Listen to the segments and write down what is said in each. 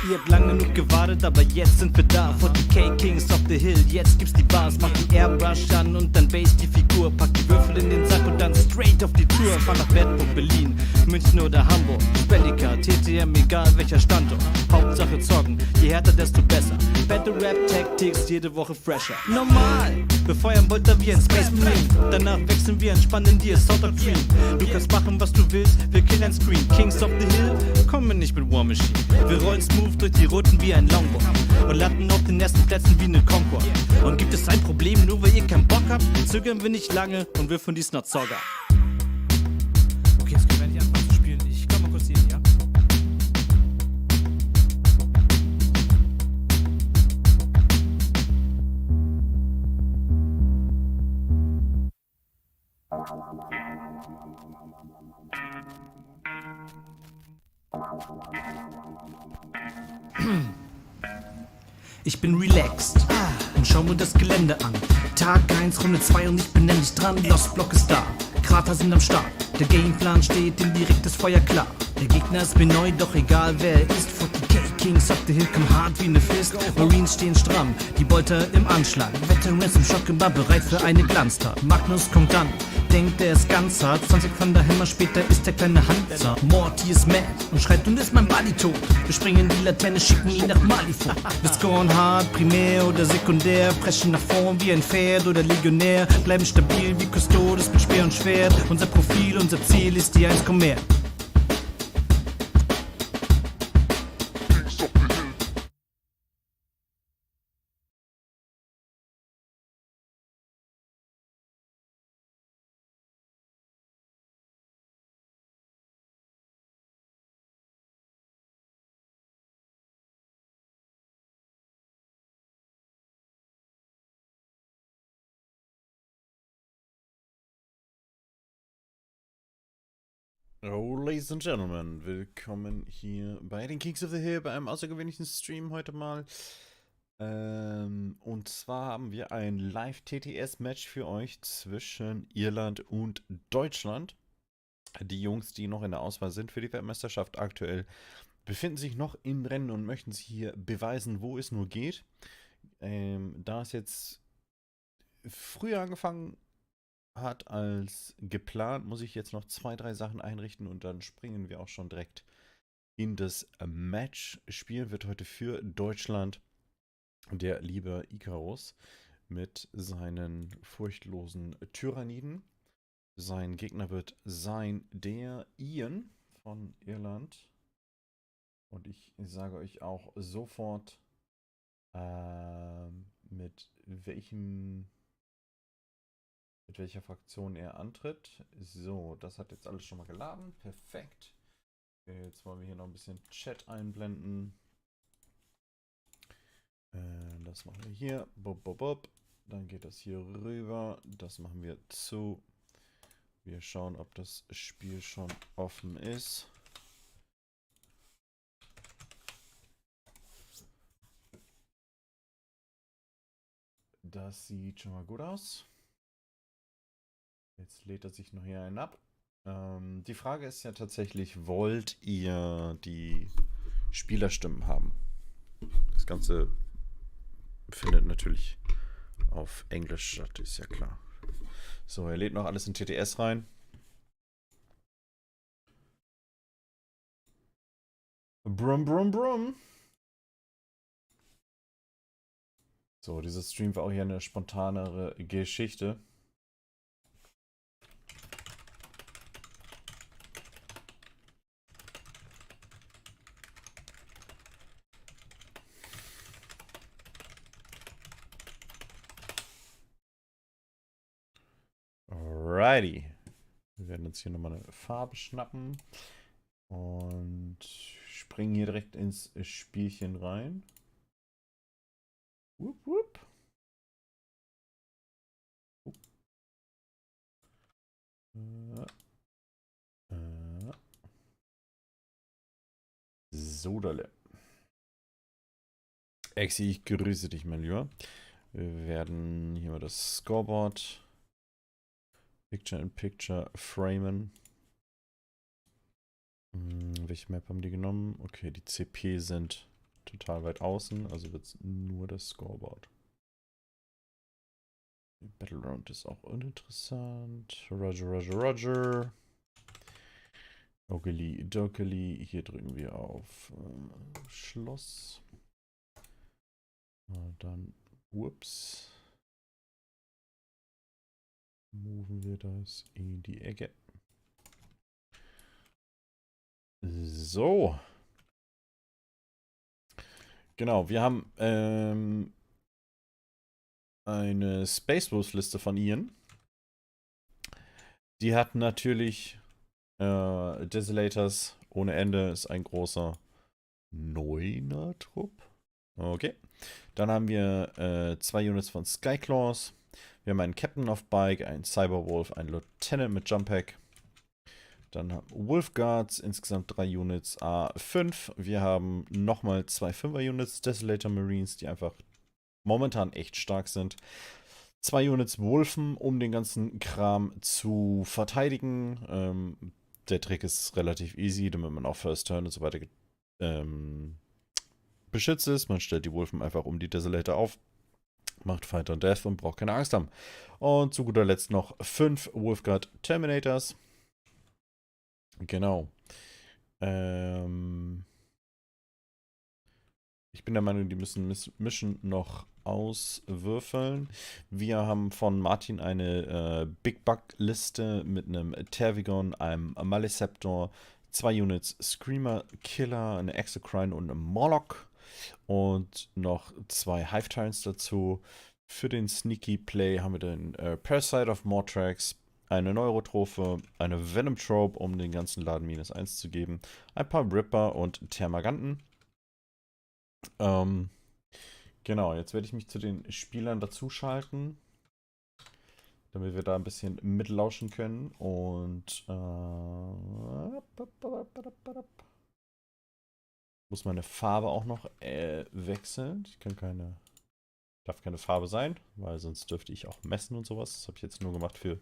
Ihr habt lang genug gewartet, aber jetzt sind wir da. 40k Kings of the Hill, jetzt gibt's die Bars. Mach die Airbrush an und dann base die Figur. Pack die Würfel in den Sack und dann straight auf die Tour. Fahr nach Wertburg, Berlin, München oder Hamburg. Spellica, TTM, egal welcher Standort. Hauptsache zocken, je härter, desto besser. Battle Rap Tactics, jede Woche fresher. Normal, wir feuern Bolter wie ein Space Marine. Danach wechseln wir entspannt in dir, South of Dream. Du kannst machen, was du willst, wir killen ein Screen. Kings of the Hill, kommen nicht mit War Machine. Wir rollen smooth durch die Routen wie ein Longboard und landen auf den ersten Plätzen wie eine Concorde. Und gibt es ein Problem, nur weil ihr keinen Bock habt? Zögern wir nicht lange und wir von dies not Zogger. Okay, jetzt können wir nicht anfangen zu spielen. Ich komm mal kurz hier, ja? Ich bin relaxed und schau mir das Gelände an. Tag 1, Runde 2 und ich bin endlich dran. Lost Block ist da, Krater sind am Start. Der Gameplan steht, in direktes Feuer klar. Der Gegner ist mir neu, doch egal wer er ist. 40k Kings of the Hill kommen hart wie ne Fist. Marines stehen stramm, die Bolter im Anschlag. Veterans im Schock immer bereit für eine Glanztat. Magnus kommt dann, denkt er ist ganz hart. 20 von der Hammer, später ist der kleine Hansa. Morty ist mad und schreit, nun ist mein Buddy tot. Wir springen die Laterne, schicken ihn nach Mali vor. Wir scoren hart, primär oder sekundär. Preschen nach vorn wie ein Pferd oder Legionär. Bleiben stabil wie Custodes mit Speer und Schwert. Unser Profil, unser Ziel ist die 1 mehr. Oh, Ladies and Gentlemen, willkommen hier bei den Kings of the Hill, bei einem außergewöhnlichen Stream heute mal. Und zwar haben wir ein Live-TTS-Match für euch zwischen Irland und Deutschland. Die Jungs, die noch in der Auswahl sind für die Weltmeisterschaft aktuell, befinden sich noch im Rennen und möchten sich hier beweisen, wo es nur geht. Da es jetzt früher angefangen hat als geplant, muss ich jetzt noch 2, 3 Sachen einrichten und dann springen wir auch schon direkt in das Match. Spielen wird heute für Deutschland der liebe Icarus mit seinen furchtlosen Tyranniden. Sein Gegner wird sein der Ian von Irland. Und ich sage euch auch sofort, mit welcher Fraktion er antritt. So, das hat jetzt alles schon mal geladen. Perfekt. Jetzt wollen wir hier noch ein bisschen Chat einblenden. Das machen wir hier. Bob, bob, bob. Dann geht das hier rüber. Das machen wir zu. Wir schauen, ob das Spiel schon offen ist. Das sieht schon mal gut aus. Jetzt lädt er sich noch hier einen ab. Die Frage ist ja tatsächlich, wollt ihr die Spielerstimmen haben? Das Ganze findet natürlich auf Englisch statt, ist ja klar. So, er lädt noch alles in TTS rein. Brum, brum, brum. So, dieser Stream war auch hier eine spontanere Geschichte. Alrighty. Wir werden uns hier nochmal eine Farbe schnappen und springen hier direkt ins Spielchen rein. Wupp, wupp. Sodale. Exi, ich grüße dich, mein Lieber. Wir werden hier mal das Scoreboard Picture-in-Picture framen. Welche Map haben die genommen? Okay, die CP sind total weit außen, also wird es nur das Scoreboard. Battleground ist auch uninteressant. Roger, Roger, Roger. Dokeli, Dokeli. Hier drücken wir auf Schloss. Dann, ups. Moven wir das in die Ecke. So. Genau, wir haben eine Space Wolves Liste von Ian. Die hat natürlich Desolators ohne Ende, ist ein großer Neuner-Trupp. Okay. Dann haben wir 2 Units von Skyclaws. Wir haben einen Captain of Bike, einen Cyberwolf, einen Lieutenant mit Jump Pack. Dann haben Wolf Guards, insgesamt 3 Units, A5. Wir haben nochmal 2 5er-Units, Desolator Marines, die einfach momentan echt stark sind. 2 Units Wolfen, um den ganzen Kram zu verteidigen. Der Trick ist relativ easy, damit man auch First Turn und so weiter beschützt ist. Man stellt die Wolfen einfach um die Desolator auf, macht Fight on Death und braucht keine Angst haben. Und zu guter Letzt noch 5 Wolfguard Terminators. Genau. Ich bin der Meinung, die müssen Mission noch auswürfeln. Wir haben von Martin eine Big Bug Liste mit einem Tervigon, einem Maleceptor, 2 Units Screamer Killer, eine Exocrine und einem Morlock. Und noch 2 Hive Tyrants dazu. Für den Sneaky Play haben wir den Parasite of Mortrax, eine Neurotrophe, eine Venom Trope, um den ganzen Laden -1 zu geben, ein paar Ripper und Termaganten. Genau, jetzt werde ich mich zu den Spielern dazuschalten, damit wir da ein bisschen mitlauschen können. Und muss meine Farbe auch noch wechseln. Ich kann darf keine Farbe sein, weil sonst dürfte ich auch messen und sowas. Das habe ich jetzt nur gemacht für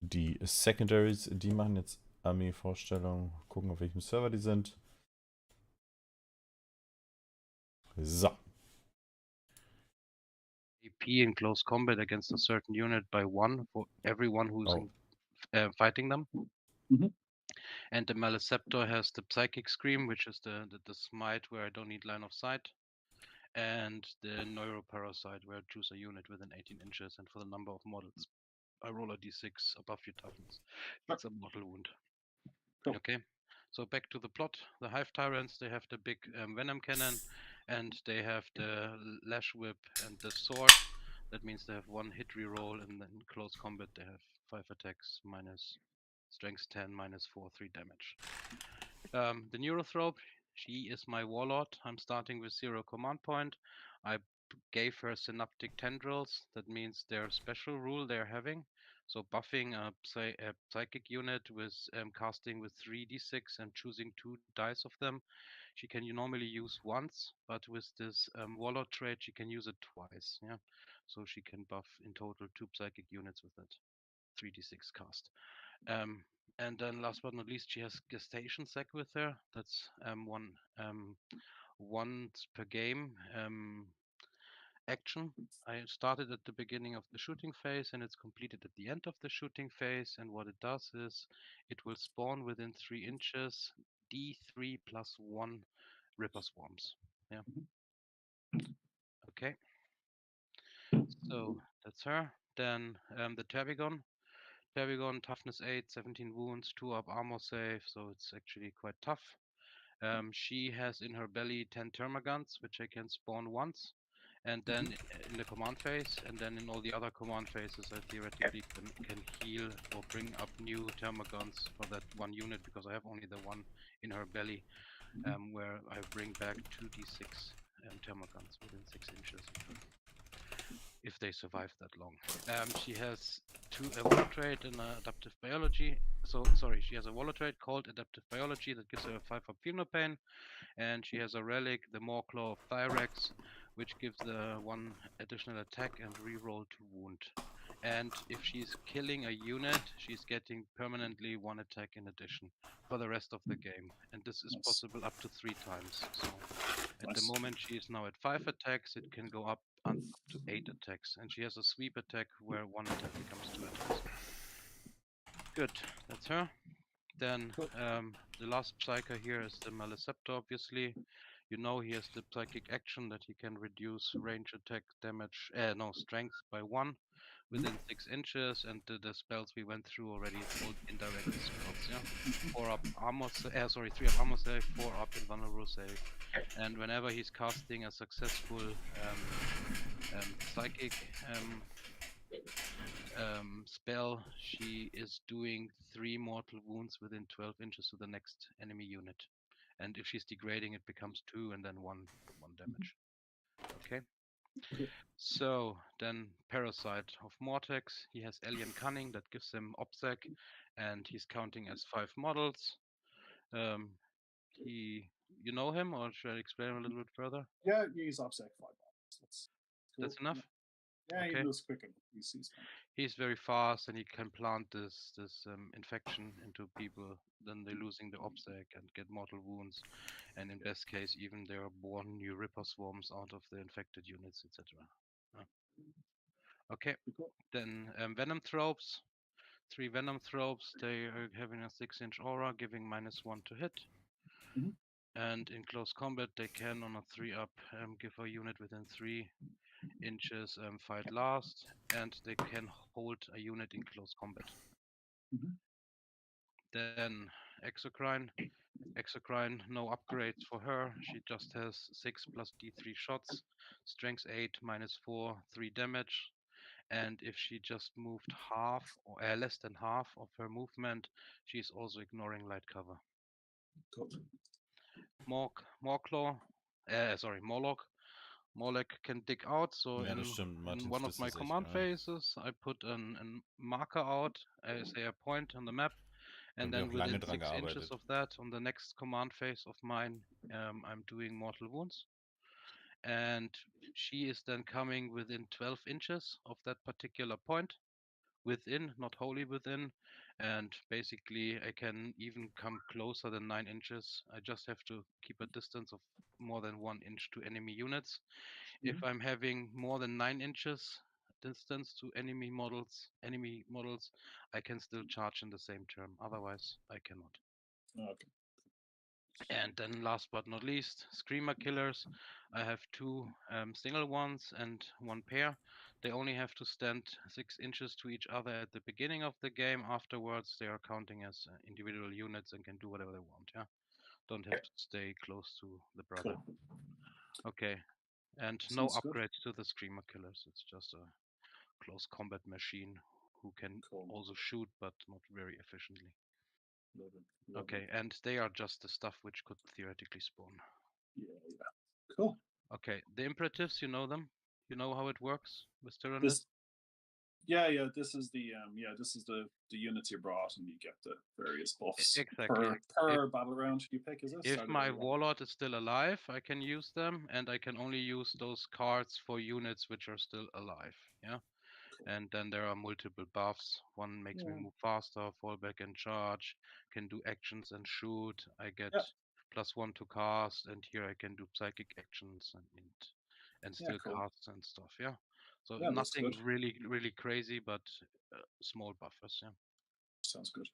die Secondaries. Die machen jetzt Armee-Vorstellung, gucken auf welchem Server die sind. So. AP in close combat against a certain unit by 1 for everyone who's fighting them. And the Maleceptor has the Psychic Scream, which is the smite where I don't need line of sight. And the Neuroparasite where I choose a unit within 18 inches. And for the number of models, I roll a d6 above your toughness. That's a mortal wound. Cool. Okay, so back to the plot. The Hive Tyrants, they have the big Venom Cannon. And they have the Lash Whip and the Sword. That means they have 1 hit reroll, and then in close combat they have 5 attacks, minus strength 10, minus 4, 3 damage. The Neurothrope, she is my warlord. I'm starting with 0 command point. I gave her Synaptic Tendrils. That means their special rule they're having. So buffing a psychic unit with casting with 3d6 and choosing 2 dice of them. She can normally use once, but with this warlord trait, she can use it twice. Yeah, so she can buff in total 2 psychic units with that 3d6 cast. And then last but not least, she has gestation sec with her. That's once per game action. I started at the beginning of the shooting phase and it's completed at the end of the shooting phase. And what it does is it will spawn within 3 inches D3 plus 1 Ripper Swarms. Yeah. Okay. So that's her. Then the Tervigon. Tervigon, toughness 8, 17 wounds, 2 up armor save, so it's actually quite tough. She has in her belly 10 Termagants, which I can spawn once. And then in the command phase, and then in all the other command phases, I theoretically can heal or bring up new Termagants for that 1 unit, because I have only the 1 in her belly, where I bring back 2d6 Termagants within 6 inches of her, if they survive that long. She has a Waller trait and Adaptive Biology. So, sorry, she has a Waller trait called Adaptive Biology that gives her a 5 up Feel No Pain. And she has a relic, the Maw Claw of Thyrex, which gives one additional attack and reroll to wound. And if she's killing a unit, she's getting permanently 1 attack in addition for the rest of the game. And this is possible up to 3 times. So at the moment she is now at 5 attacks, it can go up to 8 attacks. And she has a sweep attack where 1 attack becomes 2 attacks. Good, that's her. Then the last Psyker here is the Maleceptor, obviously. You know he has the psychic action that he can reduce range attack damage, strength by 1 within 6 inches, and the spells we went through already, it's all indirect spells, yeah? 4 up armor, 3 up armor save, 4 up invulnerable save. And whenever he's casting a successful psychic spell, she is doing 3 mortal wounds within 12 inches to the next enemy unit. And if she's degrading, it becomes 2 and then 1 damage. Okay. So then Parasite of Mortex, he has Alien Cunning that gives him OBSEC, and he's counting as 5 models. You know him, or should I explain him a little bit further? Yeah, he's OBSEC 5 models. That's enough? Yeah, okay. He moves quicker. He's very fast, and he can plant this infection into people. Then they're losing the OBSEC and get mortal wounds, and in best case, even they are born new Ripper swarms out of the infected units, etc. Okay, then Venom Tropes. 3 Venom Tropes. They are having a 6-inch aura, giving -1 to hit. And in close combat, they can on a 3 up give a unit within 3 inches fight last, and they can hold a unit in close combat. Then Exocrine. Exocrine, no upgrades for her. She just has 6 plus D3 shots, strength 8, -4, 3 damage. And if she just moved half or less than half of her movement, she's also ignoring light cover. Morlock can dig out. So Ja, in one of my command phases, I put a marker out, say a point on the map, and then within 6 inches of that, on the next command phase of mine, I'm doing mortal wounds. And she is then coming within 12 inches of that particular point, within, not wholly within, and basically I can even come closer than 9 inches. I just have to keep a distance of more than 1 inch to enemy units. If I'm having more than 9 inches distance to enemy models, I can still charge in the same turn. Otherwise, I cannot. Okay. And then last but not least, Screamer Killers. I have 2 single ones and 1 pair. They only have to stand 6 inches to each other at the beginning of the game. Afterwards, they are counting as individual units and can do whatever they want. Yeah, don't have to stay close to the brother. Okay, and no upgrades to the Screamer Killers. It's just a close combat machine who can also shoot, but not very efficiently. Okay, and they are just the stuff which could theoretically spawn. Yeah. Cool. Okay, the imperatives, you know them? You know how it works with Tyrannid? This is the units you brought, and you get the various buffs exactly. per battle round you pick. Is it? If my warlord is still alive, I can use them, and I can only use those cards for units which are still alive. Yeah. And then there are multiple buffs. One makes me move faster, fall back and charge, can do actions and shoot. I get +1 to cast, and here I can do psychic actions and still cast and stuff. Yeah. So nothing really, really crazy, but small buffers. Yeah. Sounds good.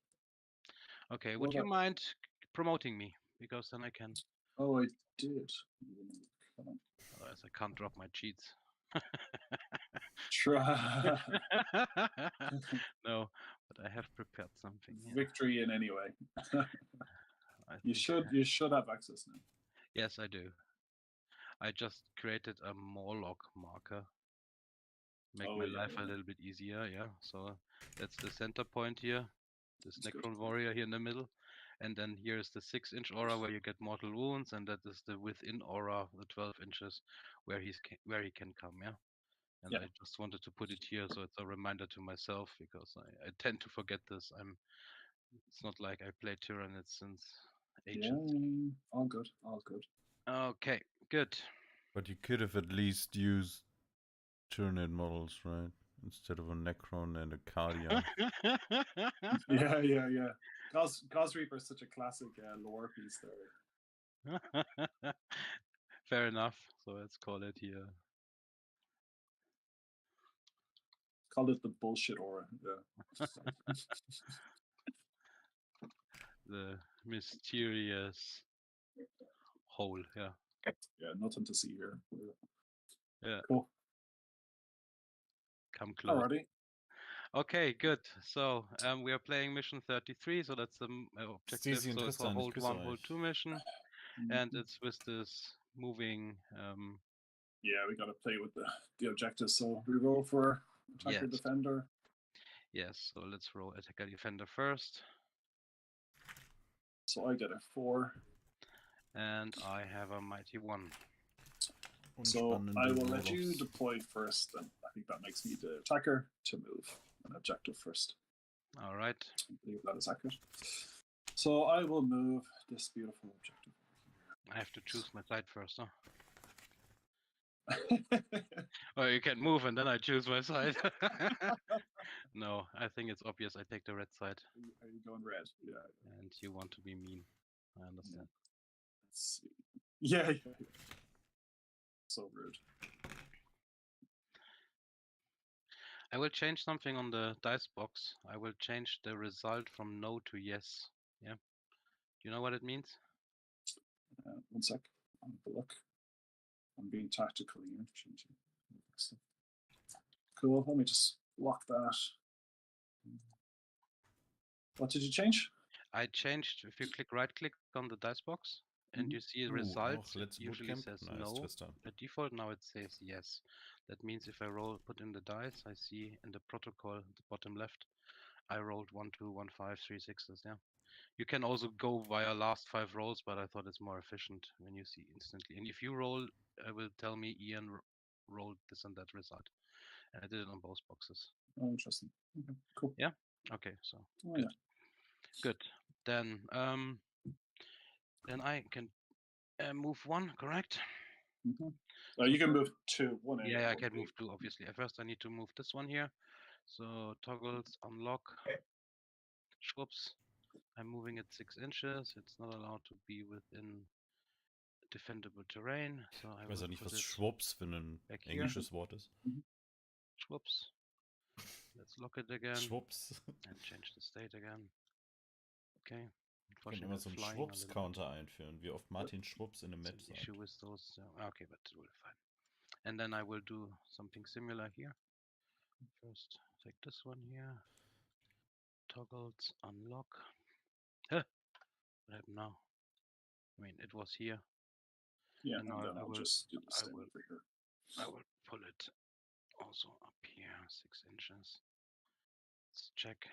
Okay. Would you mind promoting me? Because then I can. Oh, I did. Otherwise, I can't drop my cheats. Try. No, but I have prepared something. Victory in any way. You should have access now. Yes, I do. I just created a Morlock marker. Make my life a little bit easier, yeah. So that's the center point here. This Necron Warrior here in the middle. And then here is the 6-inch aura where you get mortal wounds, and that is the within aura, the 12 inches where he can come, yeah. And I just wanted to put it here so it's a reminder to myself, because I tend to forget this. It's not like I played Tyrannid since ages. Yeah, all good. Okay, good. But you could have at least used Tyranid models, right? Instead of a Necron and a Cardia. Yeah. Gauss Reaper is such a classic lore piece there. Fair enough. So let's call it here. Call it the bullshit aura. Yeah. The mysterious hole. Yeah. Yeah, nothing to see here. Yeah. Cool. Come close. Alrighty. Okay, good. So we are playing mission 33. So that's the objective. Stacey und So it's a Tristan, ich hold grüße 1, hold euch. 2 mission. And it's with this moving. Yeah, we got to play with the objectives. So we roll for attacker, Yes. defender. Yes. So let's roll attacker, defender first. So I get a 4. And I have a mighty 1. So I will let you deploy first, and I think that makes me the attacker to move an objective first. All right. I believe that is accurate. So I will move this beautiful objective. I have to choose my side first, huh? Well, you can move and then I choose my side. No, I think it's obvious I take the red side. Are you going red? Yeah. And you want to be mean. I understand. Let's see. Yeah. So rude. I will change something on the dice box. I will change the result from no to yes. Yeah. Do you know what it means? 1 sec. I'll have a look. I'm being tactical here. Cool. Let me just lock that. What did you change? I changed, if you right click on the dice box and you see results, it usually says no. By default, now it says yes. That means if I put in the dice, I see in the protocol, the bottom left, I rolled 1, 2, 1, 5, 3 6s. Yeah. You can also go via last 5 rolls, but I thought it's more efficient when you see instantly. And if you roll, it will tell me Ian rolled this and that result. And I did it on both boxes. Oh, interesting. Okay, cool. Yeah. Okay. So good. Yeah. Good. Then I can move 1. Correct. You can move 2. 1. Yeah, I can move 2. Obviously, first I need to move this one here. So toggles unlock. Schwupps. I'm moving it 6 inches. It's not allowed to be within defendable terrain. So I weiß will auch nicht, put was it Schwupps für ein englisches Wort ist. Schwupps. Let's lock it again. Schwupps. And change the state again. Okay. Ich kann immer so einen Schwupps-Counter einführen, wie oft Martin Schwupps in einem Match sagt. Issue with those. Okay, but it will be fine. And then I will do something similar here. First, take this one here. Toggles unlock. Huh. What happened now? I mean, it was here. Yeah, and now I will just do the same over here. I will pull it also up here, 6 inches. Let's check.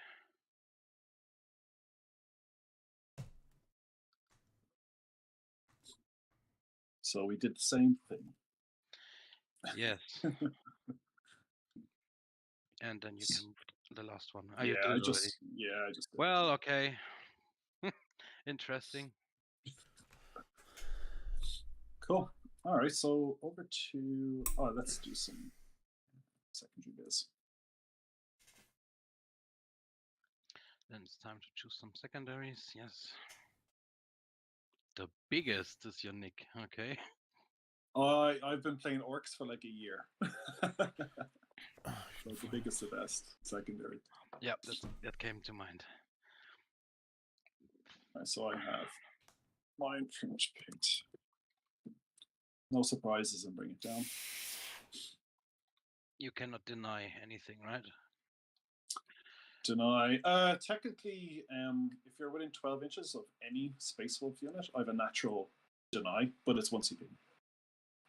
So we did the same thing. Yes. And then you can move the last one. I just did. Well, okay. Interesting. Cool. All right, so over to let's do some secondary biz. Then it's time to choose some secondaries. Yes. The biggest is your nick. Okay. I've been playing orcs for like a year. So the biggest, the best secondary. Yeah, that came to mind. Right, so I have mine pretty much picked. No surprises and bring it down. You cannot deny anything, right? Deny. Technically, if you're within 12 inches of any Space Wolf unit, I have a natural deny, but it's 1 CP.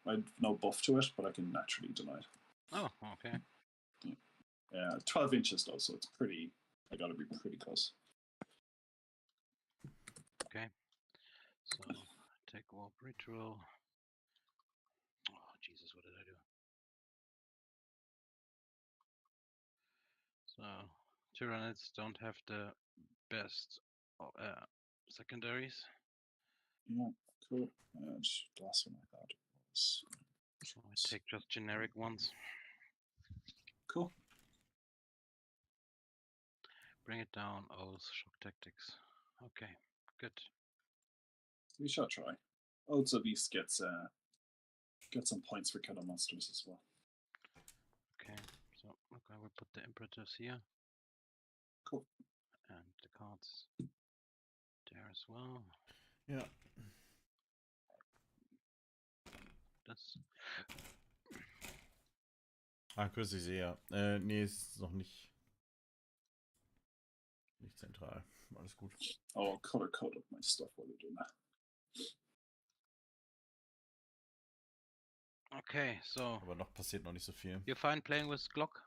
I have no buff to it, but I can naturally deny it. Oh, okay. Yeah, 12 inches though, so it's pretty. I gotta be pretty close. Okay. So take warp ritual. Oh Jesus, what did I do? So Tyranids don't have the best secondaries. Yeah, cool. And last one I thought was So I take just generic ones. Cool. Bring it down. Oath, shock tactics. Okay, good. We shall try. Oaths at least get some points for killing monsters as well. Okay, so okay, we put the imperators here. Cool. And the cards there as well. Ja. Das. Ah, grüße Sie, ja. Nee, ist noch nicht zentral. Alles gut. Oh, color code up my stuff while you're doing that. Okay, so. Aber noch passiert noch nicht so viel. You're fine playing with Glock?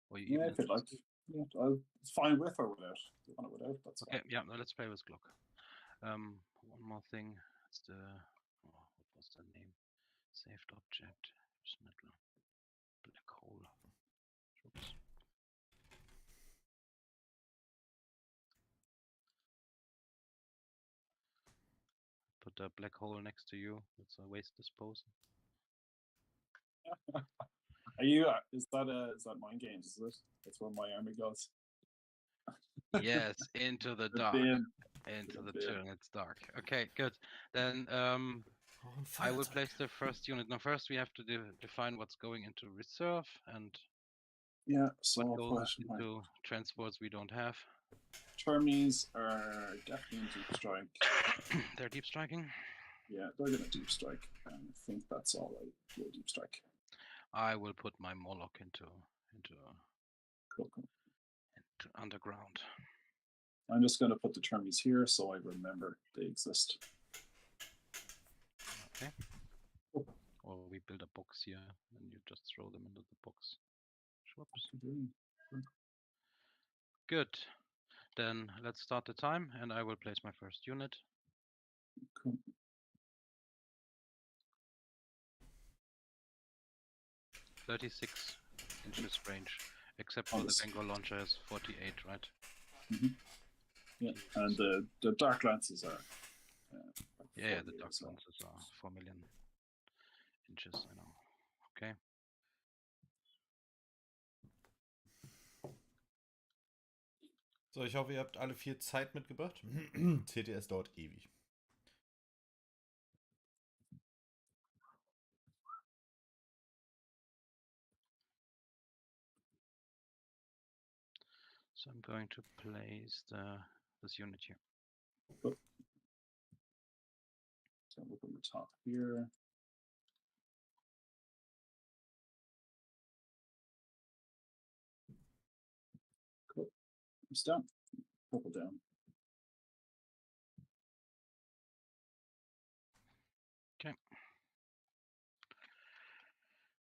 Or you Yeah, if you'd like. Yeah, it's fine with or without. If you want it without, that's okay, fine. yeah, no, let's play with Glock. One more thing. It's the what was the name? Saved object. Black hole. Oops. Put a black hole next to you. It's a waste disposal. Are you? Is that mind games? Is it? That's where my army goes. Yes, into the dark. Into the turn. It's dark. Okay, good. Then I will place the first unit. Now, first we have to define what's going into reserve and so what goes into transports we don't have. Termies are definitely in deep strike. They're deep striking? Yeah, they're going to deep strike. And I think that's all right. Will deep strike. I will put my Moloch into Cool. underground. I'm just going to put the termies here so I remember they exist. Okay. Or we build a box here and you just throw them into the box. Whoops. Good. Then let's start the time and I will place my first unit. Cool. .36 inches range, except for the Bengal launcher has 48, right? Mm-hmm. Yeah, and the dark lances are. Yeah, the dark lances are 4 million inches. I know. Okay. So, ich hoffe, ihr habt alle 4 Zeit mitgebracht. TTS dauert ewig. So I'm going to place this unit here. So look on the top here. Cool. It's down. Purple down. Okay.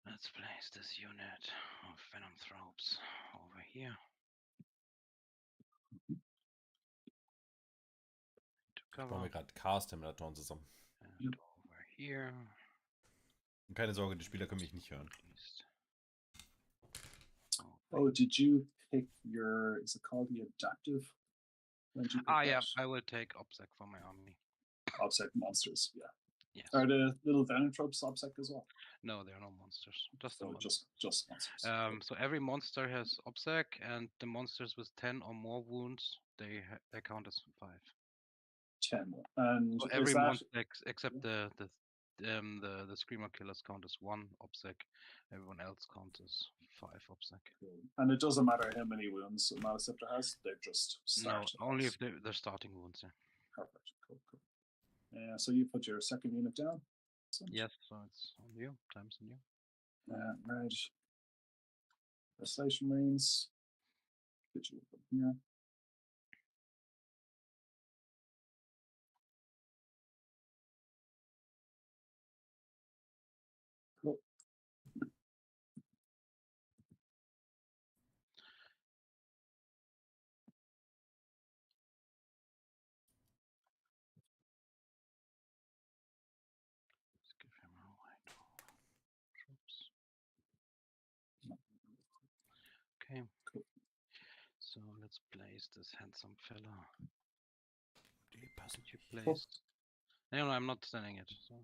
Let's place this unit of Venomthropes over here. Ich baue mir gerade Chaos-Terminatoren zusammen. And over here. Und keine Sorge, die Spieler können mich nicht hören. Oh, did you pick your, is it called the adaptive? Yeah, I will take OBSEC for my army. OBSEC monsters, yeah. Yes. Are the little Venomthropes OBSEC as well? No, there are no monsters. Just just monsters. So every monster has OBSEC, and the monsters with 10 or more wounds, they count as 5. 10. And so every monster except the screamer killers count as 1 OBSEC. Everyone else counts as 5 OBSEC. Cool. And it doesn't matter how many wounds a Maleceptor has, they're just starting. No, only if they're starting wounds. Yeah. Perfect. Cool. So you put your second unit down? Yes, so it's on you. Time's on you. Red. Isolation Marines. Put you up here. Cool. Let's give him a white troops. Okay. Cool. So let's place this handsome fella. Die passen Did you place? No, I'm not standing it. So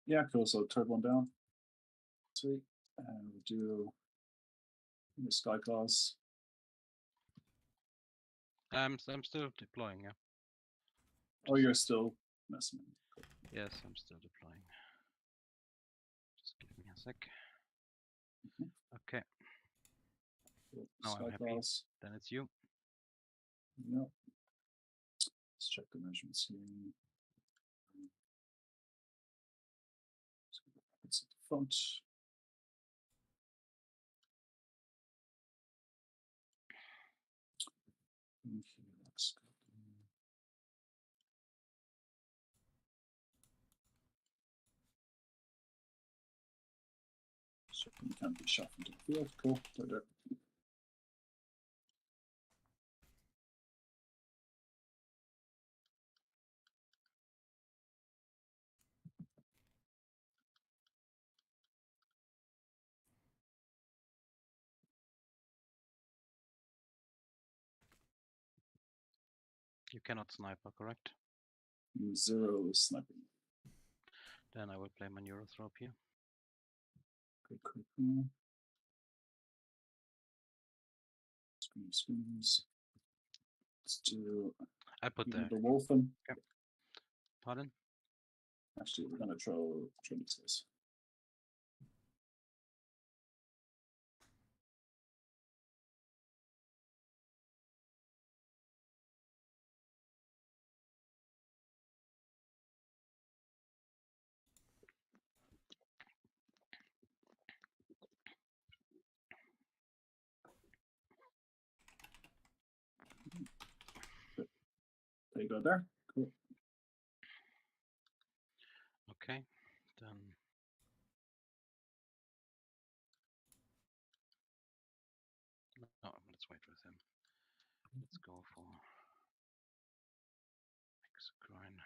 Yeah, cool. So third one down. Sweet. And we'll do the sky claws. I'm still deploying, yeah. Oh, you're still messing. Cool. Yes, I'm still deploying. Just give me a sec. Okay. Cool. Now Sky I'm happy. claws. Then it's you. No. Let's check the measurements here. It's at the front. Okay, let's go. So you can't be shot into the field. Cool. There. You cannot sniper, correct? 0 is sniping. Then I will play my neurothrope here. Cool. Screens. Let's do. I put the the wolfen. Okay. Pardon? Actually, we're gonna throw these guys. There you go there. Cool. Okay, then no, let's wait with him. Let's go for X-Grind.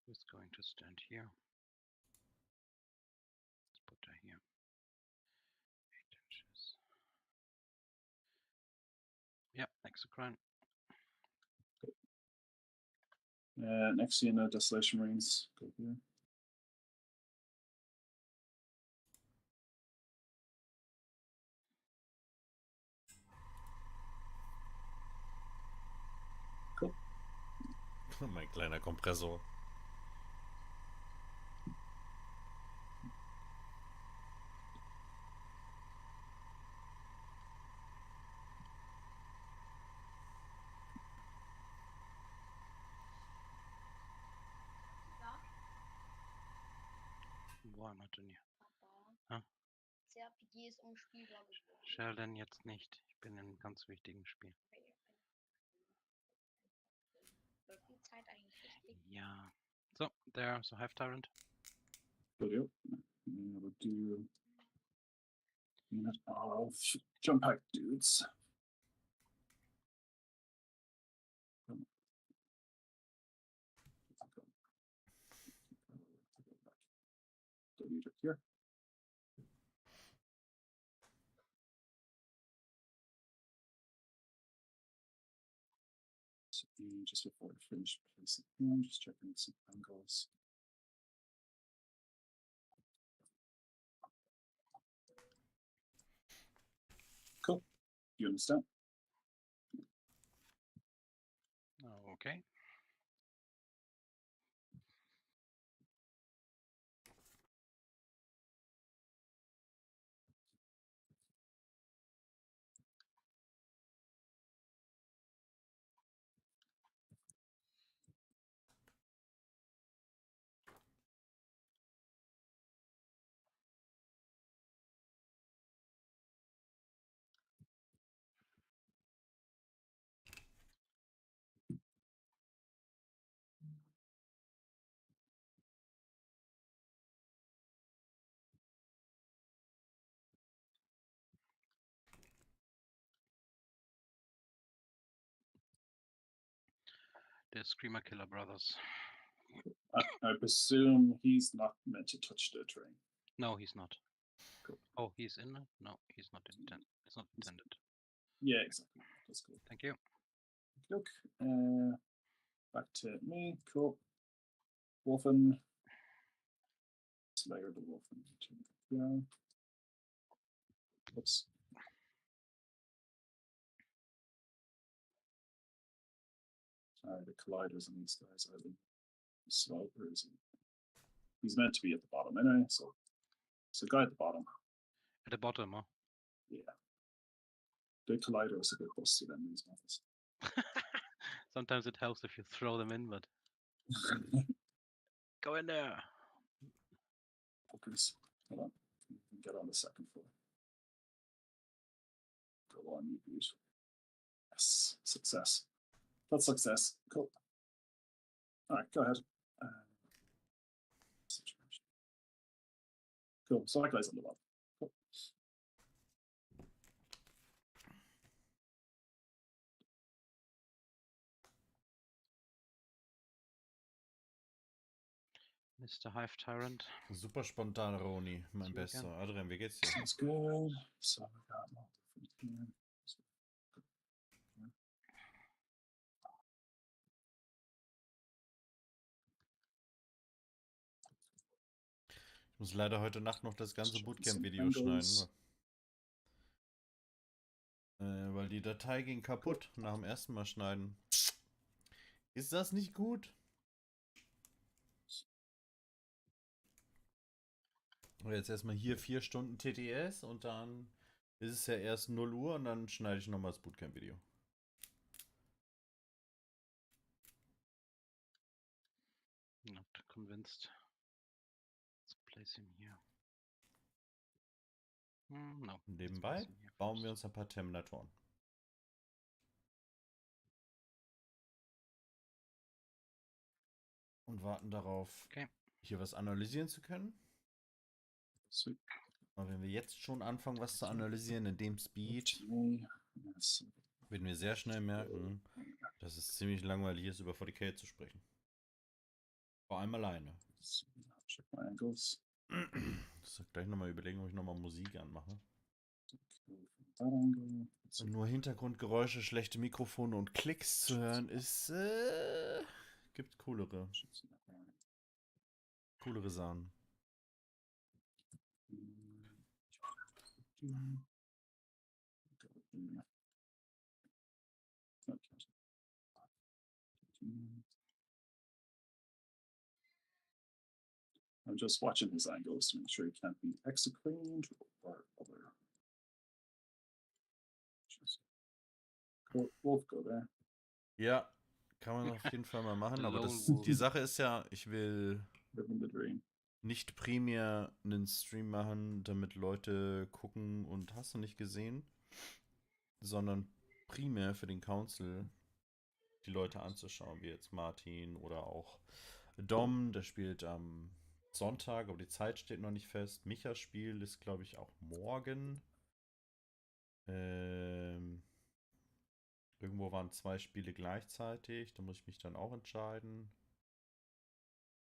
Who's going to stand here? Let's put her here. 8 inches. Yeah, X-Grind. Next scene, Desolation Marines. Go here. Cool. Mein kleiner Kompressor. Wo haben wir denn hier? Papa. CRPG ist unspielbar geworden. Sheldon jetzt nicht. Ich bin in einem ganz wichtigen Spiel. Wird die Zeit eigentlich wichtig? Ja. So, there, so Hive Tyrant. Good deal. And we'll do unit of jump pack dudes. Delete it here. So, just before I finish placing, I'm just checking some angles. Cool. You understand? Okay. The Screamer Killer Brothers. I presume he's not meant to touch the terrain. No, he's not. Cool. Oh, he's in? No, he's not intended. It's not intended. Yeah, exactly. That's cool. Thank you. Look, back to me. Cool. Wolfen. Let's layer the Wolfen to the ground. Oops. Sorry, the colliders on these guys are slow, or is he? He's meant to be at the bottom anyway, so it's the guy at the bottom. At the bottom, huh? Yeah. The collider is a bit busty than these ones. Sometimes it helps if you throw them in, but go in there. Fuckers. Hold on. You can get on the second floor. Go on, you beat. Yes. Success. That's success. Cool. Alright, go ahead. Cool. So that guy's on the bottom. Cool. Mr. Hive Tyrant. Super spontan, Roni, mein So Bester. gern. Adrian, wie geht's dir? That's good. So we got more different here. Ich muss leider heute Nacht noch das ganze Bootcamp-Video Angles. schneiden. Weil die Datei ging kaputt nach dem ersten Mal schneiden. Ist das nicht gut? Und jetzt erstmal hier 4 Stunden TTS und dann ist es ja erst 0 Uhr und dann schneide ich nochmal das Bootcamp-Video. Not convinced. Let's place him here. No. Nebenbei bauen wir uns ein paar Terminatoren. Und warten darauf, hier was analysieren zu können. Sweet. Aber wenn wir jetzt schon anfangen, was zu analysieren in dem Speed, werden wir sehr schnell merken, dass es ziemlich langweilig ist, über 40k zu sprechen. Vor allem alleine. Check my angles. Ich soll gleich nochmal überlegen, ob ich nochmal Musik anmache. That angle. Und nur Hintergrundgeräusche, schlechte Mikrofone und Klicks zu hören ist, gibt coolere Sachen. I'm just watching his angles to make sure he can't be execrated or other. Wolf, go there. Ja, kann man auf jeden Fall mal machen, aber die Sache ist ja, ich will nicht primär einen Stream machen, damit Leute gucken und hast du nicht gesehen, sondern primär für den Council die Leute anzuschauen, wie jetzt Martin oder auch Dom, der spielt am Sonntag, aber die Zeit steht noch nicht fest. Micha Spiel ist, glaube ich, auch morgen. Irgendwo waren 2 Spiele gleichzeitig, da muss ich mich dann auch entscheiden.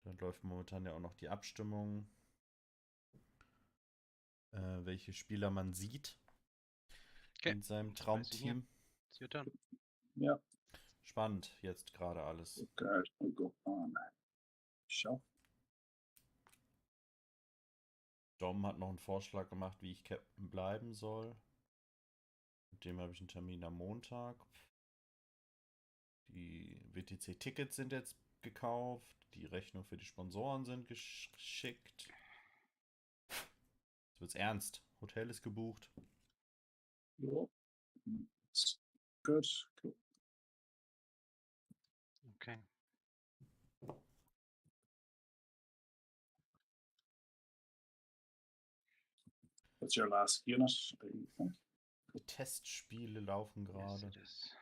Dann läuft momentan ja auch noch die Abstimmung, welche Spieler man sieht in seinem Traumteam. Ja. Spannend jetzt gerade alles. Okay, we'll go on. Show. Dom hat noch einen Vorschlag gemacht, wie ich Captain bleiben soll. Mit dem habe ich einen Termin am Montag. Die WTC-Tickets sind jetzt gekauft. Die Rechnung für die Sponsoren sind geschickt. Jetzt wird's ernst. Hotel ist gebucht. Ja. Good. Cool. Okay. What's your last unit? I think. Testspiele laufen gerade. Yes,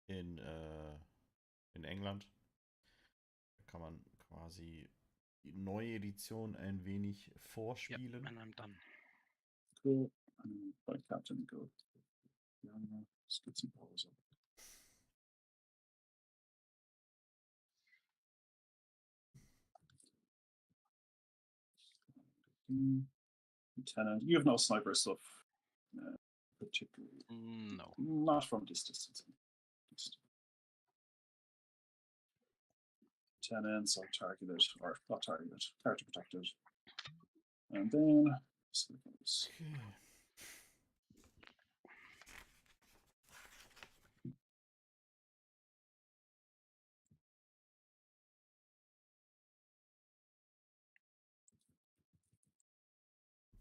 in England. Da kann man quasi die neue Edition ein wenig vorspielen. And I'm done. Cool. By Captain Go. Yeah, let's get some powers up. Lieutenant, you have no sniper stuff. particularly. No. Not from this distance. Tenants are targeted, or not targeted, character protected. And then,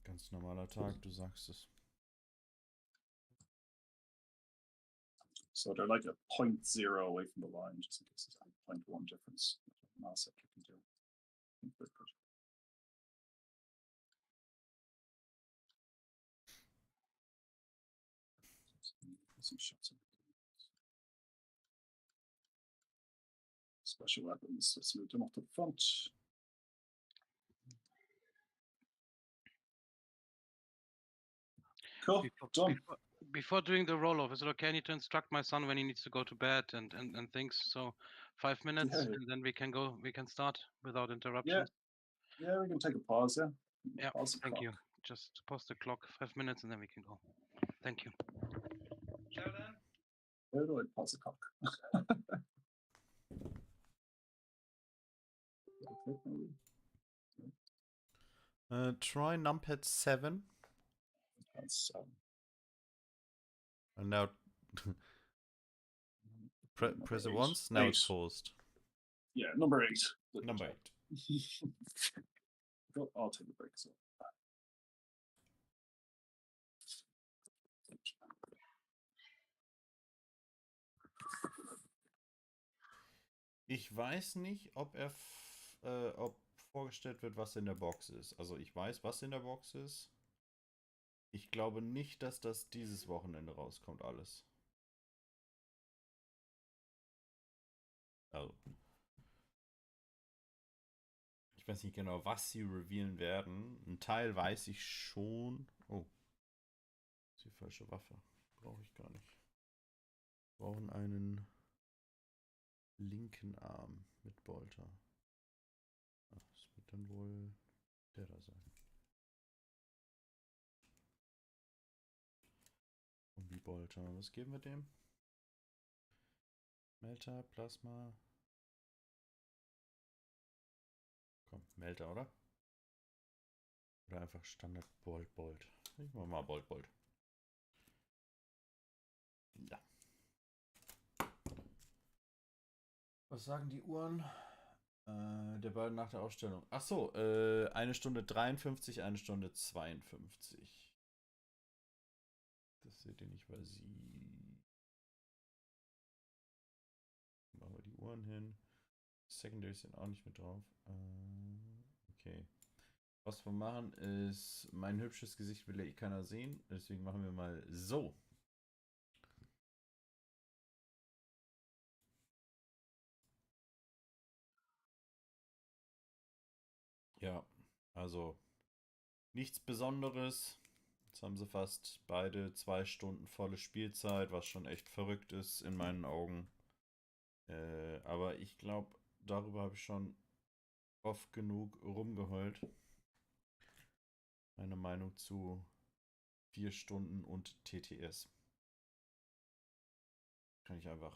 Ganz normaler Tag, du sagst es. So they're like a 0.0 away from the line, just in case there's a 0.1 difference. Mouse up can do. Some shots. Special weapons. Let's move them off the front. Cool. Done. Before doing the roll-off, is it okay? I need to instruct my son when he needs to go to bed and things. So 5 minutes, and then we can go. We can start without interruptions. Yeah, we can take a pause. Yeah. Pause the Thank clock. you. Just pause the clock. 5 minutes, and then we can go. Thank you. Where do I pause the clock? Try numpad 7. That's And now press it once. Now it's paused. Yeah, number 8. Number 8. I'll take a break. So. Ich weiß nicht, ob ob vorgestellt wird, was in der Box ist. Also ich weiß, was in der Box ist. Ich glaube nicht, dass das dieses Wochenende rauskommt, alles. Also. Ich weiß nicht genau, was sie revealen werden. Ein Teil weiß ich schon. Oh. Das ist die falsche Waffe. Brauche ich gar nicht. Wir brauchen einen linken Arm mit Bolter. Ach, das wird dann wohl der da sein. Kombi-Bolter. Was geben wir dem? Melter, Plasma. Komm, Melter, oder? Oder einfach Standard Bolt. Ich mach mal Bolt. Ja. Was sagen die Uhren? Der Ball nach der Ausstellung. Ach so, 1 Stunde 53, 1 Stunde 52. Das seht ihr nicht, weil sie... Machen wir die Uhren hin. Secondaries sind auch nicht mit drauf. Okay. Was wir machen ist, mein hübsches Gesicht will ja eh keiner sehen. Deswegen machen wir mal so. Ja, also nichts Besonderes. Jetzt haben sie fast beide 2 Stunden volle Spielzeit, was schon echt verrückt ist in meinen Augen. Aber ich glaube, darüber habe ich schon oft genug rumgeheult. Meine Meinung zu 4 Stunden und TTS. Kann ich aber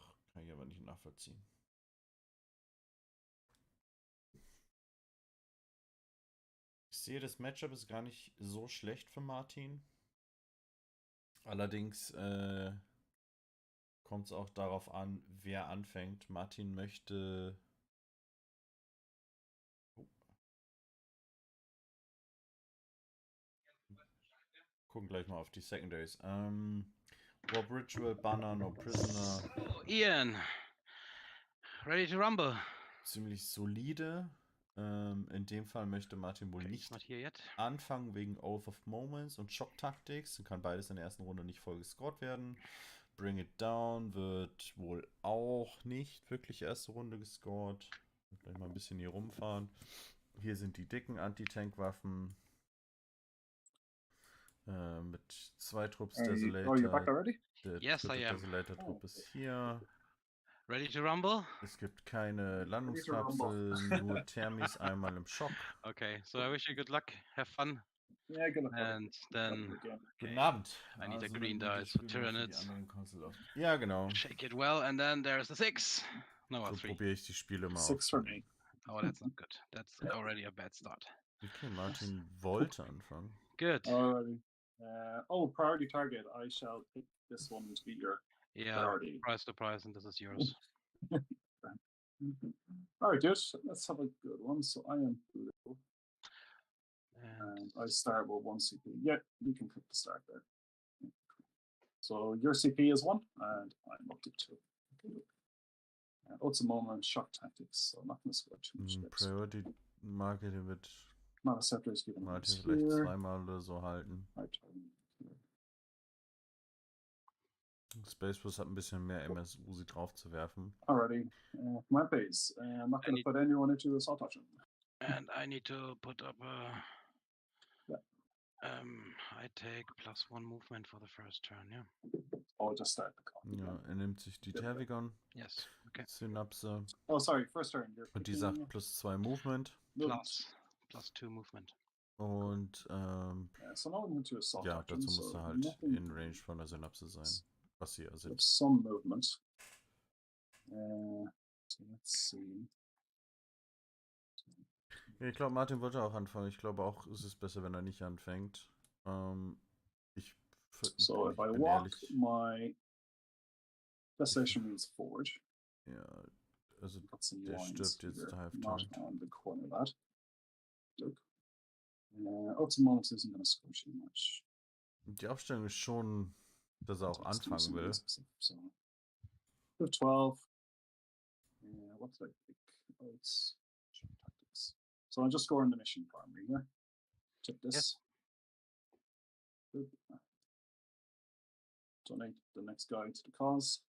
nicht nachvollziehen. Ich sehe, das Matchup ist gar nicht so schlecht für Martin. Allerdings kommt es auch darauf an, wer anfängt. Martin möchte... Gucken gleich mal auf die Secondaries. Warp Ritual, Banner, No Prisoner. Oh, Ian. Ready to rumble. Ziemlich solide. In dem Fall möchte Martin wohl nicht anfangen wegen Oath of Moments und Shock Tactics. Dann kann beides in der ersten Runde nicht voll gescored werden. Bring It Down wird wohl auch nicht wirklich erste Runde gescored. Gleich mal ein bisschen hier rumfahren. Hier sind die dicken Anti-Tank-Waffen. Mit 2 Trupps Desolator. Are you back already? Der Yes, I am. Desolator-Trupp ist hier. Ready to rumble? Es gibt keine Landungskapseln, nur Thermis einmal im Schock. Okay, so I wish you good luck. Have fun. Yeah, good luck. And then Guten Abend. I need a Also green dann dice die for Spiele für die Tyranids. anderen Konsolen aus. Ja, genau. Shake it well, and then there's the 6. No, a So 3. probiere ich die Spiele mal 6 for aufzunehmen. me. Oh, that's not good. That's already a bad start. Okay, Martin wollte anfangen. Good. Alrighty. Priority target. I shall pick this one to be your priority. Price to price, and this is yours. Alright, dude. Let's have a good one. So I am blue. And I start with 1 CP. Yeah, you can click the start there. So your CP is 1, and I'm up to 2. What's a moment? Shock tactics. So I'm not going to score too much steps. Priority Marketing wird Scepter is given Martin vielleicht zweimal oder so halten. Space Force hat ein bisschen mehr MSU, sie drauf zu werfen. Alrighty. My base. I'm not going to put anyone into the assault option. And I need to put up a... Yeah. I take +1 movement for the first turn, yeah. Oh, just start the call. Ja, nimmt sich die Tervigon. Yes, okay. Synapse. Oh, sorry, first turn. Und die sagt +2 Movement. +2 Movement. Und so now into assault ja, option, dazu muss er halt in Range von der Synapse sein. Was sie ja sind. Some movement. So let's see. Ja, ich glaube, Martin wollte auch anfangen. Ich glaube auch, es ist besser, wenn er nicht anfängt. So if I walk, my destination means forward. Ja, also der stirbt jetzt half-time. Not on the corner of that. Look. Ultimate isn't going to score too much. Die Aufstellung ist schon, dass er auch anfangen will. So, 12. What did I pick? Oh, it's tactics. So I'm just scoring the mission primary here. Check this. Yes. Good. Donate the next guy to the cause.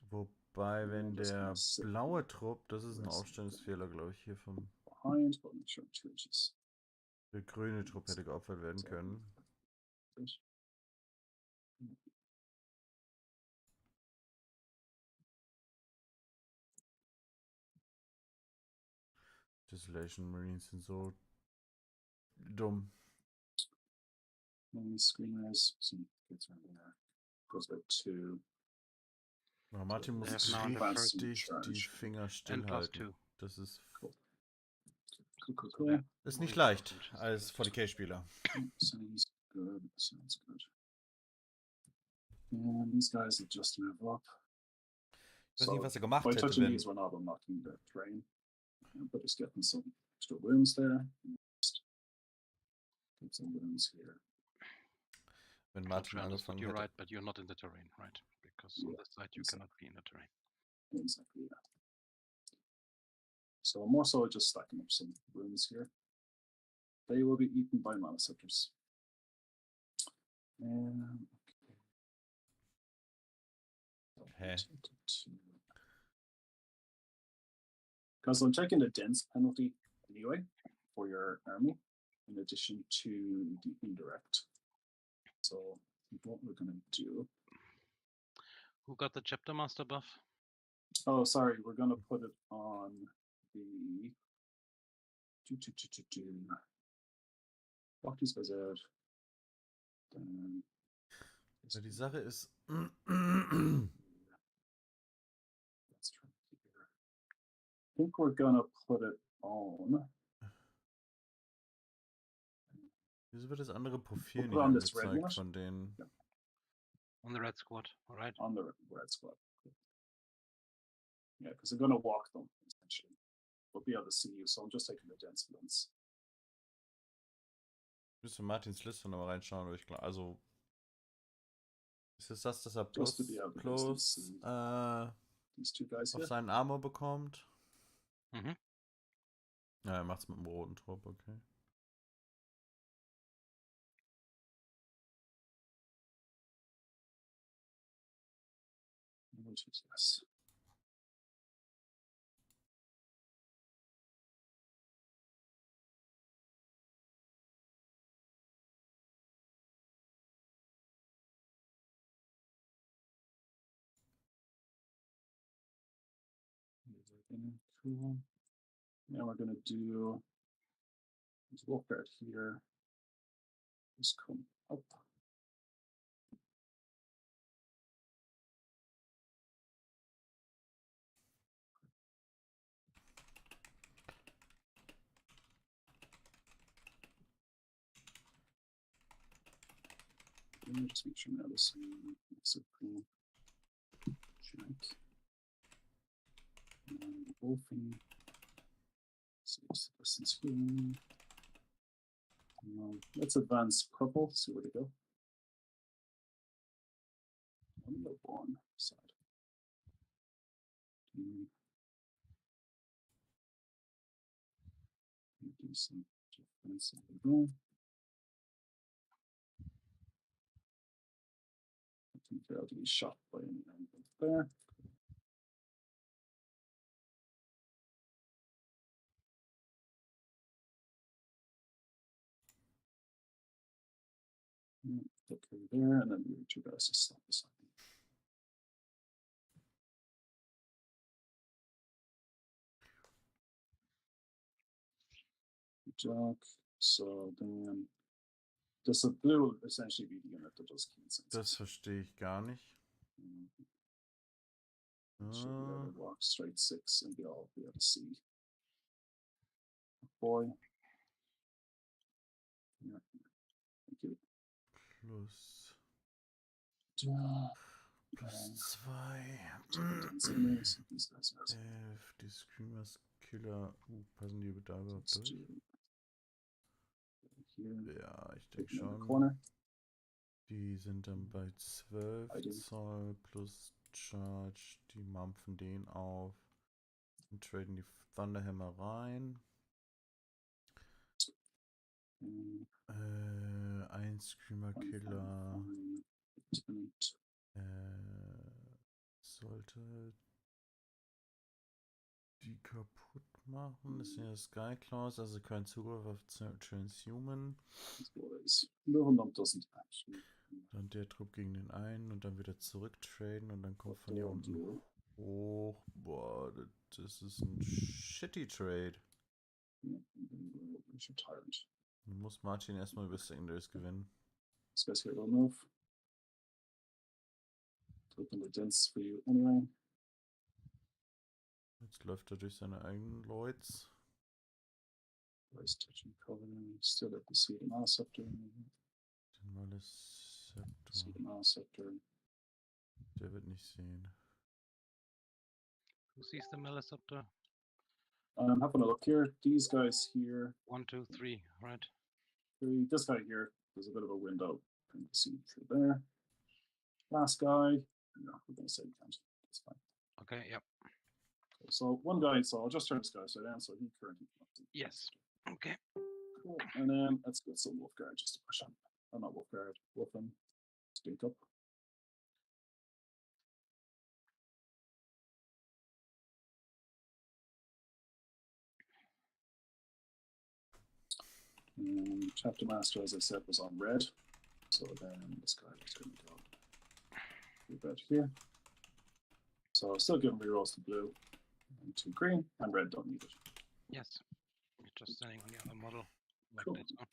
Wobei, wenn der blaue Trupp, das ist ein Aufstellungsfehler, glaube ich, hier vom... Behind, but make sure it changes. Der grüne Trupp hätte geopfert werden können. Desolation Marines sind so dumm. Screeners, gets right there. Goes back to. Martin muss richtig die Finger stillhalten. Das ist. Cool. Ist nicht leicht als 40k-Spieler. Sounds good. Sounds good. And these guys have just moved up. Ich weiß nicht, was er gemacht hätte, touching these, we're not unlocking the terrain, but just getting some extra wounds there. Just get some wounds here. Wenn Martin angefangen You're hätte. right, but you're not in the terrain, right? Because on this side you cannot be in the terrain. Exactly, yeah. So more so just stacking up some wounds here. They will be eaten by mana scepters. Because I'm taking the dense penalty anyway for your army, in addition to the indirect. So what we're gonna do. Who got the chapter master buff? Oh, sorry, we're gonna put it on the. Block these guys out. Ja, die Sache ist. Let's try here. I think we're gonna put it on. Wieso wird das andere Profil nicht angezeigt von denen? Yeah. On the red squad, alright? On the red squad. Yeah, because they're gonna walk them essentially. We'll be able to see you, so I'm just taking the dense ones. Müsste Martins Liste nochmal reinschauen, aber ich glaube, also. Ist es das, dass er plus auf seinen Armor bekommt? Mhm. Ja, er macht's mit dem roten Trupp, okay. Which is yes. Cool. Now we're gonna do this wolf guard here. Just come up. Just make sure now this supreme check. Wolfing. See distance here. Let's advance purple, see where to go. On the one side. Do some difference in the room. I think they're able to be shot by any angle there. Okay, there, and then the two guys to stop this. Jock. So then das blue will essentially be the unit that does key senses. Das verstehe ich gar nicht. Should be able to walk straight 6 and be able to see. Boy. Yeah. Thank you. Plus Plus 2. 11, die Screamers Killer. Passen die da überhaupt durch? Ja, ich denke schon. Die sind dann bei 12 Zoll plus Charge. Die mampfen den auf und traden die Thunderhammer rein. Ein Screamer Killer sollte die kaputt machen. Das sind ja Skyclaws, also kein Zugriff auf Transhuman. Dann der Trupp gegen den einen und dann wieder zurücktraden und dann kommt von hier unten hoch. Boah, das ist ein shitty Trade. Dann muss Martin erstmal über Secondaries gewinnen. This guy's here will move. Open the dents for you anyway. Jetzt läuft er durch seine eigenen Lloyds. Rice touching Covenant, still at the Sweet Scepter. Den Scepter. Der wird nicht sehen. Who sees the Melisceptor? I'm having a look here. These guys here. 1, 2, 3, right? This guy here, there's a bit of a window. You can see through there. Last guy, no, we're going to say count. That's fine. Okay, yep. So one guy, so I'll just turn this guy upside down so he currently. Yes. Okay. Cool. And then let's get some Wolfguard just to push on. Oh, not Wolfguard. Wolfen. Stink up. And Chapter Master, as I said, was on red. So then this guy was going to go about here. So I'll still give him rerolls to blue and to green, and red don't need it. Yes. You're just standing on the other model. Like Cool. this one.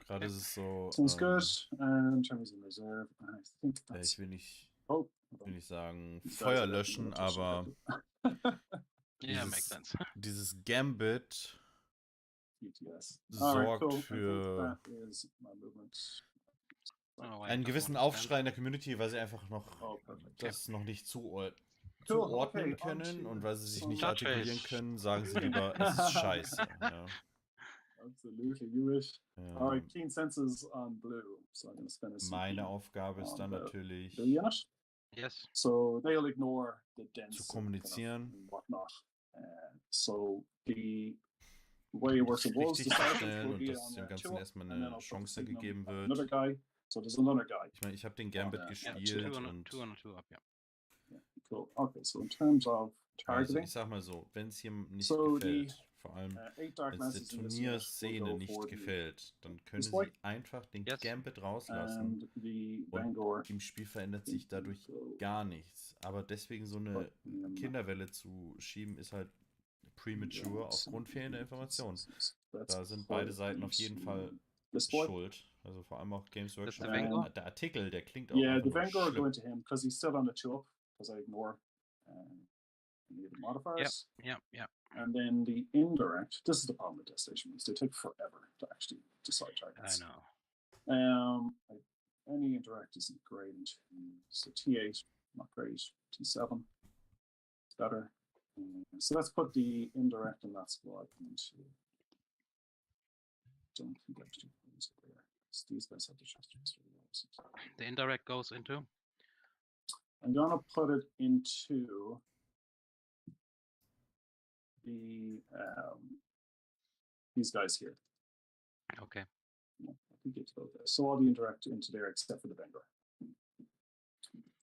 Gerade ist es so. Sounds good. And terms in reserve, I think that's. Ich will nicht sagen These guys Feuer are löschen, definitely aber Yeah, makes sense. dieses Gambit UTS. sorgt Cool. für That is my movement. Oh, wait, einen I gewissen don't Aufschrei in der Community, weil sie einfach noch Perfect. das noch nicht zuordnen Okay, können und weil sie sich nicht Touchface. artikulieren können, sagen sie lieber, es ist scheiße. Ja. Absolutely, you wish. All right, Ähm, keen senses on blue. So I'm going to spend a Meine Aufgabe ist dann natürlich blue unit. Yes. So they'll ignore the dense zu kommunizieren. and whatnot. So the way it works in Wolves, the richtig sergeant stellen will und be dass on dem their Ganzen tour, erstmal and then eine I'll put Chance the signal gegeben on wird. another guy. So there's another guy. Ich meine, ich habe den Gambit Yeah, gespielt Two on und two up, yeah. Yeah, cool. Okay, so in terms of also targeting, ich sag mal so, wenn es ihm nicht So gefällt, vor allem 8 Dark wenn es der Lances in this unit will Turnierszene go nicht for the gefällt, dann können this way. sie einfach den Yes. Gambit rauslassen and the und Bangor. im Spiel verändert sich dadurch go. gar nichts. Aber deswegen so eine Kinderwelle zu schieben, ist halt premature aufgrund fehlender Informationen. Da sind beide Seiten auf jeden Fall This boy. Schuld. Also vor allem auch Games That's the Workshop. Vanguard? Der Artikel, der klingt auch Yeah, einfach the nur Vanguard schlimm. going to him because he's still on the 2 up because I ignore any of the modifiers. Yeah. And then the indirect. This is the problem with destination moves. They take forever to actually decide I targets. know. Any indirect isn't great. So T8, not great. T7, it's better. So let's put the indirect in that squad into. Don't think I have to put there. These guys have to trust history. The indirect goes into? I'm gonna put it into the these guys here. Okay. I think it's both there. So all the indirect into there except for the Vanguard.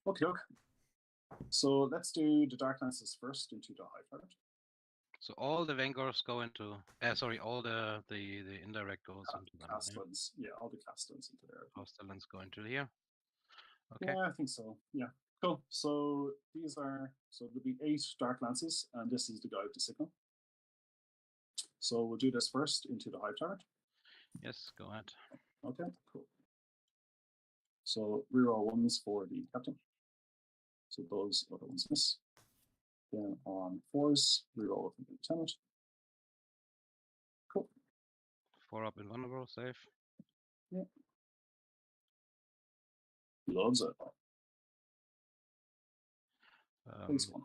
Okay. So let's do the Dark Lances first into the high target. So all the Vanguards go into all the indirect goes into them. Castellans. Yeah, all the Castellans into there. Castellans go into here. Okay. Yeah, I think so. Yeah. Cool. So there'll be 8 Dark Lances, and this is the guy with the signal. So we'll do this first into the high target. Yes, go ahead. Okay, cool. So reroll 1s for the captain. So those other ones miss. Then on 4s, reroll for the lieutenant. Cool. 4 up invulnerable, safe. Yeah. Loves it. Place 1.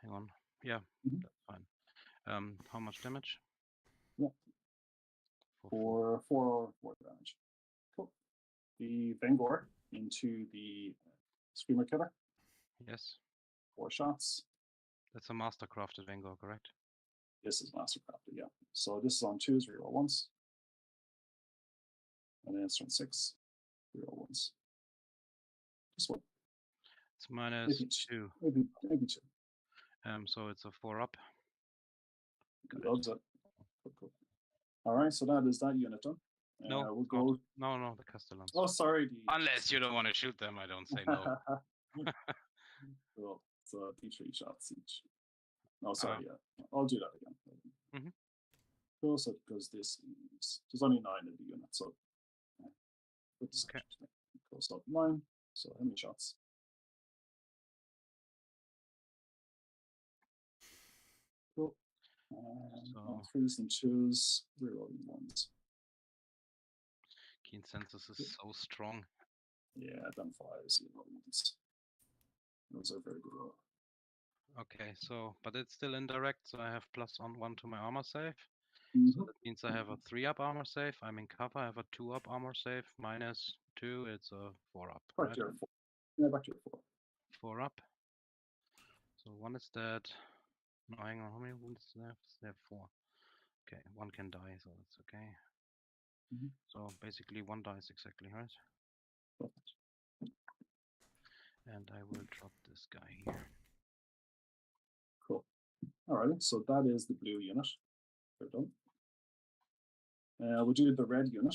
Hang on. Yeah, Mhm. that's fine. How much damage? Yeah. For 4 damage. Cool. The Vanguard into the Screamer Killer. Yes. 4 shots. That's a mastercrafted Vanguard, correct? This is mastercrafted, yeah. So this is on 2s, reroll 1s. And then it's on 6, reroll 1s. This one. It's minus Maybe 2. Maybe 2. So it's a 4 up. Loves it. Cool. All right, so that is that unit done. No, we'll go. No, the Castellans. Oh, sorry. Unless you don't want to shoot them, I don't say no. Cool. So D3 shots each. No, sorry. Yeah, I'll do that again. Mm-hmm. Cool. So because this is there's only 9 in the unit, so okay. Cool. So 9. So how many shots? Cool. On 3s and 2s, rerolling 1s. Keen Census is so strong. Yeah, then 5s, reroll 1s. Those are very good roll. Okay, so but it's still indirect, so I have +1 to my armor save. Mm-hmm. So that means I have a 3 up armor save. I'm in cover. I have a 2 up armor save. -2. It's a 4 up. Back Right? to your 4. Yeah, back to your 4. 4 up. So 1 is dead. No, hang on. How many wounds do they have? They have 4. Okay, 1 can die, so that's okay. Mm-hmm. So basically 1 dies exactly, right? Perfect. And I will drop this guy here. Cool. Alrighty, so that is the blue unit. They're done. We'll do the red unit.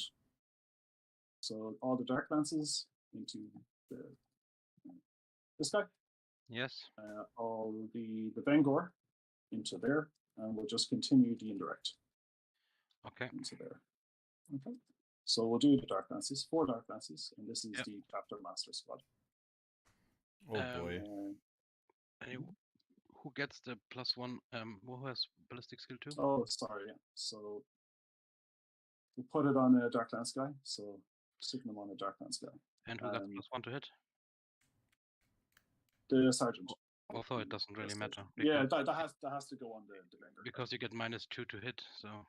So all the Dark Lances into this guy. Yes. All the Vanguard into there, and we'll just continue the indirect. Okay. Into there. Okay. So we'll do the Dark Lances, 4 Dark Lances, and this is the Captain Master squad. Oh boy. Who gets the +1? Who has ballistic skill 2? Oh, sorry. Yeah. So we'll put it on a Dark Lance guy. So sticking them on a Dark Lance guy. And who gets +1 to hit? The sergeant. Although it doesn't really matter. Yeah, that has to go on the Vanguard. Because you get -2 to hit, so.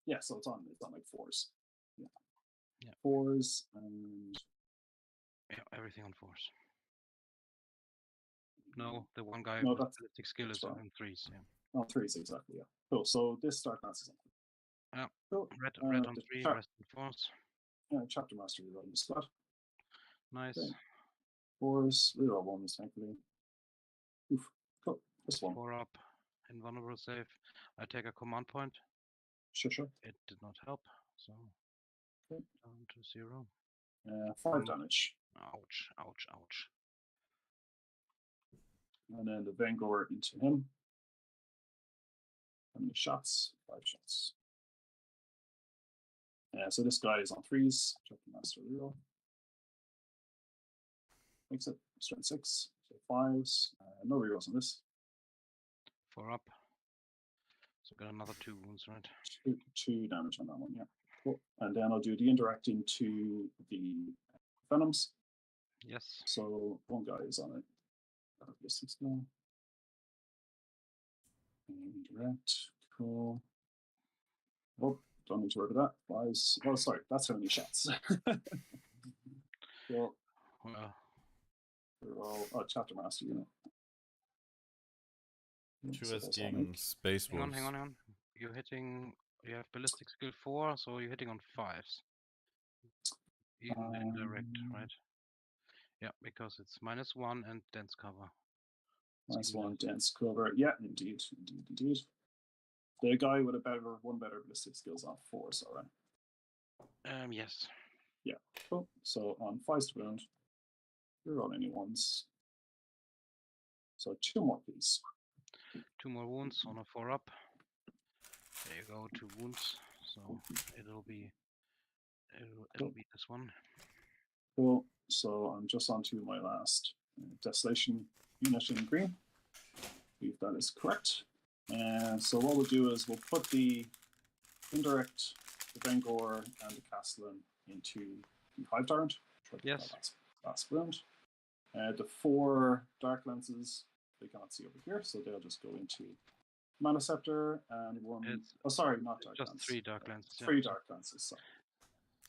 Yeah, so it's on like 4s. Yeah. 4s and everything on 4s. No, the one guy with ballistic skill is on 3s. Yeah. On 3s, exactly. Yeah. Cool. So this Dark Lance is on. Yeah. Cool. Red on 3, rest on 4s. Yeah, Chapter Master is on the squad. Nice. Okay. 4s, reroll 1s, thankfully. Oof. Cool. This one. 4 up, invulnerable save. I take a command point. Sure. It did not help, so down to 0. 5 damage. Ouch. And then the Vanguard into him. How many shots? 5 shots. Yeah, so this guy is on 3s. Check the master reroll. Makes it strength 6. So 5s. No rerolls on this. 4 up. So got another 2 wounds, right? 2 damage on that one, yeah. Cool. And then I'll do the indirect into the venoms. Yes. So 1 guy is on it. Ballistics now. Indirect. Cool. Oh, don't need to worry about that. 5s. Oh, sorry, that's how many shots. Well, chapter master unit. Two as gegen Space Wolves. Hang on. You're hitting. You have ballistic skill 4, so you're hitting on 5s. Even indirect, right? Yeah, because it's -1 and dense cover. -1 dense cover. Yeah, indeed. The guy with one better ballistic skills on 4, so right? Yes. Yeah, cool. So on 5 to wound, you're rolling any ones. So 2 more, please. 2 more wounds on a 4 up. There you go, 2 wounds. So it'll be this one. Cool. So I'm just on to my last desolation unit in green. If that is correct. And so what we'll do is we'll put the indirect, the Bangor, and the Castellan into the Hive Tyrant. Yes. Last wound. The 4 dark lenses they cannot see over here, so they'll just go into Mana Scepter and 1. Sorry, not dark just lenses. 3 dark lenses. 3 dark lenses. Sorry.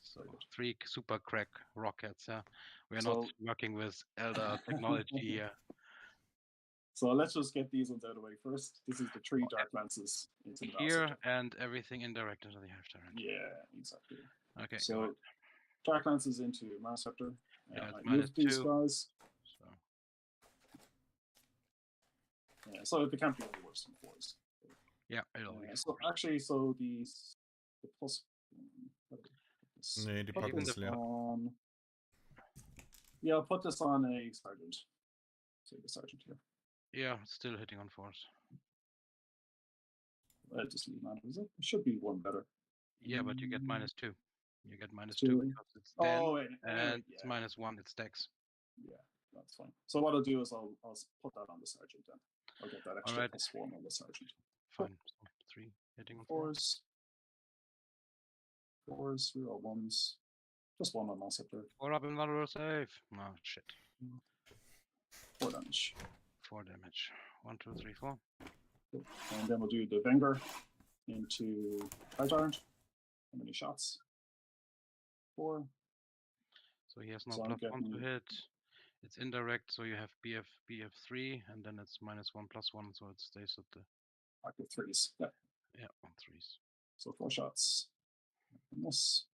So 3 super crack rockets. Yeah, we are not working with elder technology here. So let's just get these ones out of the way first. This is the 3 dark lenses into the here and everything indirect into the Hive Tyrant. Yeah, exactly. Okay. So dark lenses into Mana Scepter. Yeah, I moved these guys. So. Yeah, so they can't be any worse than 4s. Yeah, it'll be. So actually, so the plus. Nee, die packen es leer. Yeah, I'll put this on a sergeant. So the sergeant here. Yeah, still hitting on 4s. Just leave that, is it? It should be 1 better. Yeah, but you get -2. You get -2 because it's 10, and it's -1, it stacks. Yeah, that's fine. So what I'll do is I'll put that on the sergeant then. I'll get that extra +1 on the sergeant. Fine. So 3 hitting on 4s. 4s, reroll 1s. Just 1 on Massacre. 4 up and vulnerable save. No, shit. 4 damage. 4 damage. 1, 2, 3, 4. And then we'll do the Venger into Hive Tyrant. How many shots? 4. So he has no +1 to hit. It's indirect, so you have BF3, and then it's -1/+1, so it stays at the active 3s. Yeah. Yeah, on 3s. So 4 shots. And this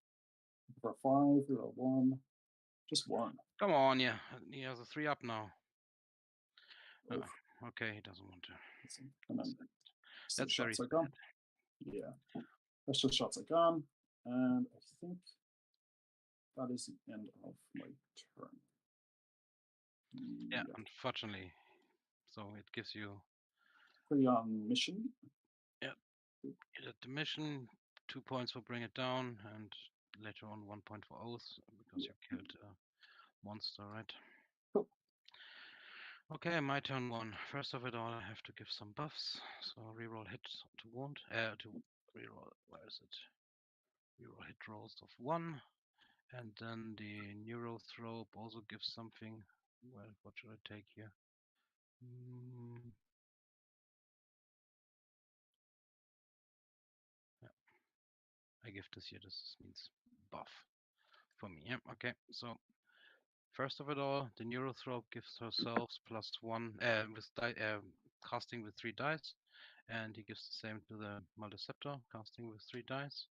for 5, you're a 1. Just 1. Come on, yeah. He has a 3 up now. Okay, he doesn't want to. And then that's very shots are gone. Yeah. That's just shots are gone. And I think that is the end of my turn. Yeah, unfortunately. So it gives you pretty on mission. Yeah. You did the mission, 2 points for bring it down, and later on 1 point for oath because you killed a monster, right? Cool. Okay, my turn 1. First of it all, I have to give some buffs. So reroll hit to wound. To reroll. Where is it? Reroll hit rolls of 1, and then the neurothrope also gives something. Well, what should I take here? Yeah. I give this here. This means buff for me. Yeah. Okay. So first of it all, the neurothrope gives herself +1 with casting with 3 dice, and he gives the same to the Maldeceptor, casting with 3 dice.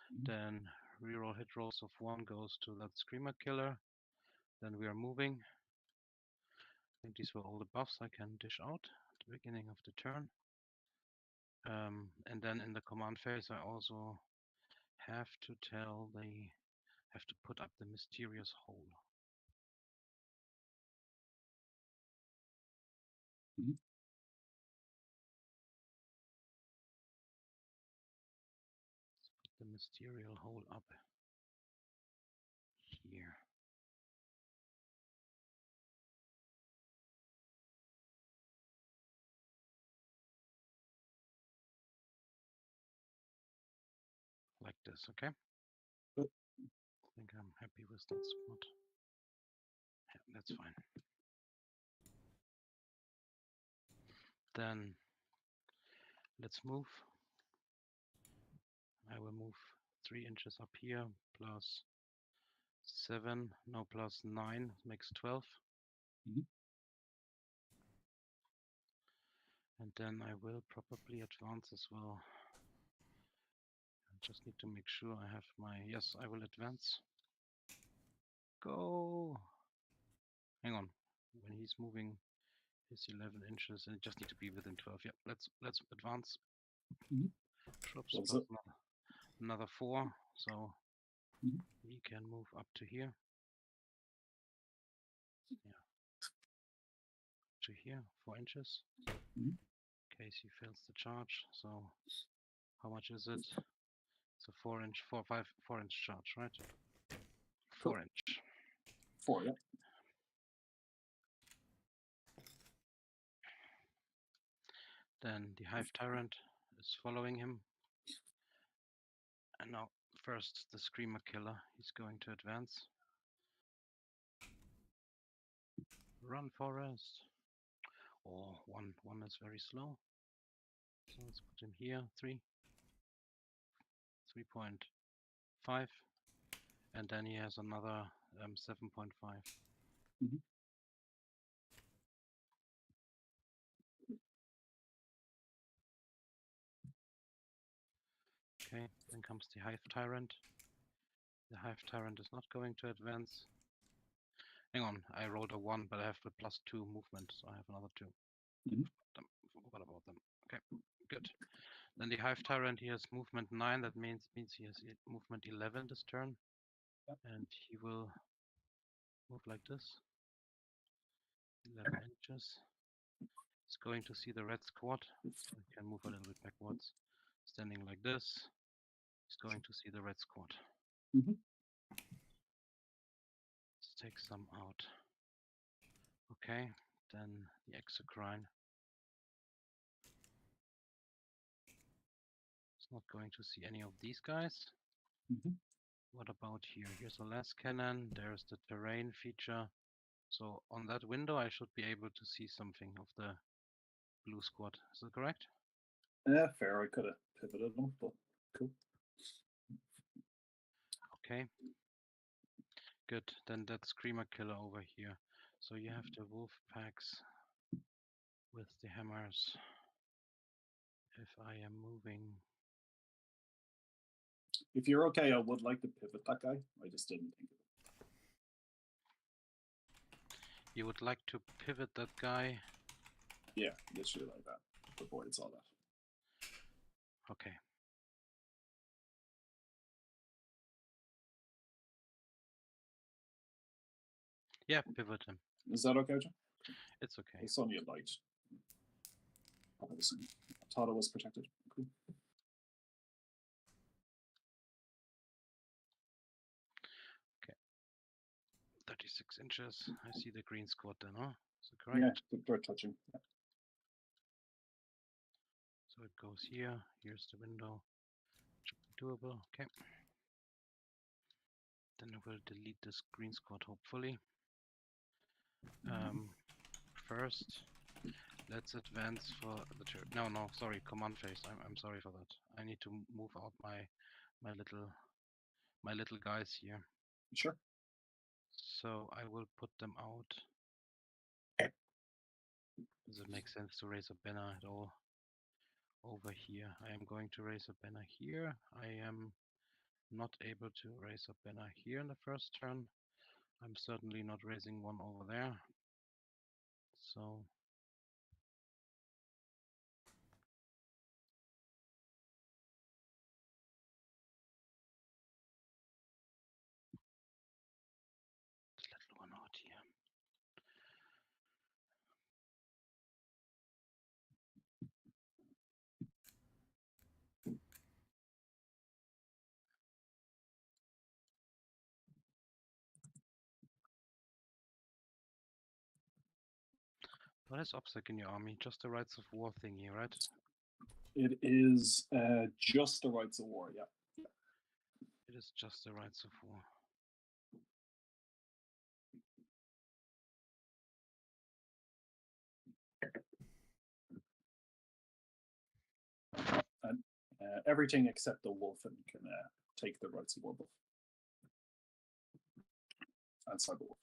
Then reroll hit rolls of 1 goes to that Screamer Killer. Then we are moving. I think these were all the buffs I can dish out at the beginning of the turn. And then in the command phase, I also have to put up the mysterious hole. ministerial hole up here. Like this, okay? Good. I think I'm happy with that spot. Yeah, that's fine. Then let's move. I will move 3 inches up here, plus 7, no, plus 9 makes 12. And then I will probably advance as well. I just need to make sure I have my, yes, I will advance. Go. Hang on. When he's moving his 11 inches, and it just need to be within 12. Yeah, let's advance. Troops plus another 4, so he can move up to here. Yeah. To here, 4 inches. In case he fails the charge. So how much is it? It's a 4 inch, 4 inch charge, right? 4 inch. 4, yeah. Then the Hive Tyrant is following him. And now first the Screamer Killer, he's going to advance. Run, Forest. Oh, one is very slow. So let's put him here, 3.5. And then he has another 7.5. Okay, then comes the Hive Tyrant. The Hive Tyrant is not going to advance. Hang on, I rolled a 1, but I have the +2 movement, so I have another 2. Forgot about them. Okay, good. Then the Hive Tyrant, he has movement 9. That means he has movement 11 this turn. And he will move like this. 11 inches. He's going to see the red squad. So he can move a little bit backwards. Standing like this. He's going to see the red squad. Let's take some out. Okay, then the exocrine. It's not going to see any of these guys. What about here? Here's a last cannon. There's the terrain feature. So on that window, I should be able to see something of the blue squad. Is that correct? Yeah, fair. I could have pivoted them, but cool. Okay. Good. Then that Screamer Killer over here. So you have the wolf packs with the hammers. If I am moving. If you're okay, I would like to pivot that guy. I just didn't think of it. You would like to pivot that guy? Yeah, literally like that. The board saw that. Okay. Yeah, pivot him. Is that okay, John? It's okay. It's only a light. I thought it was protected. Cool. Okay. 36 inches. I see the green squad then, huh? Is that correct? Yeah, they're touching. Yeah. So it goes here. Here's the window. Should be doable. Okay. Then I will delete this green squad, hopefully. First, let's advance for the turn. No, sorry, command phase. I'm sorry for that. I need to move out my little guys here. Sure. So I will put them out. Does it make sense to raise a banner at all? Over here. I am going to raise a banner here. I am not able to raise a banner here in the first turn. I'm certainly not raising one over there. So little one out here. What is obstacle in your army? Just the rights of war thingy, right? It is just the rights of war, yeah. It is just the rights of war. And everything except the wolf and can take the rights of war buff. And cyber wolf.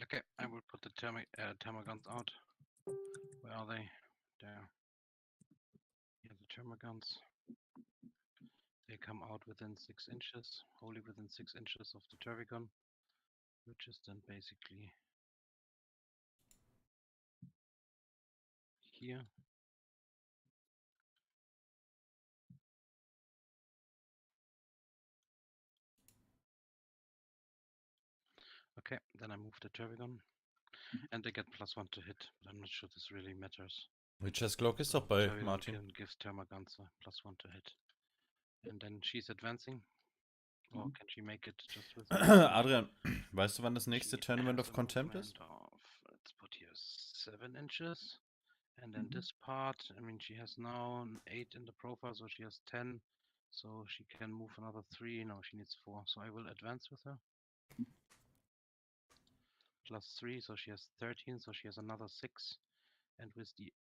Okay, I will put the termagants out. Where are they? There. Here, the termagants. They come out within 6 inches, wholly within 6 inches of the tervigon, which is then basically here. Okay, then I move the tervigon, and they get +1 to hit, but I'm not sure this really matters. Witcher's Clock ist doch bei Tervigon Martin. gives termagants a +1 to hit. And then she's advancing. Or can she make it just with Adrian, weißt du, wann das nächste Tournament of Contempt ist? Let's put here 7 inches. And then this part, I mean, she has now 8 in the profile, so she has 10. So she can move another 3. No, she needs 4. So I will advance with her. +3, so she has 13. So she has another 6. And with the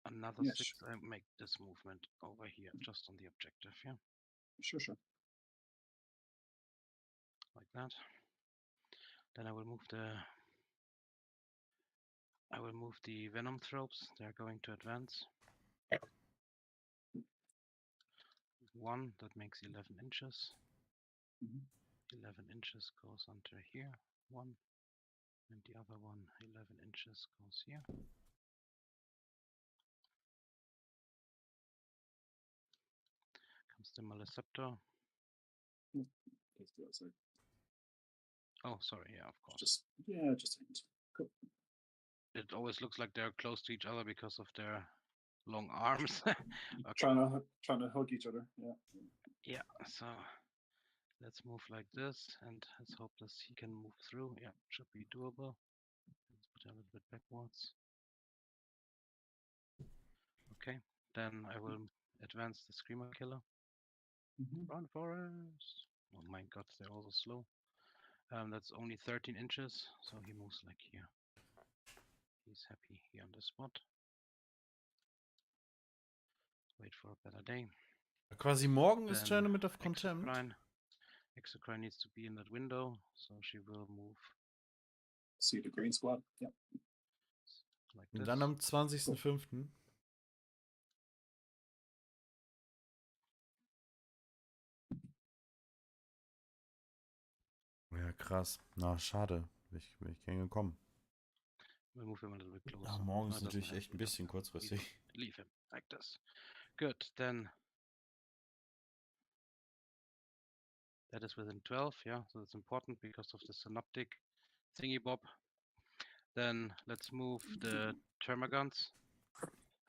another 6, I make this movement over here, just on the objective, yeah? Sure. Like that. Then I will move the venom tropes. They're going to advance. 1, that makes 11 inches. 11 inches goes onto here. 1. And the other one, 11 inches, goes here. Comes the Maleceptor. Oh, sorry, yeah, of course. Just a hint. Cool. It always looks like they're close to each other because of their long arms. Okay. Trying to hug each other, yeah. Yeah, so let's move like this, and let's hope that he can move through. Yeah, should be doable. Let's put a little bit backwards. Okay, then I will advance the Screamer Killer. Run, Forest! Oh my god, they're also slow. That's only 13 inches, so he moves like here. He's happy here on the spot. Wait for a better day. Quasi morgen ist Tournament of Contempt. Exocrine needs to be in that window, so she will move. See the green squad, yeah. Like Und this. dann am 20.05. Ja, krass. Na, schade. Bin ich gern gekommen. We'll move him a little bit closer. Ja, morgen ist natürlich echt ein bisschen kurzfristig. Leave him like this. Good, then that is within 12, yeah, so it's important because of the synoptic thingy bob. Then let's move the termagants.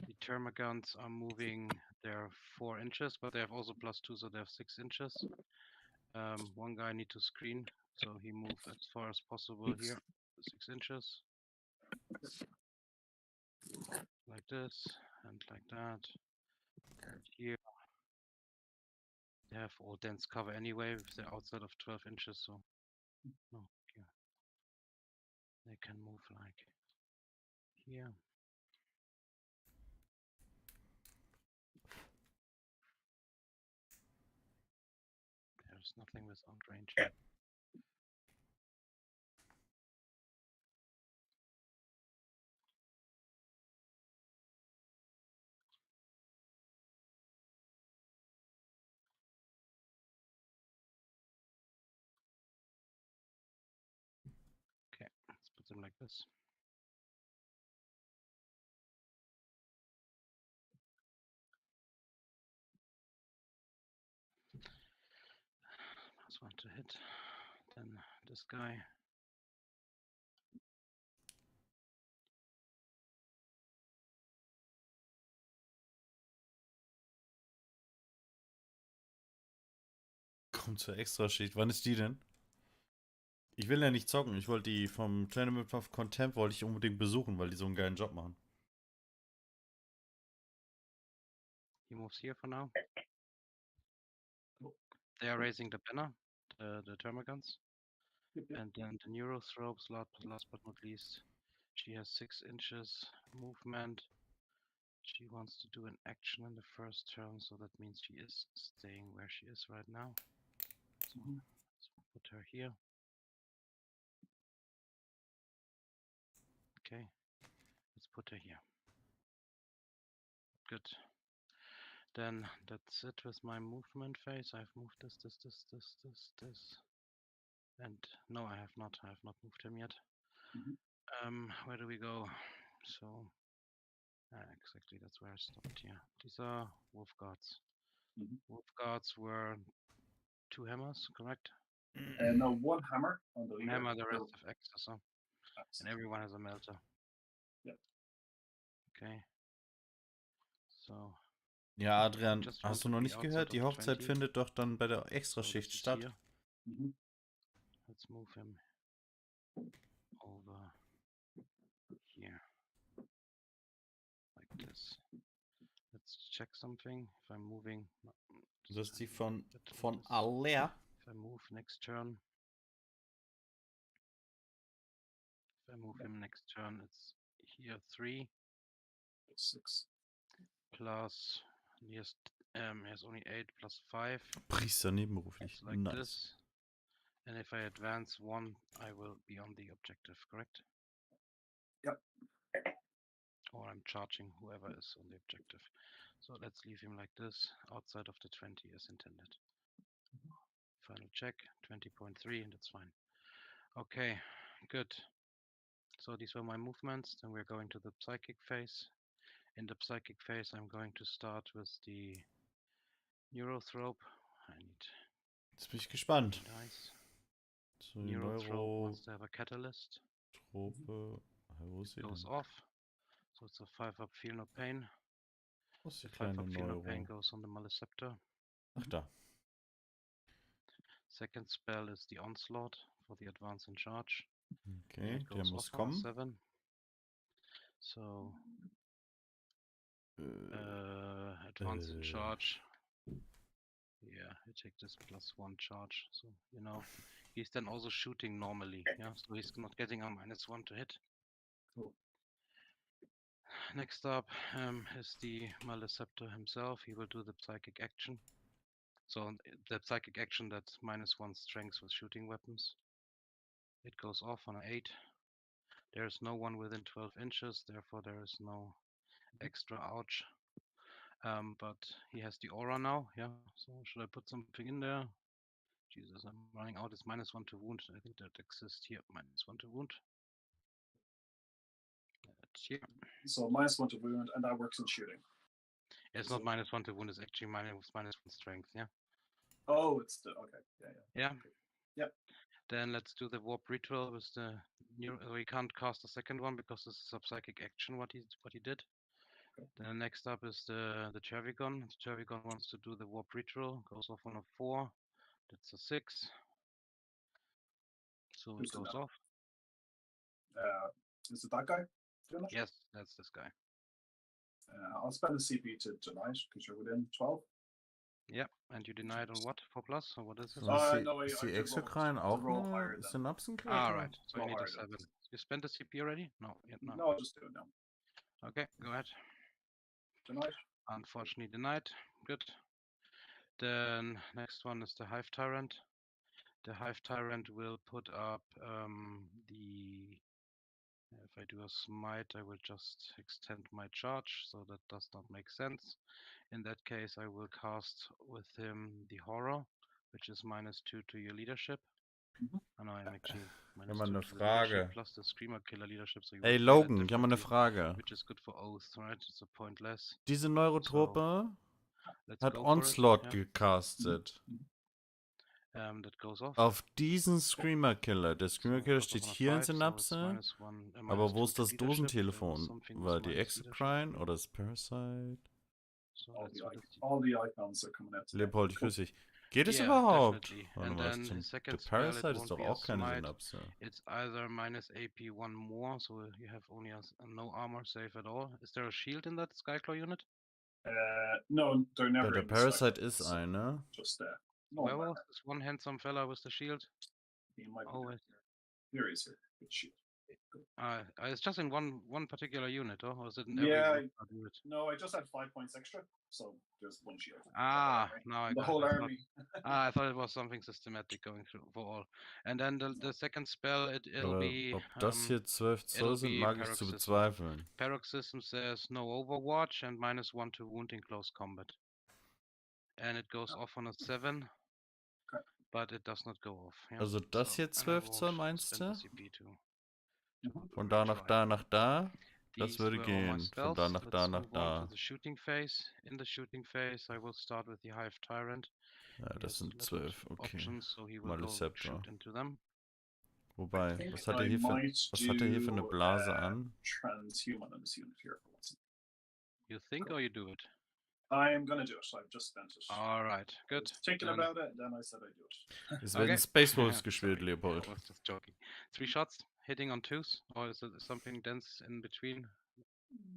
The termagants are moving, they're 4 inches, but they have also +2, so they have 6 inches. One guy needs to screen, so he moves as far as possible here, 6 inches. Like this, and like that. And here. They have all dense cover anyway, if they're outside of 12 inches, so no, yeah. They can move like here. There's nothing without range. Okay, let's put them like this. one to hit. Then this guy. Kommt zur Extraschicht. Wann ist die denn? Ich will ja nicht zocken. Ich wollte die vom Tournament of Contempt wollte ich unbedingt besuchen, weil die so einen geilen Job machen. He moves here for now. They are raising the banner, the termagants. And then the Neurothrobes, last but not least. She has 6 inches movement. She wants to do an action in the first turn, so that means she is staying where she is right now. So let's put her here. Okay, let's put her here. Good. Then that's it with my movement phase. I've moved this. And no, I have not moved him yet. Where do we go? So exactly, that's where I stopped here. These are wolf guards. Wolf guards were 2 hammers, correct? No, 1 hammer on the leader. Hammer, the rest of access, huh? And everyone has a melter. Yeah. Okay. So. Ja, Adrian, hast du noch nicht gehört? Die Hochzeit findet doch dann bei der Extraschicht statt. Let's move him over here. Like this. Let's check something. If I'm moving. Das ist die von aller. If I move next turn. If I move him next turn, it's here 3. 6. Plus, he has only 8 plus 5. Priester nebenberuflich. It's like nice. this. And if I advance 1, I will be on the objective, correct? Yep. Or I'm charging whoever is on the objective. So let's leave him like this, outside of the 20 as intended. Final check, 20.3, and that's fine. Okay, good. So these were my movements. Then we're going to the psychic phase. In the psychic phase, I'm going to start with the Neurothrope. I need. Jetzt bin ich gespannt. Nice. So, Neurothrope wants to have a catalyst. Trope. Wo ist sie Goes denn? off. So it's a 5-up, feel no pain. Wo ist die The kleine 5-up, feel no Neuro? pain goes on the Maleceptor. Ach da. Second spell is the Onslaught for the advance and charge. Okay, der muss kommen. 7. So advance and charge. Yeah, you take this +1 charge. So you know he's then also shooting normally. Yeah, so he's not getting a -1 to hit. Cool. Next up is the Maleceptor himself. He will do the psychic action. So the psychic action that's -1 strength with shooting weapons. It goes off on an 8. There is no one within 12 inches, therefore there is no extra ouch. But he has the aura now, yeah. So should I put something in there? Jesus, I'm running out. It's -1 to wound. I think that exists here. -1 to wound. That's here. So -1 to wound, and that works in shooting. It's not -1 to wound. It's actually -1 strength. Yeah. Oh, it's the okay. Yeah. Okay. Yep. Then let's do the warp ritual with the new. We can't cast the second one because this is a psychic action. What he did. Okay. Then next up is the Chervigon. The Chervigon wants to do the warp ritual. Goes off on a 4. That's a 6. So it goes off. Is it that guy? Yes, that's this guy. I'll spend a CP to deny it because you're within 12. Yeah, and you denied on what? 4+? Or what is it? No, Ist die Exokrine auch eine Synapsenkarte? Ah, right. So you need a 7. You spent the CP already? No, yet not. No, I'll just do it now. Okay, go ahead. Denied. Unfortunately denied. Good. Then next one is the Hive Tyrant. The Hive Tyrant will put up if I do a smite, I will just extend my charge, so that does not make sense. In that case, I will cast with him the Horror, which is -2 to your leadership. And I'm actually -2 to the leadership plus the Screamer Killer leadership. So hey Logan, ich habe mal eine Frage. Which is good for Oath, right? It's a pointless. Diese Neurotrope hat Onslaught gecastet. That goes off. Auf diesen Screamer-Killer. Der So Screamer-Killer goes off steht on a hier in 5, so it's Synapse. Aber wo ist das Dosentelefon? Something War was die minus leadership. Exocrine oder das Parasite? So All let's the, do this. all the icons are coming out. today. Leopold, ich grüße dich. Geht es Yeah, überhaupt? definitely. Warte And mal, then der his second spell, it Parasite ist won't doch be a auch keine smite. Synapse. It's either minus AP 1 more, so you have only no armor save at all. Is there a shield in that Skyclaw unit? No, they're never. Der in the Parasite cycle, ist so eine. just no Where armor. was this one handsome fella with the shield? He might be Always. there he is here. Good shit. It's just in one particular unit, or is it in Yeah, every unit? No, I just had 5 points extra, so there's one shield. Ah, now I the got whole it. army. I thought it was something systematic going through for all. And then the second spell, it'll Aber be ob das hier 12 Zoll it'll sind, be mag ich zu paroxysm. bezweifeln. Paroxysm says no overwatch and -1 to wound in close combat. And it goes off on a 7, Okay. but it does not go off. Yeah? Also das hier and I 12 Zoll won't meinst spend the du? CP to Von da nach da nach da? Das These würde were all my gehen. Von da spells. nach da Let's nach move on da. to the shooting phase. In the shooting phase, I will start with the Hive Tyrant. Ja, He das has sind limited 12, okay. options, so he will go Maleceptor. shoot into them. Wobei, think was hat er I hier für, might was hat er hier für eine do, Blase an? Transhuman in this unit here. You think or you do it? I'm gonna do it. I've just spent it. All right, I good. was thinking Then- about it, then I said I'd do it. Es werden Okay. Space Wolves Sorry, gespielt, Leopold. I was just joking. 3 shots, hitting on 2s, or is it something dense in between?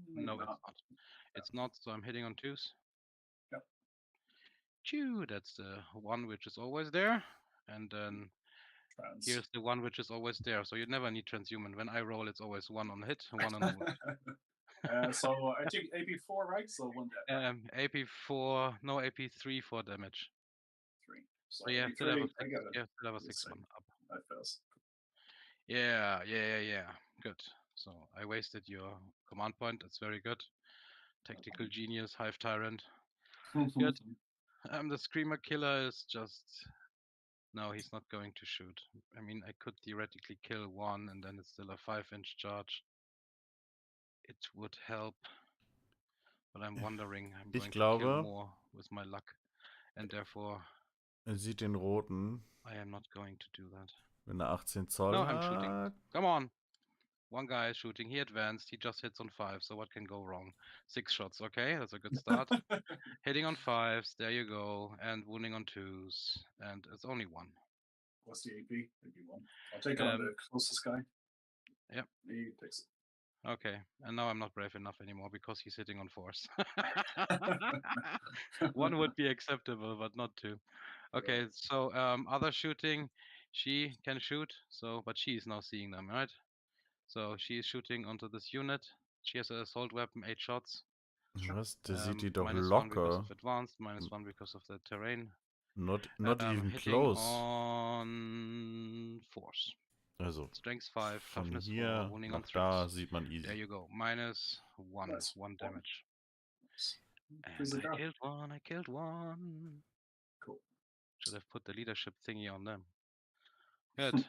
Maybe No, not. it's not. It's not, so I'm hitting on 2s. Yep. Chew, that's the one which is always there. And then Trans. here's the one which is always there. So you never need transhuman. When I roll, it's always 1 on hit, 1 on wound. So I think AP4, right? So 1 dead. AP4, no, AP3 for damage. 3. So you have to have a 6, I get it. you have to have a You're 6 saying. one up. That fails. Yeah. Good. So I wasted your command point. That's very good. Tactical genius, Hive Tyrant. Good. The Screamer Killer is just... No, he's not going to shoot. I mean, I could theoretically kill 1 and then it's still a 5-inch charge. It would help. But I'm wondering, I'm Ich going to kill glaube- more with my luck. And therefore, Er sieht den roten, I am not going to do that. wenn er 18 Zoll No, I'm shooting. hat. Come on. One guy is shooting. He advanced. He just hits on 5. So what can go wrong? 6 shots. Okay, that's a good start. Hitting on 5s. There you go. And wounding on 2s. And it's only 1. What's the AP? AP1. I'll take it on the closest guy. Yep. He takes it. Okay. And now I'm not brave enough anymore because he's hitting on 4s. 1 would be acceptable, but not 2. Okay, so other shooting. She can shoot. So, but she is now seeing them, right? So she is shooting onto this unit. She has an assault weapon, 8 shots. Was? Der sieht die doch -1 because locker. of advanced, -1 because of the terrain. Not even hitting close. on force. Also, Strength 5, von toughness 4, hier wounding on nach da 3s. sieht man There easy. you go. -1, Nice. 1 damage. Who's And the I guy? killed one. Cool. Should have put the leadership thingy on them. Good.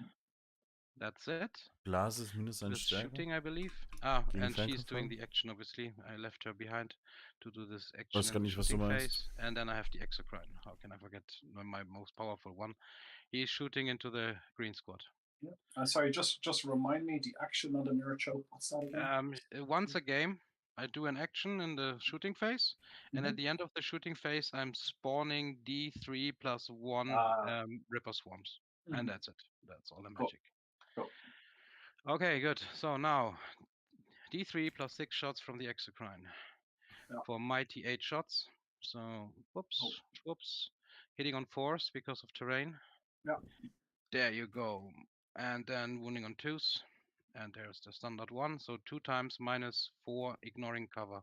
That's it. Blase ist minus 1 This Stärke. shooting, I believe. Gegen And she's doing Fernkampfwaffen? the action, obviously. I left her behind to do this action Weiß gar in the nicht, was du shooting meinst. phase. And then I have the exocrine. How can I forget my most powerful one? He's shooting into the green squad. Yeah. Sorry, just remind me the action on the mirror choke. What's that again? Once a game, I do an action in the shooting phase. And at the end of the shooting phase, I'm spawning D3 plus 1 Ripper Swarms. And that's it. That's all the Cool. magic. Cool. Okay, good. So now, D3 plus 6 shots from the exocrine. Yeah. For mighty 8 shots. So, whoops, whoops. Hitting on 4s because of terrain. Yeah. There you go. And then wounding on 2s. And there's the standard 1. So 2 times -4, ignoring cover.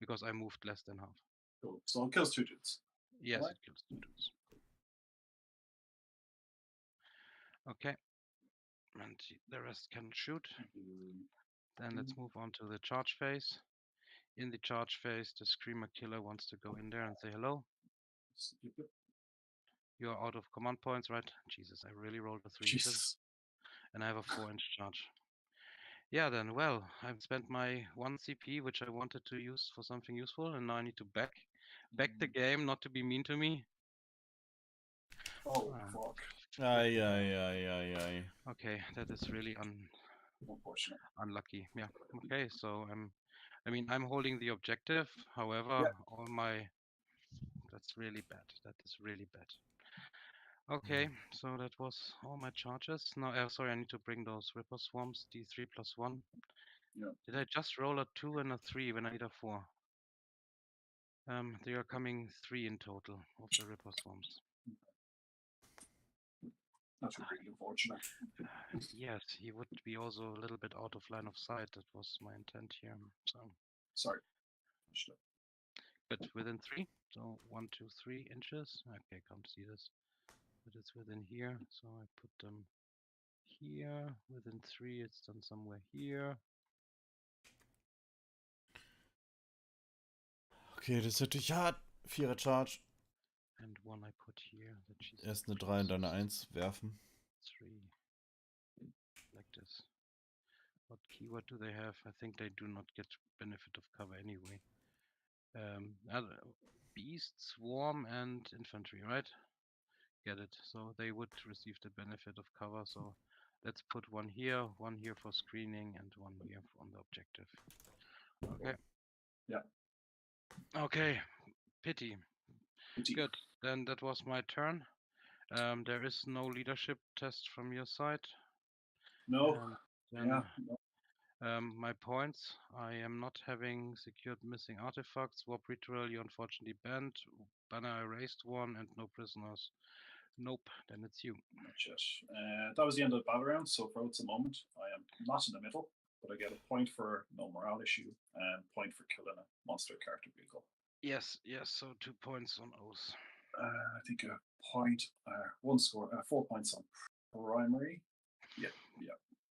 Because I moved less than half. Cool. So it kills 2 dudes. Yes, Alright. it kills 2 dudes. Okay. And the rest can shoot. Then let's move on to the charge phase. In the charge phase, the Screamer Killer wants to go in there and say hello. You're out of command points, right? Jesus, I really rolled a 3. Jesus. And I have a 4-inch charge. Yeah, then, well, I've spent my 1 CP, which I wanted to use for something useful, and now I need to back the game, not to be mean to me. Oh, fuck. Ei. Okay, that is really Unfortunate. unlucky. Yeah. Okay, so I'm holding the objective. However, all my that's really bad. That is really bad. Okay, so that was all my charges. Now, sorry, I need to bring those Ripper Swarms, D3 plus 1. Yeah. Did I just roll a 2 and a 3 when I need a 4? They are coming 3 in total of the Ripper Swarms. That's really unfortunate. Yes, he would be also a little bit out of line of sight. That was my intent here. So, Sorry. but within 3, so 1, 2, 3 inches. Okay, can't see this, but it's within here. So I put them here. Within 3, it's done somewhere here. Okay, das ist natürlich hart. 4er Charge. And 1 I put here. That she's Erst eine 3 und dann eine 1 werfen. 3. Like this. What keyword do they have? I think they do not get benefit of cover anyway. Beast, swarm, and infantry, right? Get it. So they would receive the benefit of cover. So let's put 1 here for screening, and 1 here on the objective. Okay. Yeah. Okay. Pity. Good. Then that was my turn. There is no leadership test from your side. No. Then, my points. I am not having secured missing artifacts. Warp ritual, you unfortunately banned. Banner erased 1 and no prisoners. Nope, then it's you. Not yet. That was the end of the battle round, so for it's a moment, I am not in the middle, but I get a point for no morale issue and point for killing a monster character vehicle. Yes, so 2 points on Oath. I think a point, 1 score, 4 points on primary. Yeah,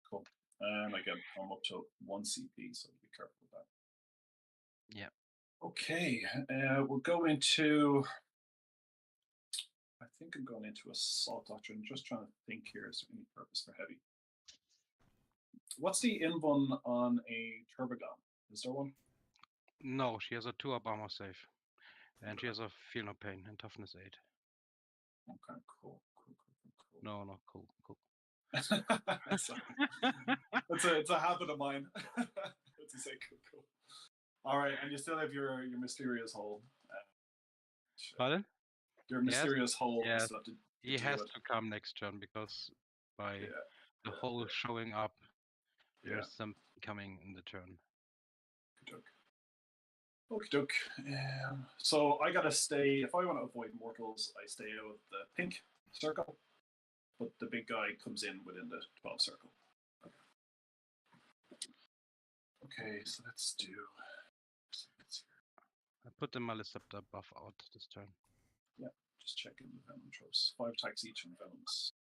cool. And I come up to 1 CP, so be careful with that. Yeah. Okay, we'll go into. I think I'm going into Assault Doctrine. Just trying to think here, is there any purpose for heavy? What's the invuln on a Turbogon? Is there one? No, she has a 2-up armor save. And she has a Feel No Pain and Toughness 8. Okay, cool. No, not cool. It's a habit of mine. To say cool. All right, and you still have your mysterious hold. Pardon? Your mysterious hold. Yes. He has to come next turn because by the hole showing up, there's some coming in the turn. Okie doke. So I gotta stay. If I want to avoid mortals, I stay out of the pink circle, but the big guy comes in within the 12 circle. Okay, so let's do. I put the Maleceptor buff out this turn. Yeah, just checking the Venom tropes. 5 attacks each on Venoms.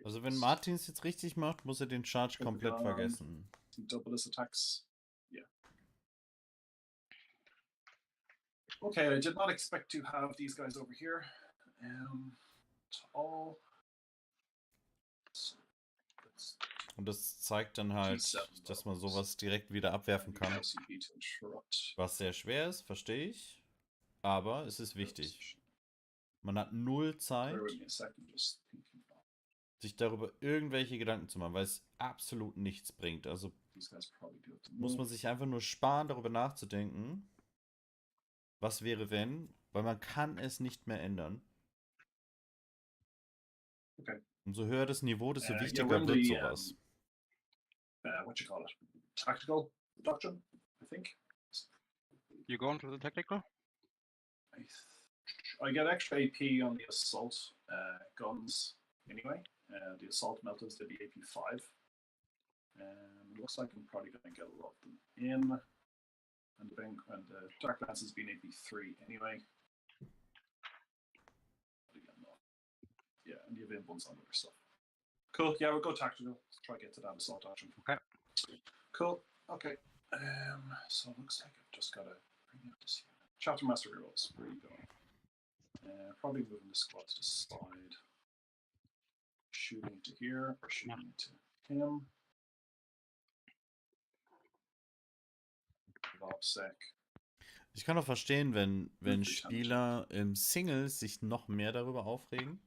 Also wenn Martin es jetzt richtig macht, muss er den Charge komplett vergessen. Double his attacks. Yeah. Okay, I did not expect to have these guys over here. All. Und das zeigt dann halt, dass man sowas direkt wieder abwerfen kann. Was sehr schwer ist, verstehe ich. Aber es ist wichtig. Man hat 0 Zeit, sich darüber irgendwelche Gedanken zu machen, weil es absolut nichts bringt. Also muss man sich einfach nur sparen, darüber nachzudenken, was wäre wenn, weil man kann es nicht mehr ändern. Okay. Umso höher das Niveau, desto wichtiger wird sowas. What you call it? Tactical doctrine, I think. You going to the tactical? I get extra AP on the assault guns anyway. The assault melters, they'd be AP 5. It looks like I'm probably going to get a lot of them in. And the Dark Lance has been AP 3 anyway. Yeah, and you have invulns on other stuff. Cool, yeah, we'll go tactical. Let's try to get to that assault option. Okay. Cool, okay. So it looks like I've just got to bring out this unit. Chapter Master rerolls, where are you going? Probably moving the squad to the side. Shooting to here, or shooting to him. OPSEC. Ich kann auch verstehen, wenn Pretend. Spieler im Singles sich noch mehr darüber aufregen.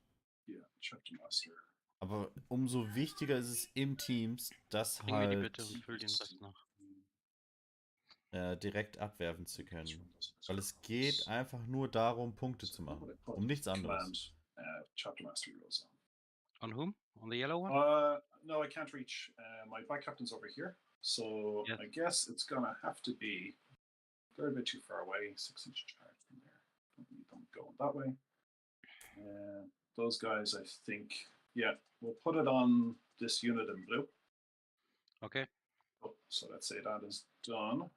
Yeah, Chapter Master. Aber umso wichtiger ist es im Teams, das Bring mir die halt bitte und füll den Rest nach. direkt abwerfen zu können. Weil es geht einfach nur darum, Punkte zu machen. Um nichts anderes. Chapter Master goes On whom? On the yellow one? No, I can't reach. My bike captain's over here. So Yes. I guess it's gonna have to be. They're a bit too far away. 6-inch charge from there. Don't need them going that way. Those guys, I think. Yeah, we'll put it on this unit in blue. Okay. Oh, so let's say that is done.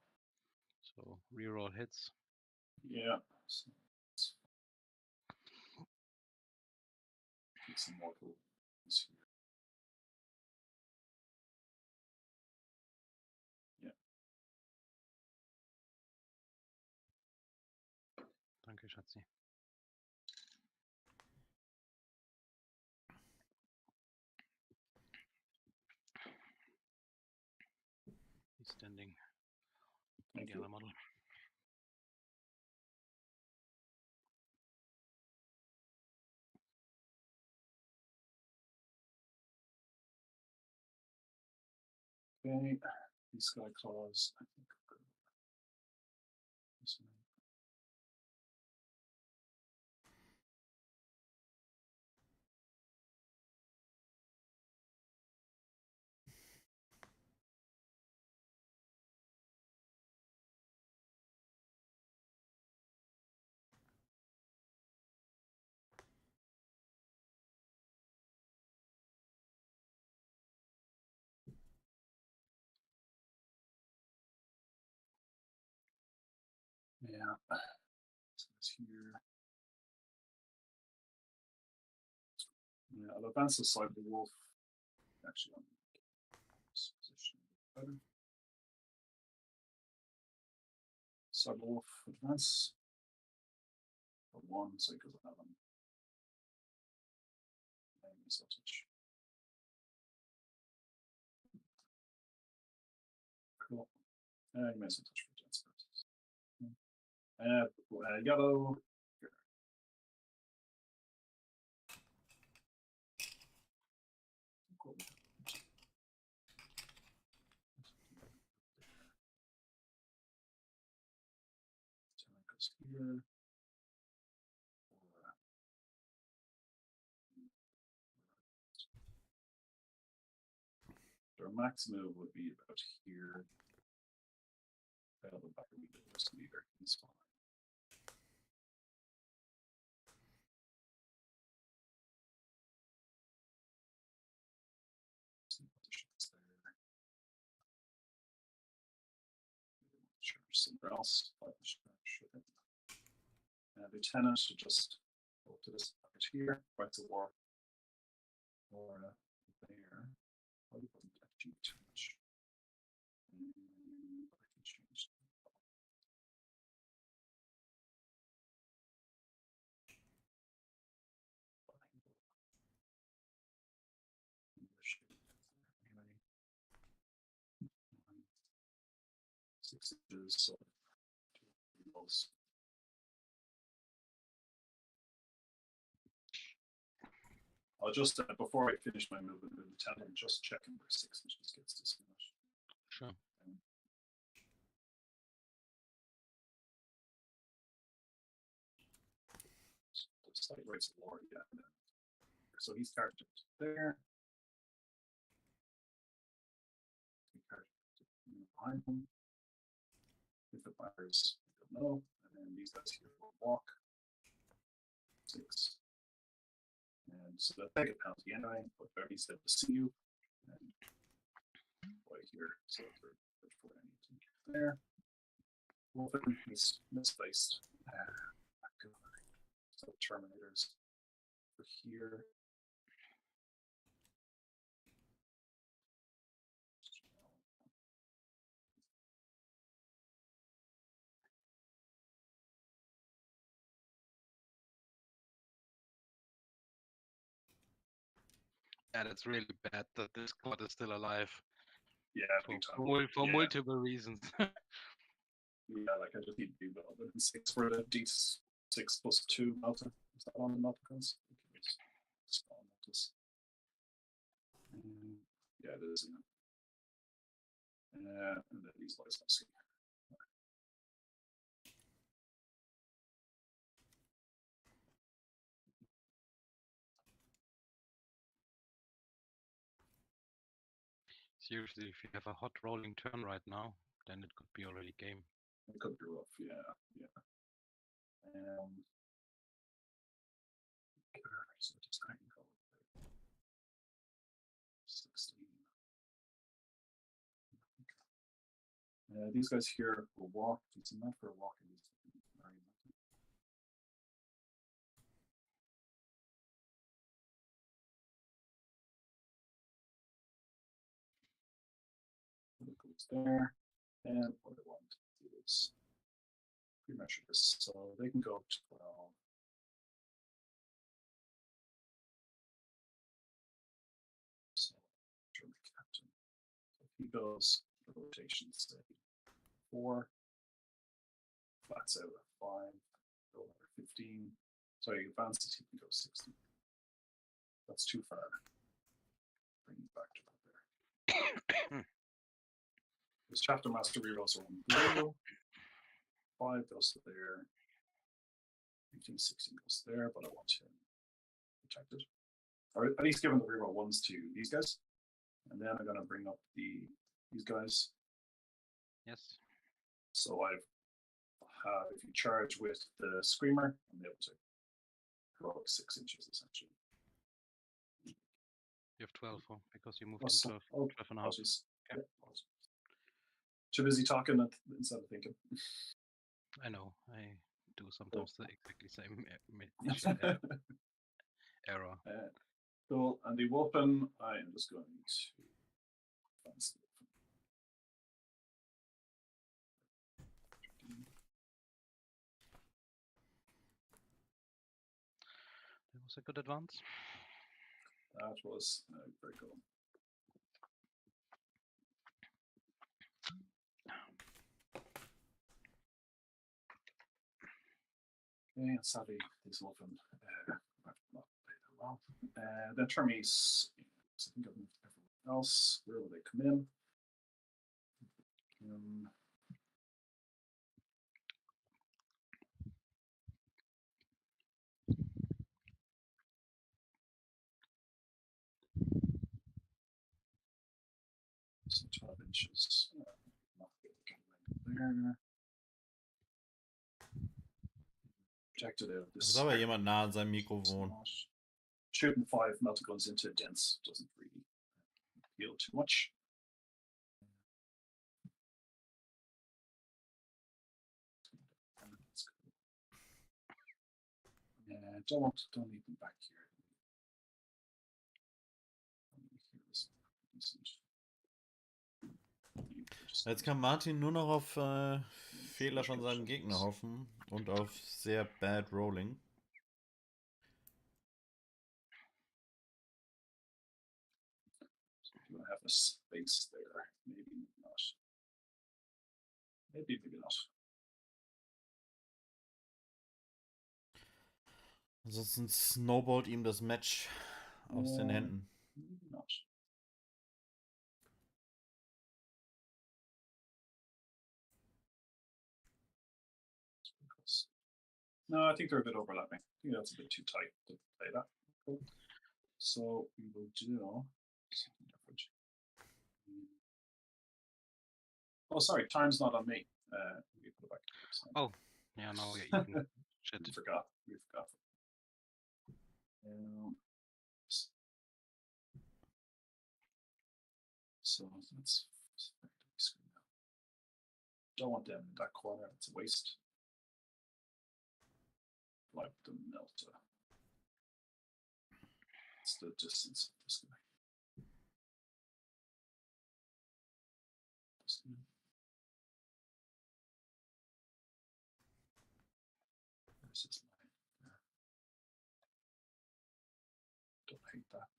So reroll hits. Yeah. So get some more cool ones here. Yeah. Danke, Schatzi. He's standing. Thank The you. other model. Okay. These sky claws, I think. This one. Yeah. So it's here. Yeah, I'll advance the side of the wolf. Actually, on this position better. Side of the wolf advance. For 1, so it goes 11. And miss touch. Cool. And miss touch for dance purposes. Yellow. Cool. So it goes here. Their max move would be about here. That'll go back a wee bit this meter. It's fine. Somewhere else. Lieutenant should just go to this right here, right to war. Or there. Probably wouldn't actually too much. I can change. Anyway. 6 inches, so close. I'll just, before I finish my movement with the lieutenant, just checking where 6 inches gets dismissed. Sure. The slight rights of war, yeah. So he's charged there. He charged behind him. If it fires, I don't know. And then these guys here will walk. 6. And so they'll take a penalty anyway, but very said to see you. And right here, so for anything there. Wolfen, he's misplaced. So Terminators for here. And it's really bad that this squad is still alive. Yeah, For multiple reasons. Yeah, like I just need to do within 6 for the D6 plus 2 Malta. Is that on the Malta cards? Okay, just on Maltas. Yeah, it is. And then these guys I'll see. Seriously, if you have a hot rolling turn right now, then it could be already game. It could be rough, yeah. So just I can go 16. These guys here will walk. It's enough for walking. It goes there, and what I want to do is pre-measure this, so they can go 12. So, German captain. So if he goes the rotation, say 4, flats out at 5, go over 15. Sorry, advances, he can go 16. That's too far. Bring it back to there. This chapter master rerolls are on blue. 5 goes to there. 15, 16 goes there, but I want him protected. Or at least give him the reroll ones to these guys. And then I'm going to bring up these guys. Yes. So if you charge with the screamer, I'm able to grow 6 inches essentially. You have 12 because you moved in 12, 12 and a half. Okay. Yeah. Too busy talking instead of thinking. I know. I do sometimes the exactly same error. Cool. And the weapon, I am just going to advance the weapon. That was a good advance. That was very cool. Okay, sadly, this weapon I've not played that well. Then Termes, I think I've moved everyone else. Where will they come in? So 12 inches. Not be able to get there. Protected out of this. Ist aber jemand nah an seinem Mikrofon. Shooting 5 melter guns into dense doesn't really appeal too much. Yeah, don't need them back here. Jetzt kann Martin nur noch auf Fehler von seinem Gegner hoffen und auf sehr bad Rolling. You have a space there, maybe not. Maybe not. Ansonsten snowballt ihm das Match aus den Händen. Maybe not. No, I think they're a bit overlapping. I think that's a bit too tight to play that. Cool. So we will do something different. Oh, sorry, time's not on me. We put it back. Oh, yeah, no, yeah, you can. Shit. We forgot. So let's screen now. Don't want them in that corner. It's a waste. Like the melter. It's the distance of this guy. Where's his line? There. Don't hate that.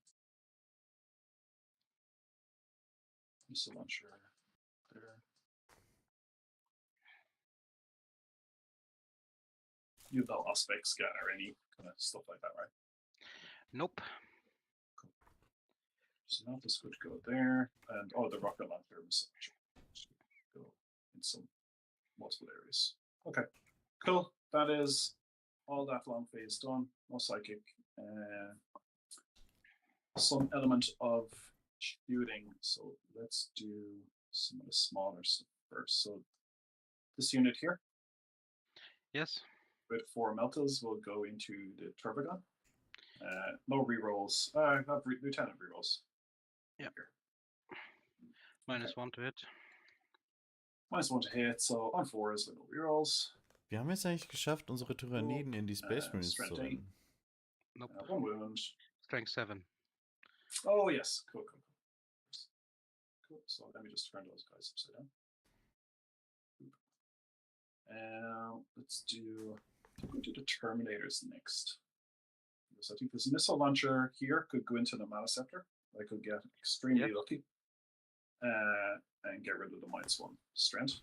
I'm still unsure. There. you have no aspect scan or any kind of stuff like that, right? Nope. So now this would go there, and the rocket launcher was go in some multiple areas. Okay, cool. That is all that long phase done. No psychic. Some element of shooting. So let's do some of the smaller stuff first. So this unit here, Yes. with 4 meltas, will go into the turbo gun. No rerolls. I have lieutenant rerolls. Yeah. Here. -1 to hit. -1 to hit, so on 4s with no rerolls. Wir haben es eigentlich geschafft, unsere Tyranniden in die Space Marines zu rennen. Nope. 1 wound. Strength 7. Oh, yes. Cool. So let me just turn those guys upside down. Let's do the Terminators next. Because I think this missile launcher here could go into the Maliceptor. I could get extremely lucky and get rid of the -1 strength.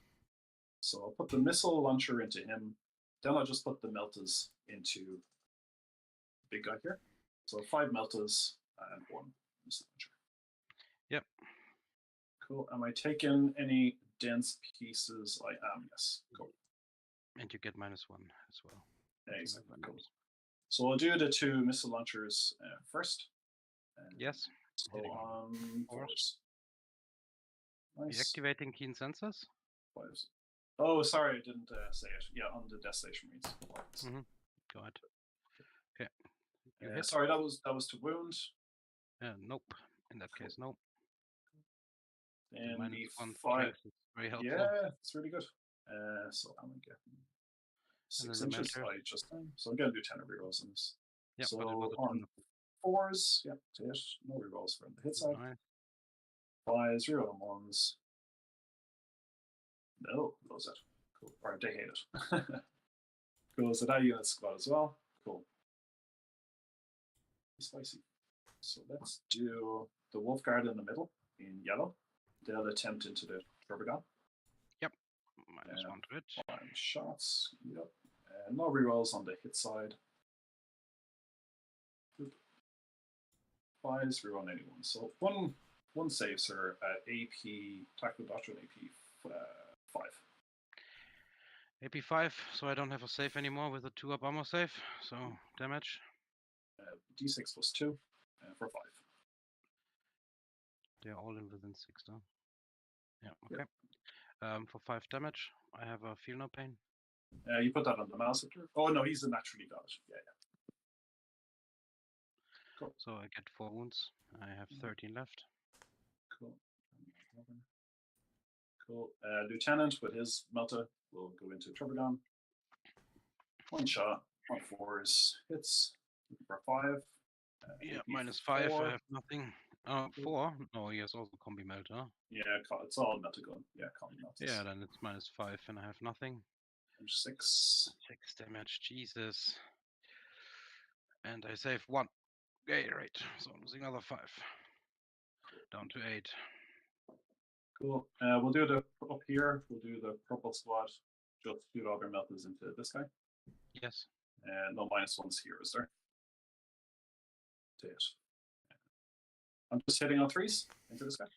So I'll put the missile launcher into him. Then I'll just put the meltas into the big guy here. So 5 meltas and 1 missile launcher. Yep. Cool. Am I taking any dense pieces? I am, yes. Cool. And you get -1 as well. Exactly. Cool. So we'll do the 2 missile launchers first. Yes. So on 4s. Nice. Deactivating keen sensors. 5s. Oh, sorry, I didn't say it. Yeah, on the Desolation Marines. Go ahead. Okay. Sorry, that was to wound. Nope. In that case, no. And -1 5. is very helpful. Yeah, it's really good. So I'm gonna get 6 inches. So I'm gonna do 10 rerolls on this. Yeah, so but it was a on 10. 4s, yeah, hit. No rerolls from the hit side. Nice. 5s, reroll on 1s. No, close it. Cool. Or they hate it. Cool. So that unit's squad as well. Cool. Spicy. So let's do the Wolf Guard in the middle in yellow. They'll attempt into the turbo gun. Yep. -1 to hit. 5 shots. Yep. No rerolls on the hit side. 5s, reroll anyone. So one saves her at AP, Tactical Doctrine AP 5. AP 5, so I don't have a save anymore with a 2-up armor save. So damage. D6 plus 2 for 5. They're all in within 6 now. Yeah, okay. Yep. For 5 damage, I have a feel no pain. You put that on the Maliceptor? Oh no, he's a naturally dodge. Yeah. Cool. So I get 4 wounds. I have 13 left. Cool. Lieutenant with his melta will go into Turbogon. 1 shot, 1 4s, hits for 5. Yeah, -5. I have nothing. 4. No, he has also combi melta. Yeah, it's all melta gun. Yeah, combi melta. Yeah, then it's -5 and I have nothing. 6 damage. Jesus. And I save 1. Okay, right. So I'm losing another 5. Down to 8. Cool. We'll do the up here. We'll do the purple squad. Just shoot all their meltas into this guy. Yes. No -1s here, is there? I'm just hitting on 3s into this guy.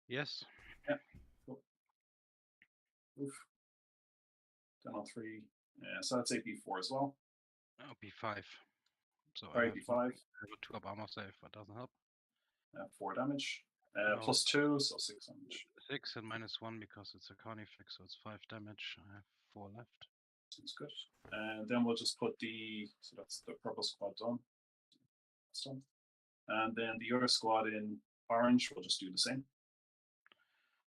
Yes. Yeah. Cool. Oof. Down on 3. So that's AP4 as well. AP5. So or AP5. I have a 2-up armor save, but doesn't help. 4 damage. No. Plus 2, so 6 damage. 6 and -1 because it's a carnifex, so it's 5 damage. I have 4 left. Sounds good. And then we'll just put so that's the purple squad done. That's done. And then the other squad in orange will just do the same.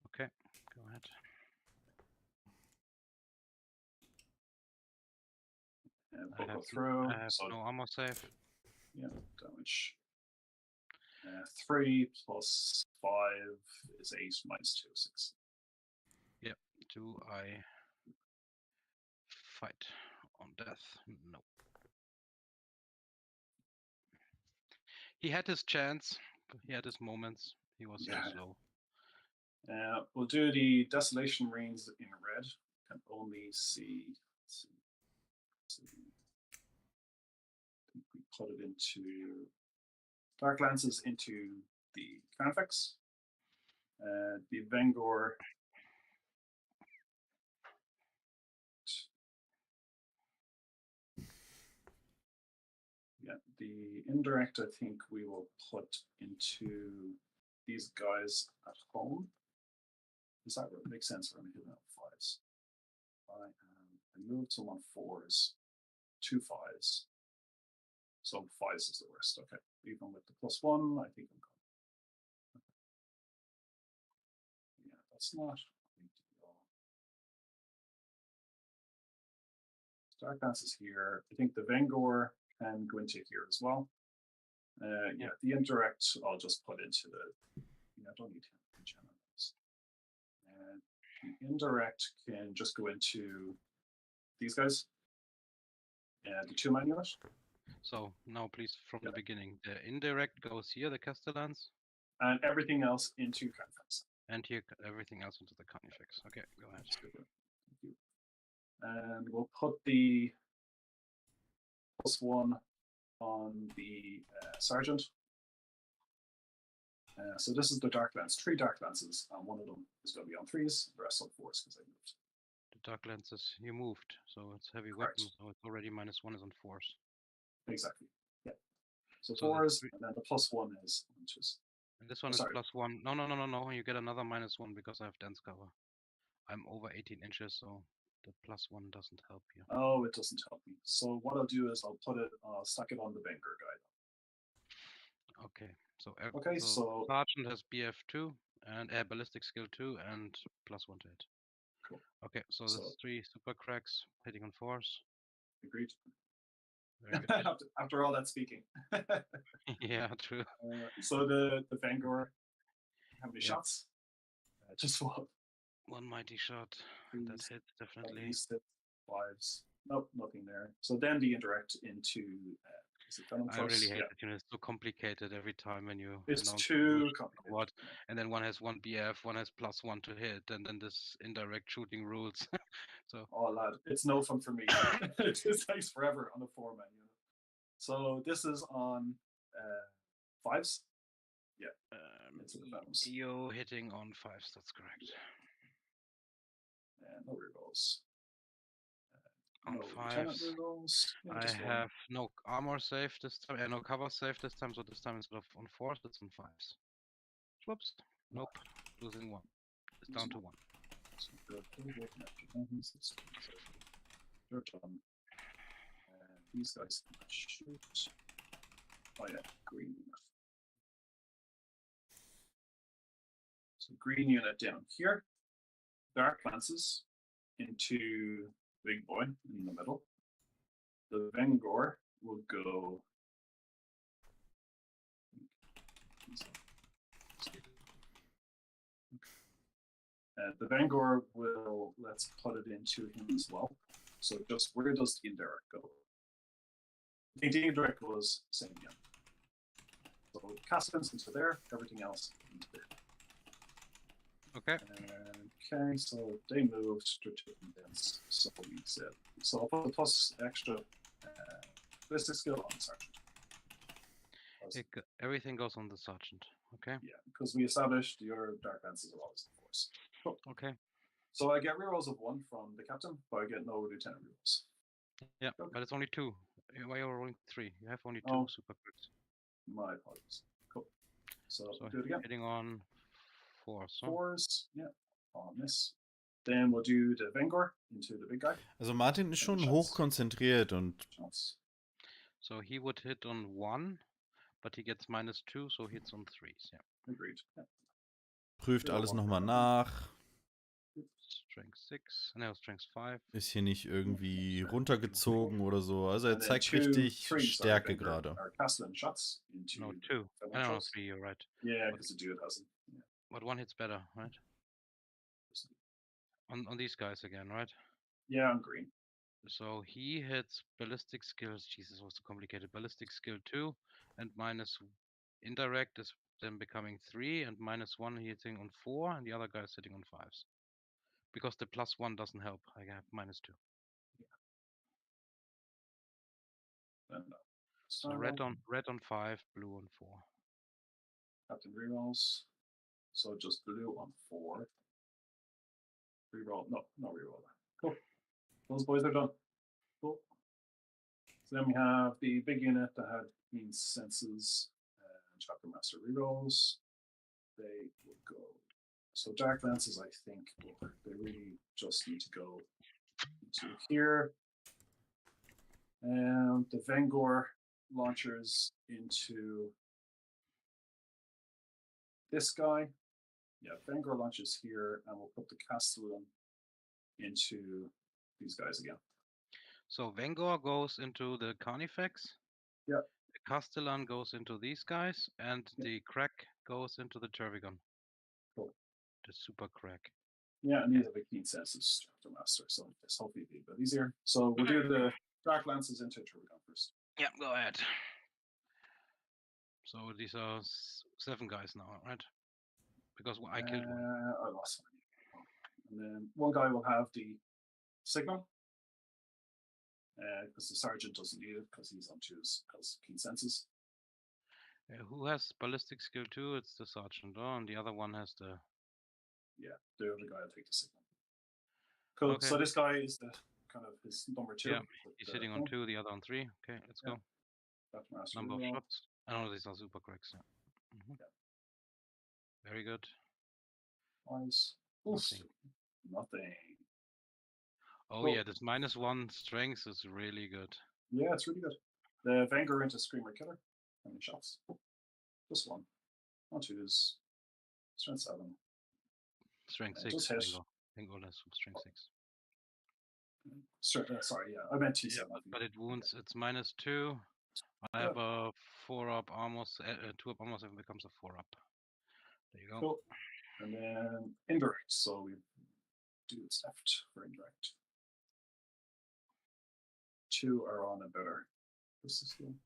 Okay, go ahead. And we'll go through. I have no armor save. Yeah, damage. 3 plus 5 is 8 minus 2, 6. Yep. Do I fight on death? No. He had his chance. He had his moments. He was so slow. We'll do the Desolation Marines in red. Can only see put it into dark glances into the Carnifex. The Vengor. Yeah, the indirect, I think we will put into these guys at home. Does that make sense for me hitting out fives? I moved some on fours, 2 5s. So 5s is the worst. Okay, even with the +1, I think I'm going. Okay. Yeah, that's not. Dark Dances here. I think the Vengor can go into here as well. Yeah, the indirect I'll just put into the. I don't need him in generals. And the indirect can just go into these guys. And the 2 manuals. So now, please, from the beginning, the indirect goes here, the Castellans, and everything else into Carnifex. And here, everything else into the Carnifex. Okay, go ahead. Thank you. And we'll put the +1 on the Sergeant. So this is the Dark Lance, 3 Dark Lances, and one of them is going to be on 3s, the rest on 4s because I moved. The Dark Lances, you moved, so it's heavy Correct. weapons, so it's already -1 is on 4s. Exactly, yeah. So 4s, and then the +1 is on 2s. And this one is +1. No, you get another -1 because I have dense cover. I'm over 18 inches, so the +1 doesn't help you. Oh, it doesn't help me. So what I'll do is I'll stack it on the Banker guy. Okay, so so Sergeant has BF2 and ballistic skill 2 and +1 to hit. Cool. Okay, so this is 3 super cracks hitting on 4s. Agreed. Very good. After all that speaking. Yeah, true. So the Vanguard, how many shots? Just one. One mighty shot. That hits definitely. 5s. Nope, nothing there. So then the indirect into. I really hate that it's so complicated every time when you. It's too complicated. What? And then one has 1 BF, one has +1 to hit, and then this indirect shooting rules. So. Oh lad, it's no fun for me. It just takes forever on the 4 menu. So this is on 5s. Yeah. You hitting on 5s. That's correct. And no rerolls. On 5s. I have no armor save this time, and no cover save this time, so this time instead of on 4s, it's on 5s. Whoops. Nope. Losing 1. It's down to 1. These guys can shoot. Oh yeah, green unit. So green unit down here. Dark Lances into Big Boy in the middle. The Vengor will go. The Vengor will, let's put it into him as well. So just where does the indirect go? I think the indirect goes same again. So Castellans into there, everything else into there. Okay. Okay, so they moved to dense, so we said. So I'll put the plus extra ballistic skill on the Sergeant. Everything goes on the Sergeant, okay? Yeah, because we established your Dark Lances are always in force. Cool. Okay. So I get rerolls of 1 from the Captain, but I get no Lieutenant rerolls. Yeah, okay. But it's only 2. Why are you rolling 3? You have only 2 super crits. My apologies. Cool. So do it again. Hitting on 4s. So. 4s, yeah. On this. Then we'll do the Vengor into the big guy. Also Martin ist schon hochkonzentriert und. So he would hit on 1, but he gets -2, so hits on 3s. Yeah. Agreed. Yeah. Prüft alles nochmal nach. Strength 6, no, Strength 5. Ist hier nicht irgendwie runtergezogen oder so. Also er zeigt richtig Stärke gerade. No, 2. No, 3, you're right. Yeah, because the dude hasn't. Yeah. But 1 hits better, right? On these guys again, right? Yeah, I'm green. So he hits ballistic skills. Jesus, what's so complicated? Ballistic skill 2 and minus indirect is then becoming 3 and -1 hitting on 4, and the other guy is hitting on 5s. Because the +1 doesn't help. I have -2. Yeah. So red on 5, blue on 4. Captain rerolls. So just blue on 4. Reroll. No reroll. Cool. Those boys are done. Cool. So then we have the big unit that had means senses and chapter master rerolls. They will go. So dark lances, I think, they really just need to go into here. And the Vengor launchers into this guy. Yeah, Vengor launches here, and we'll put the Castellan into these guys again. So Vengor goes into the Carnifex. Yeah. The Castellan goes into these guys, and the Crack goes into the Turvigon. Cool. The super Crack. Yeah, and these are the keen senses chapter master, so this hopefully be a bit easier. So we'll do the dark lances into Turvigon first. Yeah, go ahead. So these are 7 guys now, right? Because I killed one. I lost one. And then one guy will have the signal. Because the sergeant doesn't need it because he's on 2s because keen senses. Who has ballistic skill 2? It's the sergeant. Oh, and the other one has the. Yeah, the other guy will take the signal. Cool. Okay. So this guy is the kind of his number 2. Yeah, he's sitting on 2, the other on 3. Okay, let's go. Number of shots. I know these are super cracks. Yeah. Yeah. Very good. Nice. Nothing. Oh cool. Yeah, this -1 strength is really good. Yeah, it's really good. The Vanguard into Screamer Killer. How many shots? Just 1. 1, 2s. Strength 7. Strength 6. Vanguard has strength 6. Sorry, yeah, I meant T7. Yeah, but it wounds. It's -2. I have a 4-up armor. 2-up armor 7 becomes a 4-up. There you go. Cool. And then indirect. So we do what's left for indirect. 2 are on a better. This is good.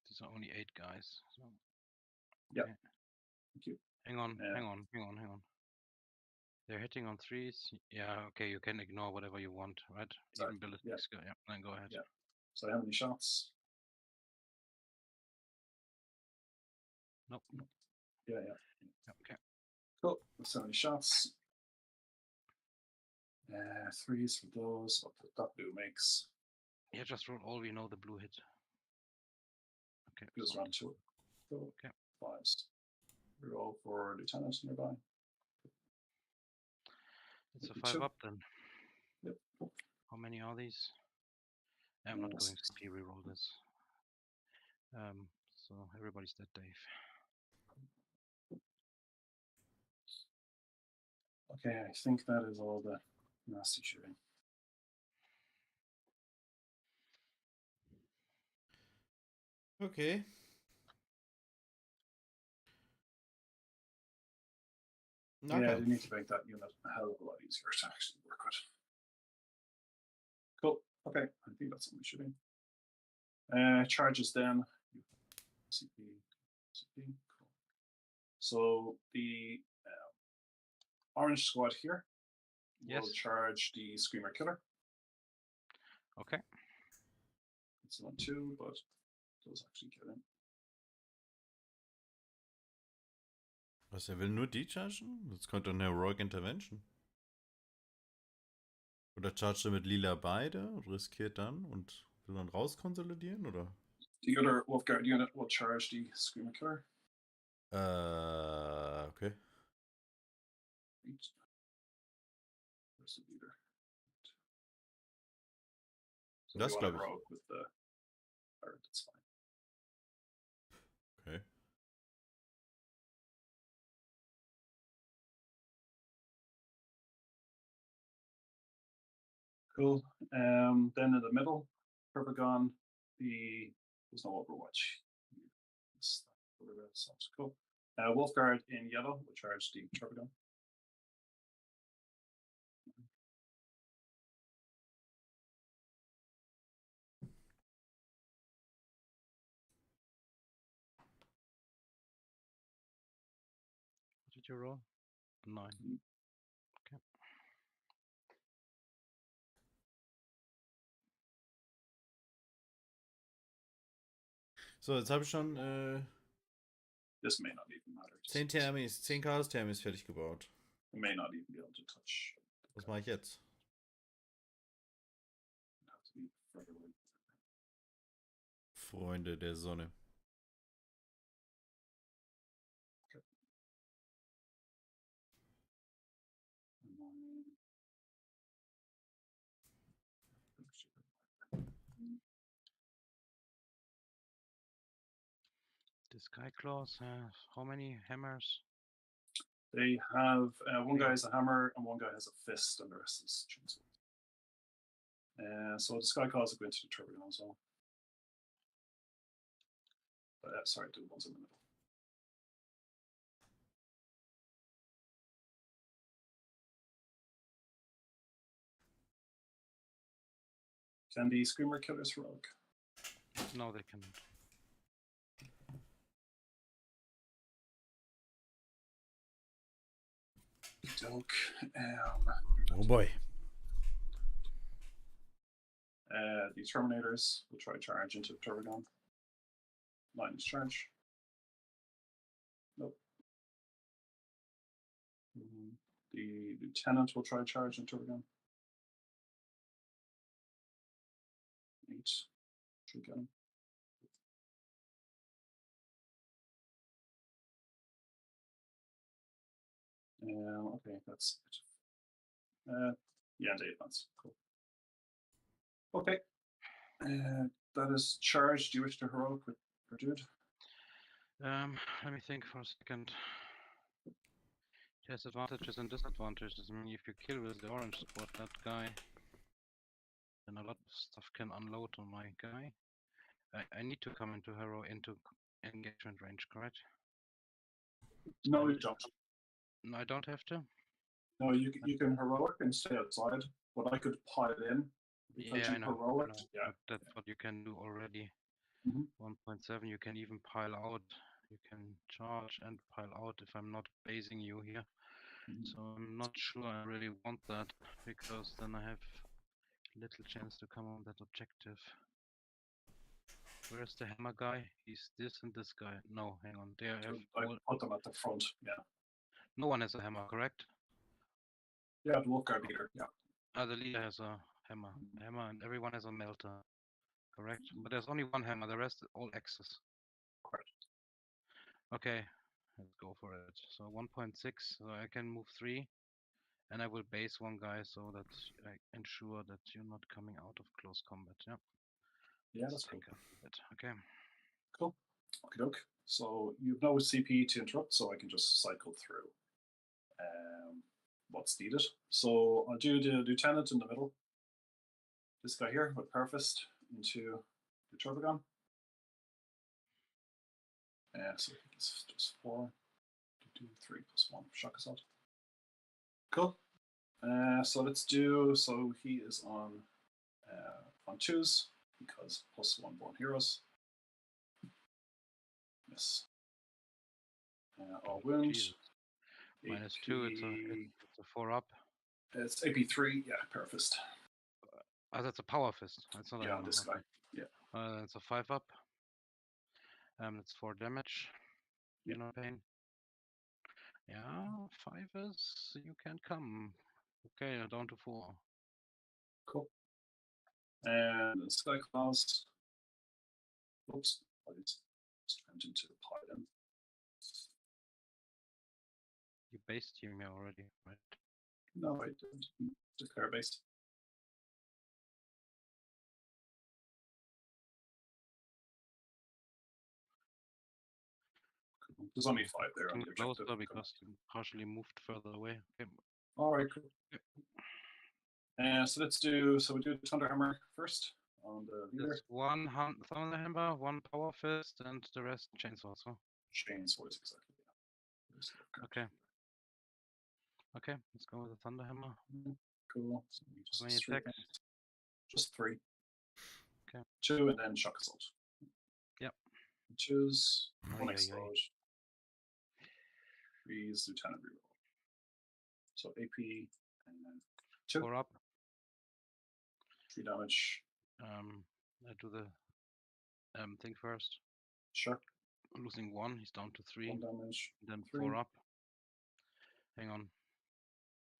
These are only 8 guys. So. Yeah. Okay. Thank you. Hang on. They're hitting on 3s. Yeah, okay, you can ignore whatever you want, right? Sorry. Even ballistics. Yeah, then go ahead. Yeah. So how many shots? Nope. Yeah. Okay. Cool. So many shots. 3s for those. What that blue makes. Yeah, just roll all. We know the blue hit. Okay. Just round 2. Cool. Okay. 5s. Roll for lieutenant nearby. It's a 5-up then. Yep. How many are these? I'm not going to re-roll this. So everybody's dead, Dave. Okay, I think that is all the nasty shooting. Okay. Yeah, you need to make that unit a hell of a lot easier to actually work with. Cool. Okay, I think that's all we shooting. Charges then. CP. Cool. So the orange squad here will charge the Screamer Killer. Okay. It's not 2, but does actually kill him. Was, er will nur die chargen? Das könnte eine Heroic Intervention. Oder chargt er mit lila beide und riskiert dann und will dann rauskonsolidieren, oder? The other Wolfguard unit will charge the Screamer Killer. Okay. Where's the leader? So das glaube ich. With the pirate, that's fine. Okay. Cool. Then in the middle, Perpagon, there's no Overwatch. Sounds cool. Wolfguard in yellow will charge the Perpagon. What did you roll? 9. Okay. So, jetzt habe ich schon This may not even matter. 10 Thermis, 10 Chaos Thermis fertig gebaut. You may not even be able to touch. Was mache ich jetzt? Have to be further away. Freunde der Sonne. The Sky Claws have how many hammers? They have one guy has a hammer and one guy has a fist, and the rest is chainsaw. So the Sky Claws are going to the Turbine as well. Sorry, the ones in the middle. Can the Screamer Killers heroic? No, they cannot. Oh boy. The Terminators will try charge into Turbigon. Lightning's charge. Nope. The Lieutenant will try charge into Turbigon. 8. Should get him. Okay, that's it. Yeah, and 8 advance. Cool. Okay. That is charged. Do you wish to heroic with your dude? Let me think for a second. It has advantages and disadvantages. I mean, if you kill with the orange spot that guy, then a lot of stuff can unload on my guy. I need to come into engagement range, correct? No, you don't. No, I don't have to. No, you can heroic and stay outside, but I could pile in. Yeah, I know. Heroic, yeah, that's what you can do already. 1.7, you can even pile out. You can charge and pile out if I'm not basing you here. So I'm not sure I really want that, because then I have little chance to come on that objective. Where's the hammer guy? He's this and this guy. No, hang on. They have I put them at the front, yeah. No one has a hammer, correct? Yeah, the Wolf Guard leader, yeah. The leader has a hammer. And everyone has a melter. Correct? But there's only one hammer, the rest all axes. Correct. Okay, let's go for it. So 1.6, so I can move 3, and I will base one guy so that I ensure that you're not coming out of close combat. Yeah. Yeah, that's cool. Okay. Cool. Okay, doke. So you've no CP to interrupt, so I can just cycle through what's needed. So I'll do the Lieutenant in the middle. This guy here with Perfist into the Turbigon. So it's just 4, 2, 3 plus 1 shock assault. Cool. So let's do. So he is on 2s because +1 born heroes. Miss. All wound. -2. It's a 4 up. It's AP3. Yeah, Perfist. That's a power fist. That's not a hammer. This guy. Yeah. It's a 5 up. It's 4 damage. You're no pain. Yeah, 5 is you can come. Okay, down to 4. Cool. And the Sky Claws. Oops, I just turned into the pylon. You base team me already, right? No, I didn't. Declare base. Cool. There's only 5 there on the objective. Closer because you partially moved further away. Okay. All right, cool. So let's do. So we do the Thunderhammer first on the leader. There's 1 Thunderhammer, 1 power fist, and the rest chainsaw. So chainsaws exactly. Yeah. Okay. Okay, let's go with the Thunderhammer. Cool. So how many attacks? Just 3. Okay. 2 and then shock assault. Yep. 2s. 1 explode. 3s Lieutenant reroll. So AP and then 2. 4 up. 3 damage. I do the thing first. Sure. Losing 1, he's down to 3. 1 damage. Then 3. 4 up. Hang on.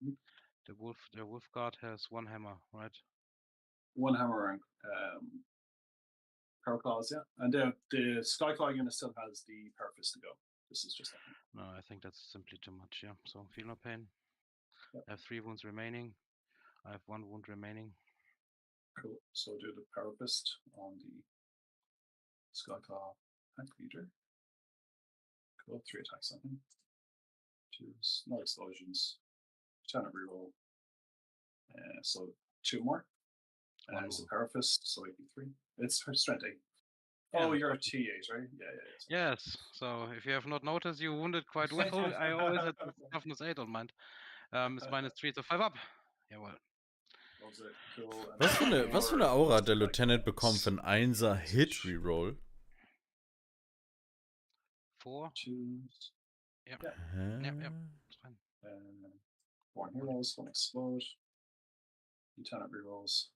Mhm. The wolf guard has 1 hammer, right? 1 hammer and power claws, yeah. And the Skyclaw unit still has the power fist to go. This is just No, I think that's simply too much, yeah. So feel no pain. Yep. I have 3 wounds remaining. I have 1 wound remaining. Cool. So do the power fist on the Skyclaw tank leader. Cool. 3 attacks on him. 2 no explosions. Lieutenant reroll. So 2 more. And it's a power fist, so 83. It's strength 8. Yeah. Oh, you're a T8, right? Yeah. Yes. So if you have not noticed, you wounded quite well. I always had toughness 8 on mine. It's -3, so 5 up. Yeah, well. Cool. Was für eine Aura hat der Lieutenant bekommen für einen 1er Hit Reroll? 4. 2. Yep. Hä? Yep. It's fine. 4 heroes, 1 explode. Lieutenant rerolls.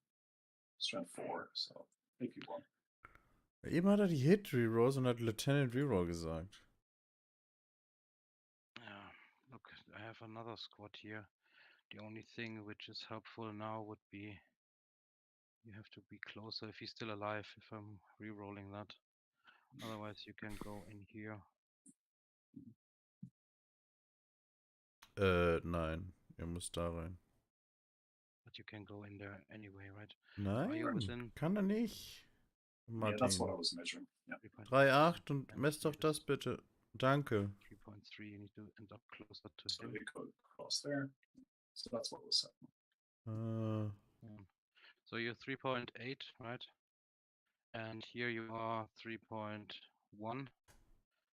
Strength 4, so AP1. Eben hat er die Hit Rerolls und hat Lieutenant Reroll gesagt. Yeah. Look, I have another squad here. The only thing which is helpful now would be you have to be closer if he's still alive, if I'm re-rolling that. Otherwise you can go in here. Nein. Er muss da rein. But you can go in there anyway, right? Nein, kann er nicht. Yeah, that's what I Martin. was measuring. Yeah. 3,8 und mess doch das bitte. Danke. 3.3, you need to end up closer to So him. we could cross there. So that's what was set. So you're 3.8, right? And here you are 3.1.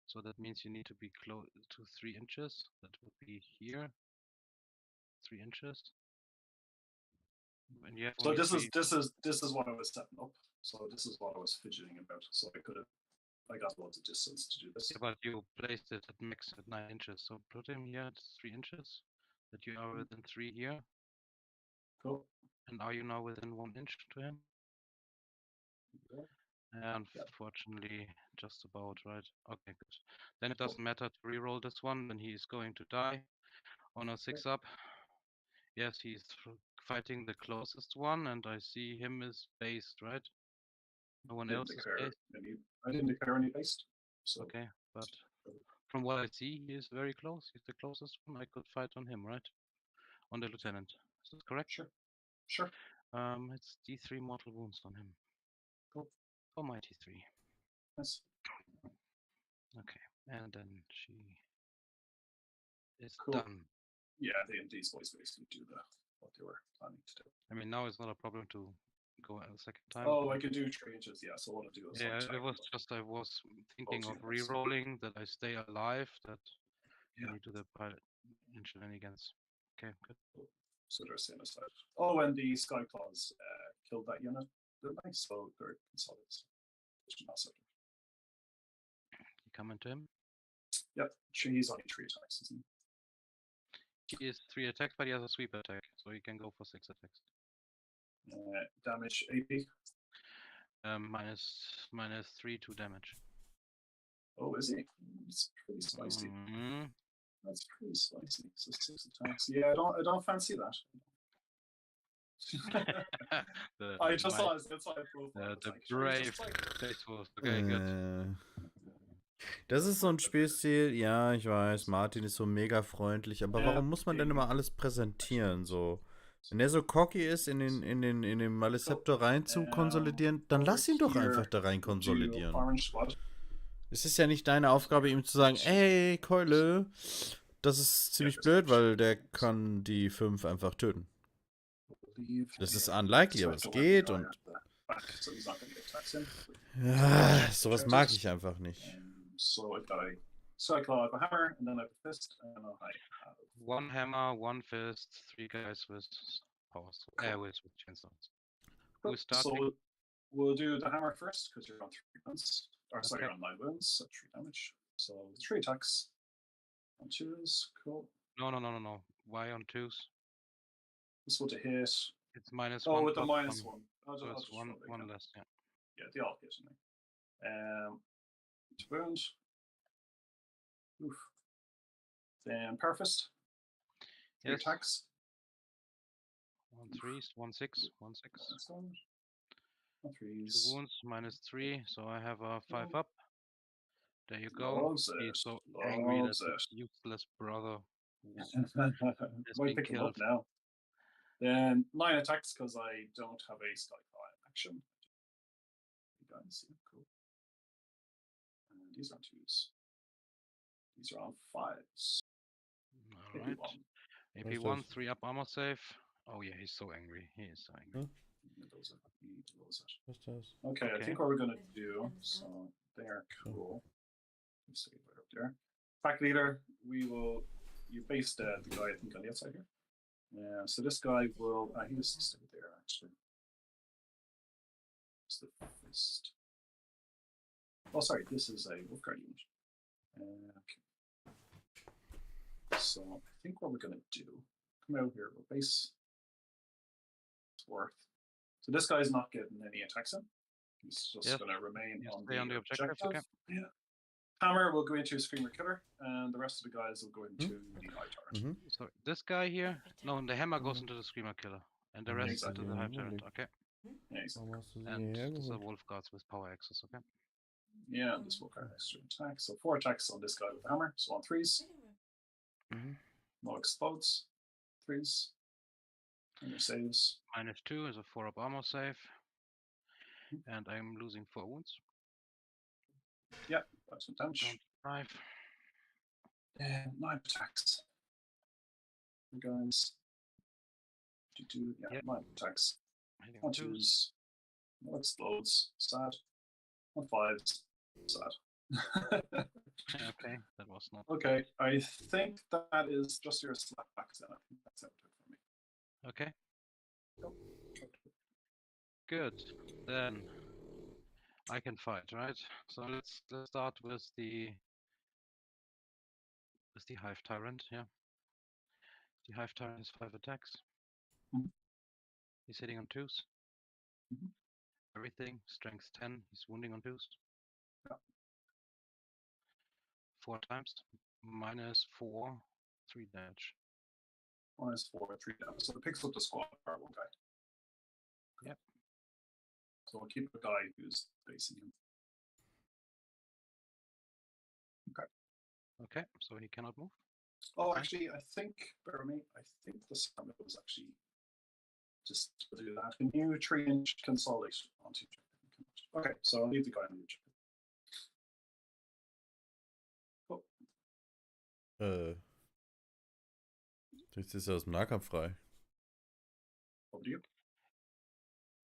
So that means you need to be close to 3 inches. That would be here. 3 inches. And you have So only this three- is what I was setting up. So this is what I was fidgeting about. So I got loads of distance to do this. Yeah, but you placed it at max at 9 inches. So put him here at 3 inches. That you are within 3 here. Cool. And are you now within 1 inch to him? Yeah. Unfortunately, just about, right? Okay, good. Then it doesn't matter to reroll this one, then he is going to die on a 6 up. Yes, he's fighting the closest one, and I see him is based, right? No one else is based. I didn't declare any based. So Okay, but from what I see, he is very close. He's the closest one. I could fight on him, right? On the lieutenant. Is that correct? Sure. It's D3 mortal wounds on him. Cool. Oh, my T3. Nice. Okay, and then she is Cool. done. Yeah, these boys basically do what they were planning to do. I mean, now it's not a problem to go a second time. Oh, I could do 3 inches. Yeah, so what I'll do is Yeah, it was just I was thinking of units. re-rolling that I stay alive. That Yeah. you do the pilot in shenanigans. Okay, good. So they're same aside. Oh, and the Skyclaws killed that unit, didn't they? So they're consolidated. You come into him. Yep, he's only 3 attacks, isn't he? He is 3 attacks, but he has a sweep attack, so he can go for 6 attacks. Damage AP. -3 to damage. Oh, is he? It's pretty spicy. Mhm. That's pretty spicy. So 6 attacks. Yeah, I don't fancy that. I just saw his outside profile. The brave faithful. Okay, good. Das ist so ein Spielstil, ja, ich weiß, Martin ist so mega freundlich, aber warum muss man denn immer alles präsentieren, so? Wenn er so cocky ist, in den Maleceptor rein zu konsolidieren, dann lass ihn doch einfach da rein konsolidieren. Es ist ja nicht deine Aufgabe, ihm zu sagen, ey, Keule, das ist ziemlich blöd, weil der kann die 5 einfach töten. Das ist unlikely, aber es geht und... Ja, sowas mag ich einfach nicht. So I've got a Cyclone, a hammer, and then I have a fist, and then I have 1 hammer, 1 fist, 3 guys with powers. With chainsaws. Who's starting? So we'll do the hammer first, because you're on 3 wounds. Or sorry, Okay. you're on 9 wounds, so 3 damage. So 3 attacks. On 2s, cool. No. Why on 2s? This one to hit. It's -1. Oh, with the plus -1. one. I'll So just it's roll one it again. less, yeah. Yeah, they all hit me. to wound. Oof. Then Perfist. Three Yes. attacks. 1 3, 1 6, 1 6. Excellent. 1 2 3s. wounds, -3, so I have a 5 Oh. up. There you go. Loves He's it. so angry that Loves his useless brother has Might been pick him up killed. now. Then 9 attacks because I don't have a Skyfire action. You guys, yeah, cool. And these are 2s. These are on 5s. Alright. AP1, 3 up armor save. Oh yeah, he's so angry. He is so angry. Was das? Okay, I Okay. think what we're gonna do. So there, cool. Let's see right up there. Pack leader, we will. You based the guy I think on the outside here. Yeah. So this guy will. He was stay there actually. It's the fist. Oh, sorry. This is a Wolfguard unit. Okay. So I think what we're gonna do. Come out here. We'll base. It's worth. So this guy's not getting any attacks in. He's just going to remain on the objective. Okay. Yeah. Hammer will go into Screamer Killer, and the rest of the guys will go into the High Turret. So this guy here, no, the hammer goes into the Screamer Killer, and the rest into the High Turret. Okay. Exactly. And these are Wolf Guards with power axes. Okay. Yeah, this will carry extra attack. So 4 attacks on this guy with hammer. So on 3s. No explodes. 3s. And your saves. -2 is a 4 up armor save. And I'm losing 4 wounds. Yeah, that's some damage. 5. 9 attacks. You guys. Yeah, 9 attacks. 1 2s. No explodes. Sad. 1 5s. Sad. Okay, that was not. Okay, I think that is just your slapbacks then. I think that's it for me. Okay. Good. Then I can fight, right? So let's start with the Hive Tyrant. Yeah. The Hive Tyrant has 5 attacks. He's hitting on 2s. Everything. Strength 10. He's wounding on 2s. 4 times. -4. 3 damage. -4, 3 damage. So it picks up the squad power 1 guy. Yep. So we'll keep a guy who's facing him. Okay. Okay, so he cannot move. Oh, actually, I think, bear me, I think the summit was actually just to do that. Can you 3-inch consolidation onto each other? Okay, so I'll leave the guy on each other. Jetzt ist er aus dem Nahkampf frei. Over to you.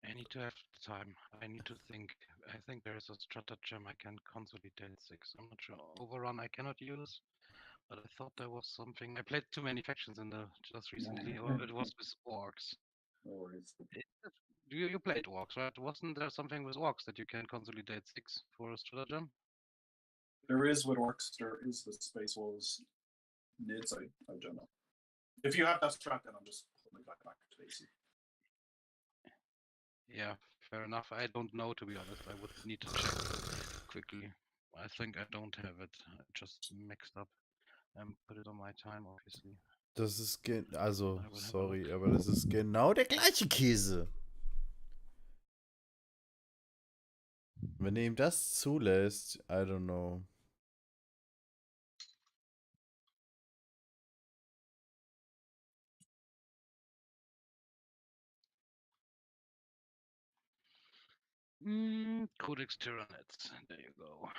I need to have time. I need to think. I think there is a stratagem I can consolidate 6. I'm not sure. Overrun I cannot use, but I thought there was something. I played too many factions in the just recently, or it was with orcs. No worries. You played orcs, right? Wasn't there something with orcs that you can consolidate 6 for a stratagem? There is with orcs. There is with space wolves. Nids, I don't know. If you have that strat, then I'm just putting the guy back to AC. Yeah, fair enough. I don't know, to be honest. I would need to check quickly. I think I don't have it. I just mixed up and put it on my time, obviously. Das ist also, sorry, aber das ist genau der gleiche Käse. Wenn er ihm das zulässt, I don't know. Codex Tyranids. There you go.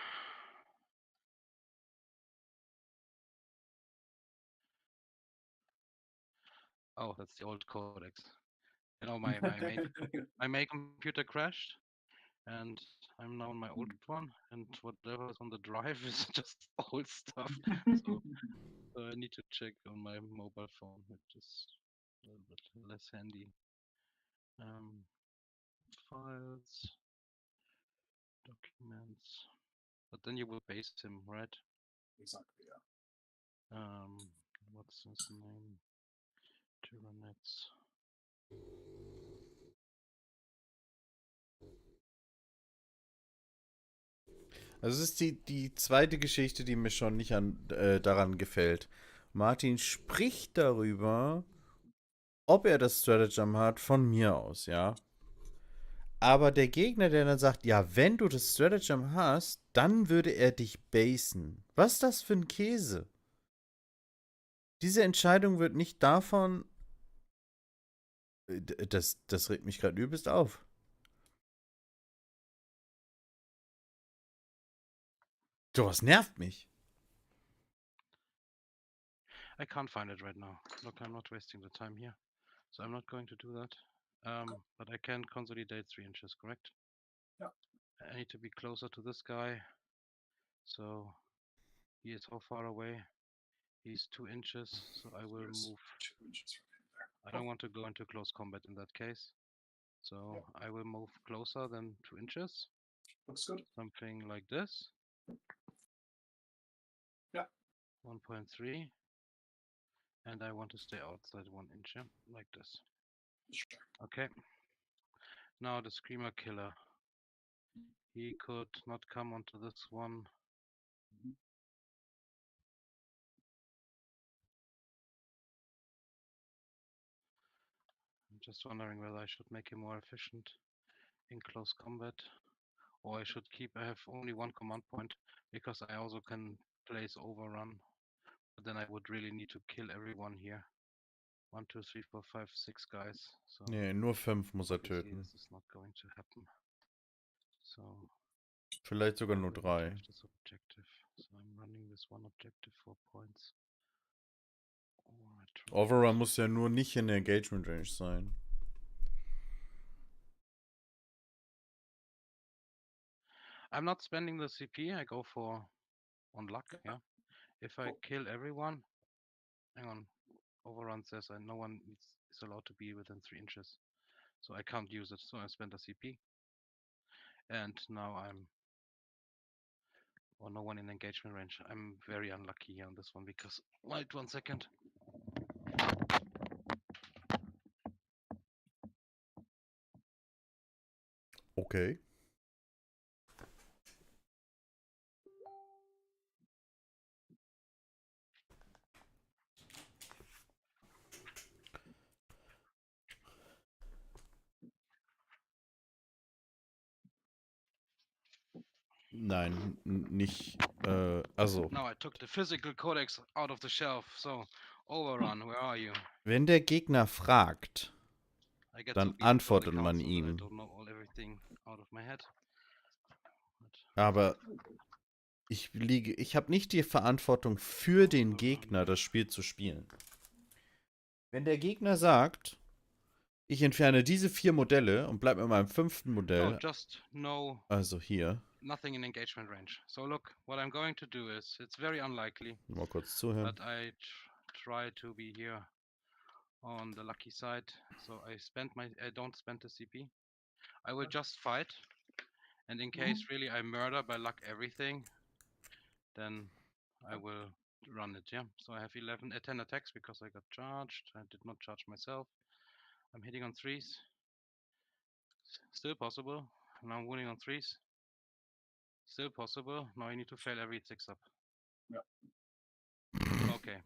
Oh, that's the old codex. You know, my main computer crashed, and I'm now on my old one, and whatever's on the drive is just old stuff. So I need to check on my mobile phone, which is a little bit less handy. Files, documents, but then you will base him, right? Exactly, yeah. What's his name? Tyranids. Also es ist die zweite Geschichte, die mir schon nicht daran gefällt. Martin spricht darüber, ob er das Stratagem hat, von mir aus, ja. Aber der Gegner, der dann sagt, ja, wenn du das Stratagem hast, dann würde er dich basen. Was ist das für ein Käse? Diese Entscheidung wird nicht davon. Das regt mich gerade übelst auf. Sowas nervt mich. I can't find it right now. Look, I'm not wasting the time here. So I'm not going to do that. But I can consolidate 3 inches, correct? Yeah. I need to be closer to this guy. So he is how far away? He's 2 inches, so I will move. 2 inches from there. I don't want to go into close combat in that case. So I will move closer than 2 inches. Looks good. Something like this. Yeah. 1.3. And I want to stay outside 1 inch, like this. Sure. Okay. Now the Screamer Killer. He could not come onto this one. I'm just wondering whether I should make him more efficient in close combat. Or I should keep, I have only 1 command point, because I also can place overrun. But then I would really need to kill everyone here. 1, 2, 3, 4, 5, 6 guys. So Nee, nur 5 muss er obviously töten. this is not going to happen. So Vielleicht sogar I nur will not 3. have this objective. So I'm running this 1 objective 4 points. Oh, I tried. Overrun muss ja nur nicht in der Engagement Range sein. I'm not spending the CP, I go for on luck, yeah. If I kill everyone, hang on, overrun says no one is allowed to be within 3 inches. So I can't use it, so I spend a CP. And now no one in engagement range. I'm very unlucky here on this one because, wait 1 second. Okay. Nein, nicht, also. Now I took the physical codex out of the shelf, so overrun, where are you? Wenn der Gegner fragt, I get dann so beat with all the antwortet man counts, so that I ihm. don't know everything out of my head. Aber ich habe nicht die Verantwortung für den Gegner, das Spiel zu spielen. Wenn der Gegner sagt, ich entferne diese 4 Modelle und bleib mit meinem 5. Modell, No, just no, also hier, nothing in engagement range. So look, what I'm going to do is, it's very unlikely, mal kurz zuhören. but I try to be here on the lucky side. So I don't spend the CP. I will just fight, and in case really I murder by luck everything, then I will run it, yeah. So I have 10 attacks because I got charged. I did not charge myself. I'm hitting on 3s. Still possible. Now I'm winning on 3s. Still possible. Now I need to fail every 6 up. Yeah. Okay.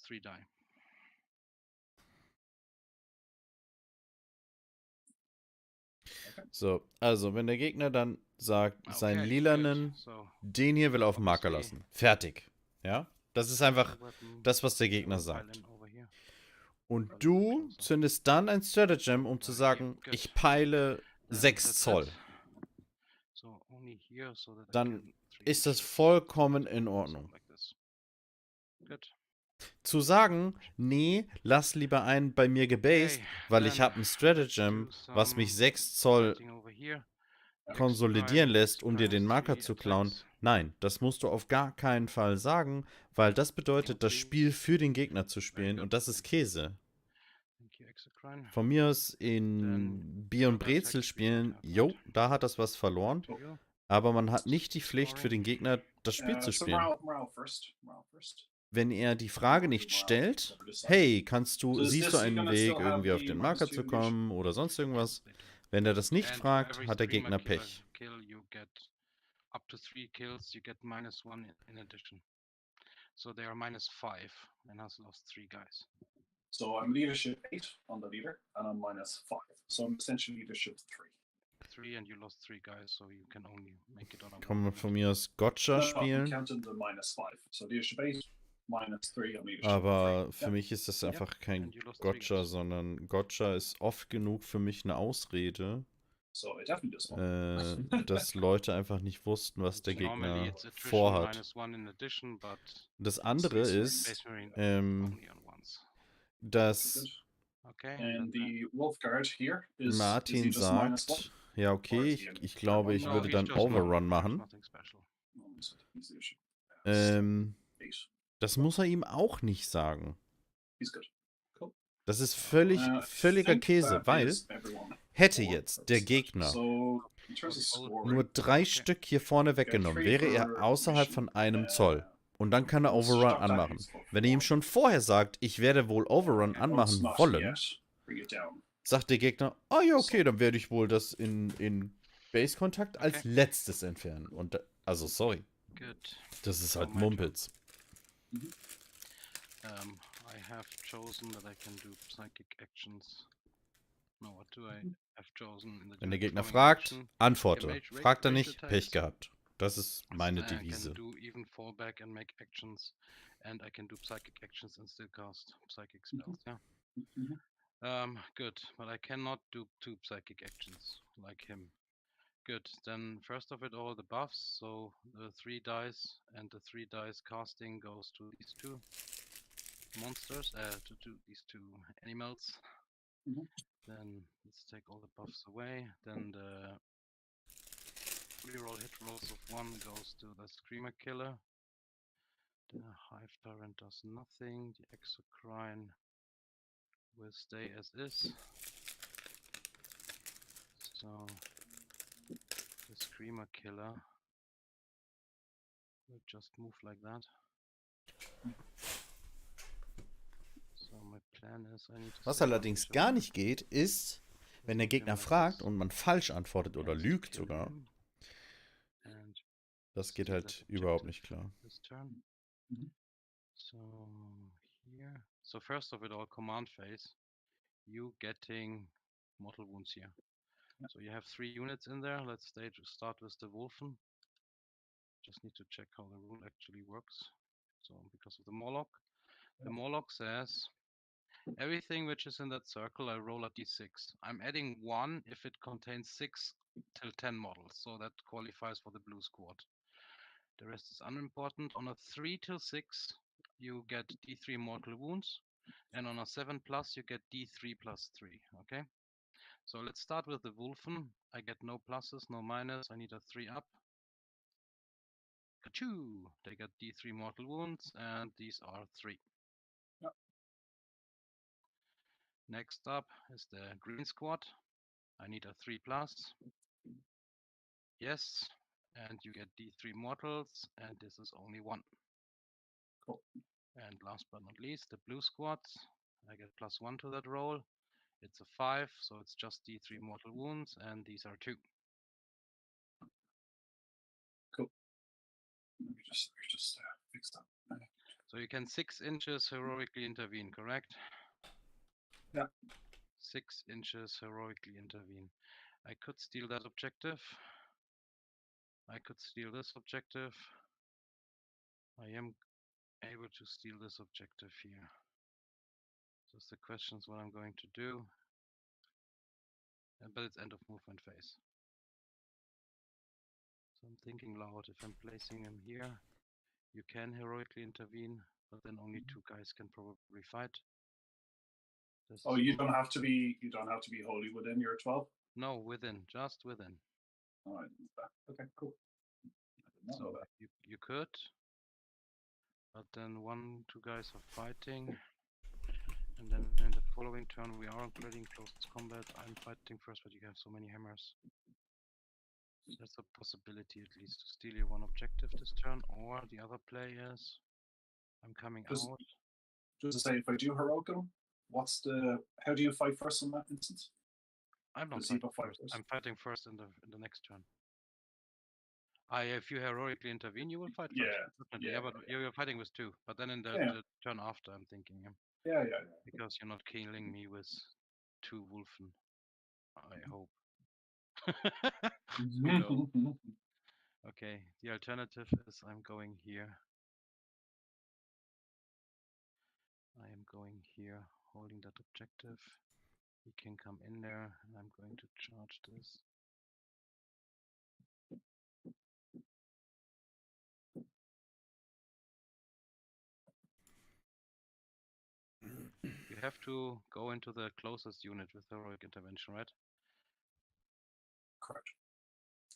3 die. So, also, wenn der Gegner dann sagt, Okay, seinen good. lilanen, So den hier will er auf den Marker obviously- lassen. Fertig. Ja? Das ist einfach weapon, das, was der I Gegner will sagt. pile in over here. Und du zündest dann ein Stratagem, um zu sagen, Good. ich peile Then 6 that's Zoll. it. So only here, so that I Dann can 3 ist das inches, vollkommen in something Ordnung. like this. Good. Zu sagen, nee, lass lieber einen bei mir gebased, Okay, weil ich then habe ein Stratagem, let's do was mich some 6 Zoll fighting over here. konsolidieren lässt, um dir Prime den has Marker 3 zu klauen. attacks. Nein, das musst du auf gar keinen Fall sagen, weil das bedeutet, das Spiel für den Gegner zu spielen und das ist Käse. Thank you, Exocrine. Von mir aus in Bier und Brezel spielen, jo, da hat das was verloren, To you. aber man hat nicht die Pflicht für den Gegner, das Spiel zu So spielen. morale first. Morale first. Wenn er die Frage nicht stellt, hey, siehst du einen Weg, irgendwie auf den Marker zu kommen oder sonst irgendwas? Wenn er das nicht And for fragt, every hat der Screamer Gegner killer Pech. kill, you get up to 3 kills, you get -1 in addition. So they are -5 and has lost 3 guys. So I'm leadership 8 on the leader, and I'm -5. So I'm essentially leadership 3. 3 and you lost 3 guys, so you can only make it on a Kann man 1 von unit. mir aus Gotcha I'm spielen. counting the -5. So leadership 8, -3 on leadership Aber 3. für mich ist das einfach kein and you lost 3 Gotcha, guys. sondern Gotcha ist oft genug für mich eine Ausrede, So it definitely does not. dass Leute einfach nicht wussten, was der Normally Gegner it's attrition vorhat. -1 in addition, but Das andere ist, Space Marine only on ones. dass Okay. And the wolf guard here is he Martin just -1? sagt, ja okay, ich glaube, ich No, würde he's dann just normal. Overrun There's machen. nothing special. He's leadership 8. Das muss er ihm auch nicht sagen. He's good. Cool. Das ist völliger Käse, weil hätte jetzt der Gegner nur 3 Stück hier vorne weggenommen, wäre er außerhalb von einem Zoll. Und dann kann er Overrun anmachen. Wenn er ihm schon vorher sagt, ich werde wohl Overrun anmachen wollen, sagt der Gegner, ah ja, okay, dann werde ich wohl das in Base-Kontakt als letztes entfernen. Und also, sorry. Good. Das ist halt Mumpitz. I have chosen that I can do psychic actions. No, what do I have chosen in the Wenn der Gegner throwing fragt, action? antworte. Fragt er ranged nicht, attacks. Pech gehabt. Das ist meine I can Devise. do even fallback and make actions, and I can do psychic actions and still cast psychic spells. Yeah. Good, but I cannot do 2 psychic actions like him. Good. Then first of it all, the buffs. So the 3 dice and the 3 dice casting goes to these 2 monsters. To these 2 animals. Then let's take all the buffs away. Then the reroll hit rolls of 1 goes to the Screamer Killer. The Hive Tyrant does nothing. The Exocrine will stay as is. So the Screamer Killer will just move like that. So my plan is I need to Was allerdings gar nicht geht, ist, wenn der Gegner fragt und man falsch antwortet oder lügt sogar. Das geht halt überhaupt nicht klar. So here. So first of it all, command phase. You getting mortal wounds here. So you have 3 units in there. Let's start with the Wolfen. Just need to check how the rule actually works. So because of the Morlock. The Morlock says everything which is in that circle I roll a d6. I'm adding 1 if it contains 6 till 10 models. So that qualifies for the blue squad. The rest is unimportant. On a 3 till 6 you get d3 mortal wounds. And on a 7 plus you get d3 plus 3. Okay. So let's start with the Wolfen. I get no pluses, no minus. I need a 3 up. Achoo! They get d3 mortal wounds, and these are 3. Yep. Next up is the green squad. I need a 3 plus. Yes, and you get d3 mortals, and this is only 1. Cool. And last but not least, the blue squads. I get +1 to that roll. It's a 5, so it's just d3 mortal wounds, and these are 2. Cool. Let me just fix that. So you can 6 inches heroically intervene, correct? Yeah. 6 inches heroically intervene. I could steal that objective. I could steal this objective. I am able to steal this objective here. Just the question is what I'm going to do. But it's end of movement phase. So I'm thinking loud. If I'm placing him here, you can heroically intervene, but then only 2 guys can probably fight. Oh, you don't have to be wholly within your 12? No, within, just within. Oh, I didn't know that. Okay, cool. I did not know that. You could, but then 1, 2 guys are fighting, and then in the following turn we are getting close combat. I'm fighting first, but you have so many hammers. There's a possibility at least to steal your 1 objective this turn, or the other play is I'm coming out. Just to say, if I do heroic him, how do you fight first in that instance? I'm not fighting first. I'm fighting first in the next turn. If you heroically intervene, you will fight first. Yeah. Definitely. Yeah, but you're fighting with 2. But then in the, Yeah. the turn after, I'm thinking, Yeah. because you're not killing me with 2 Wolfen. I hope. Who knows? Okay, the alternative is I'm going here. I am going here, holding that objective. He can come in there, and I'm going to charge this. You have to go into the closest unit with heroic intervention, right? Correct.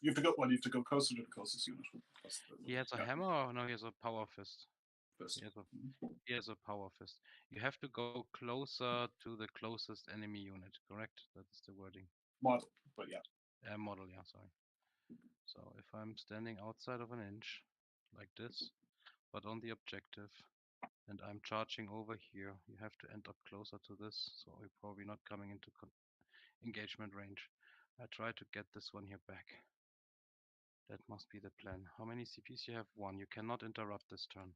You have to go. Well, you have to go closer to the closest unit. He has a hammer, or no? He has a power fist. Fist. He has a power fist. You have to go closer to the closest enemy unit. Correct? That's the wording. Model, but yeah. Model. Yeah. Sorry. So if I'm standing outside of an inch, like this, but on the objective, and I'm charging over here, you have to end up closer to this, so we're probably not coming into engagement range. I try to get this one here back. That must be the plan. How many CPs you have? 1. You cannot interrupt this turn.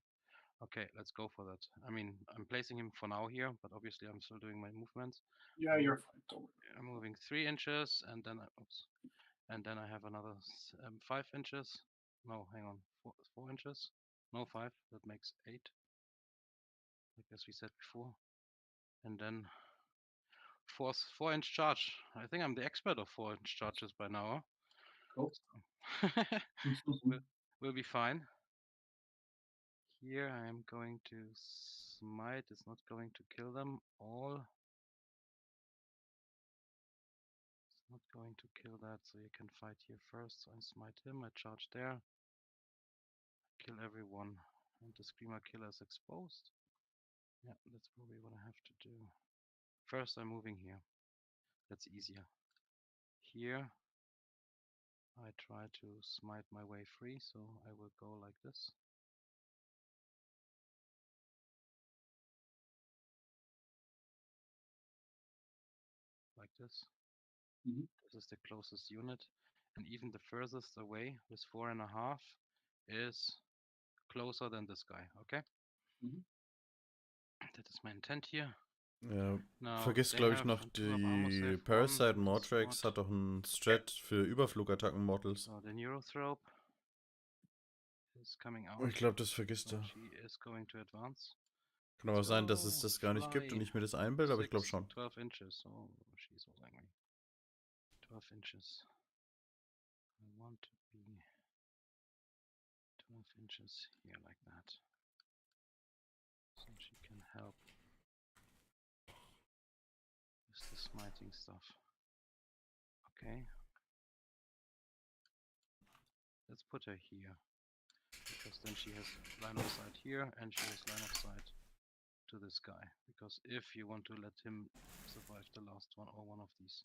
Okay, let's go for that. I mean, I'm placing him for now here, but obviously I'm still doing my movements. Yeah, you're fine. Don't worry. I'm moving 3 inches, and then and then I have another 5 inches. No, hang on, 4 inches. No, 5. That makes 8. I guess we said before. And then 4-inch charge. I think I'm the expert of 4-inch charges by now. Cool. We'll be fine. Here I am going to smite. It's not going to kill them all. It's not going to kill that, so you can fight here first. So I smite him, I charge there. Kill everyone. And the Screamer Killer is exposed. Yeah, that's probably what I have to do. First I'm moving here. That's easier. Here I try to smite my way free, so I will go like this. Like this. This is the closest unit, and even the furthest away with 4.5 is closer than this guy. Okay. That is my intent here. Ja, Now, vergiss glaube ich noch, die Parasite Mortrax hat doch einen Strat für Überflugattacken-Models. So, the Neurothrope is coming out. Ich glaube, das vergisst so er. She is going to advance. Kann aber sein, dass es das gar nicht gibt und ich mir das einbilde, aber ich glaube schon. 12 inches. Oh, she's so angry. 12 inches. I want to be 12 inches here like that. So she can help with the smiting stuff. Okay. Let's put her here. Because then she has line of sight here and she has line of sight to this guy. Because if you want to let him survive the last one or one of these.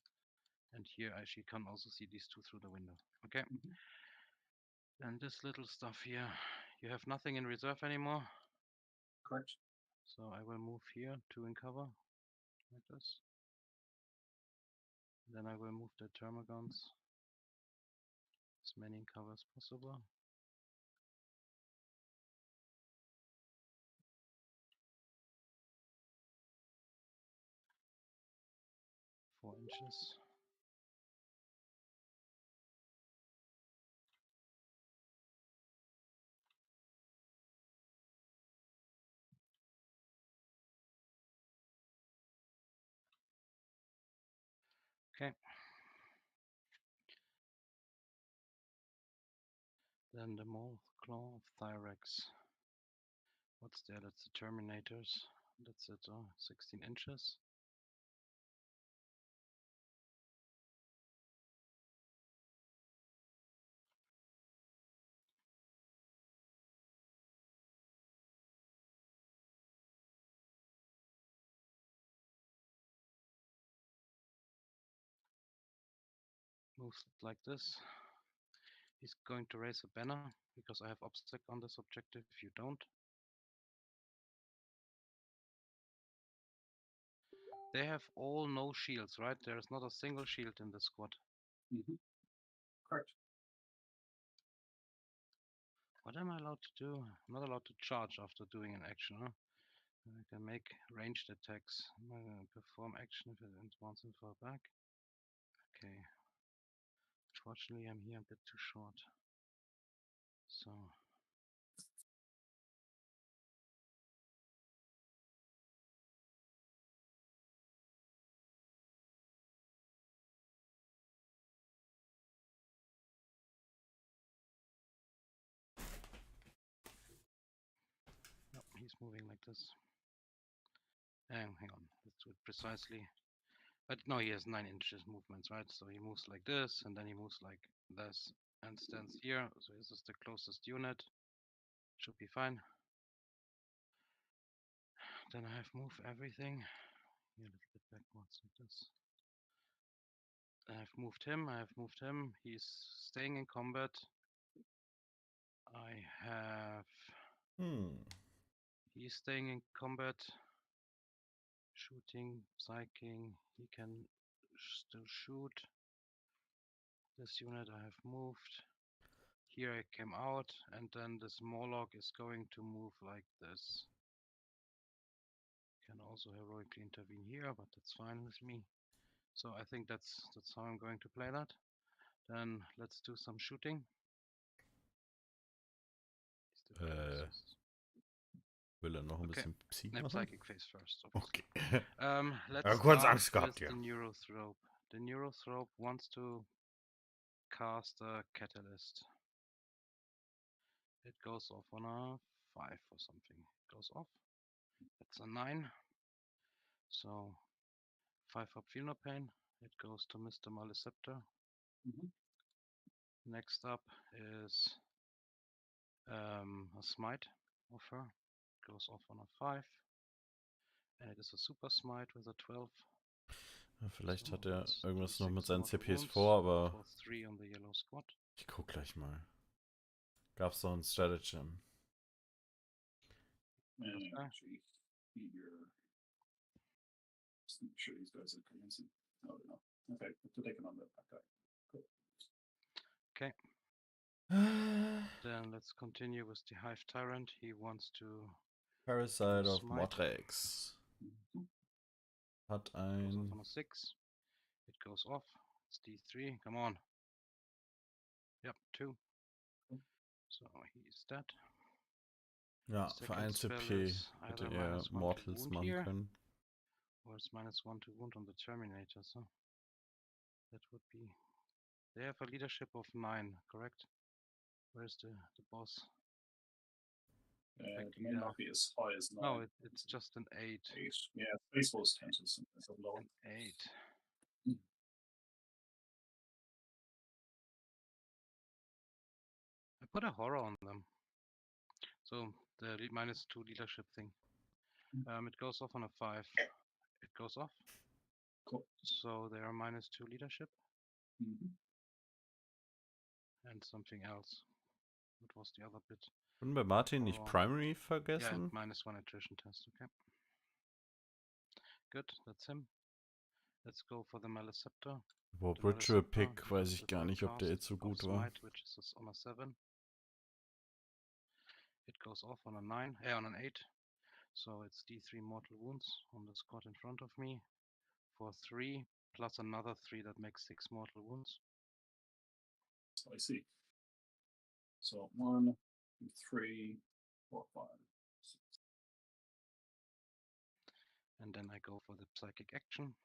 And here she can also see these 2 through the window. Okay. And this little stuff here, you have nothing in reserve anymore. Correct. So I will move here, 2 in cover, like this. Then I will move the Termagants, as many in cover as possible. Four inches. Okay. Then the Moth Claw of Thyrex. What's there? That's the Terminators. That's it, 16 inches. Moves like this. He's going to raise a banner because I have obstacle on this objective if you don't. They have all no shields, right? There is not a single shield in the squad. Correct. What am I allowed to do? I'm not allowed to charge after doing an action, huh? I can make ranged attacks. Perform action if it ends once and fall back. Okay. Unfortunately, I'm here a bit too short. So. No, he's moving like this. Hang on, let's do it precisely. But no, he has 9 inches movements, right? So he moves like this, and then he moves like this, and stands here. So this is the closest unit. Should be fine. Then I have moved everything. Here, a little bit backwards like this. I have moved him. He's staying in combat. I have... He's staying in combat. Shooting, psyching. He can still shoot. This unit I have moved. Here I came out, and then this Morlock is going to move like this. Can also heroically intervene here, but that's fine with me. So I think that's how I'm going to play that. Then let's do some shooting. Will er noch ein bisschen Psy machen? Psychic phase first. Okay. Let's kurz start Angst gehabt, with ja. the Neurothrope. The Neurothrope wants to cast a Catalyst. It goes off on a 5 or something. It goes off. That's a 9. So 5 up, feel no pain. It goes to Mr. Maleceptor. Next up is a smite of her. Goes off on a 5. And it is a super smite with a 12. Ja, vielleicht so hat er irgendwas noch mit 6 seinen mortal CPs wounds vor, aber for 3 on the yellow squad. ich guck gleich mal. Gab's noch ein Stratagem? Actually, here. Just make sure these guys are convincing. Oh no. Okay, to take him on that guy. Cool. Okay. Then let's continue with the Hive Tyrant. He wants to Parasite of smite. Motrex. Hat Goes off ein... on a 6. It goes off. It's D3. Come on. Yep, 2. So he's dead. Ja, für Second 1 spell CP is hätte either er -1 to Mortals wound machen here, können. or it's -1 to wound on the Terminator. So that would be. They have a leadership of 9, correct? Where's the boss? It may not be as high as 9. No, it's just an 8. 8. Yeah, baseball's tensions is a low. An 8. I put a horror on them. So the -2 leadership thing. It goes off on a 5. It goes off. Cool. So they are -2 leadership. And something else. What was the other bit? Und bei Martin nicht Primary vergessen? Yeah, -1 attrition test, okay. Good, that's him. Let's go for the Maleceptor. Boah, Ritual Pick, weiß ich gar nicht, ob der jetzt so gut war. Smite, which is on a 7. It goes off on a 9, on an 8. So it's D3 mortal wounds on the squad in front of me for 3, plus another 3 that makes 6 mortal wounds. I see. So 1, 2, 3, 4, 5, 6. And then I go for the psychic action.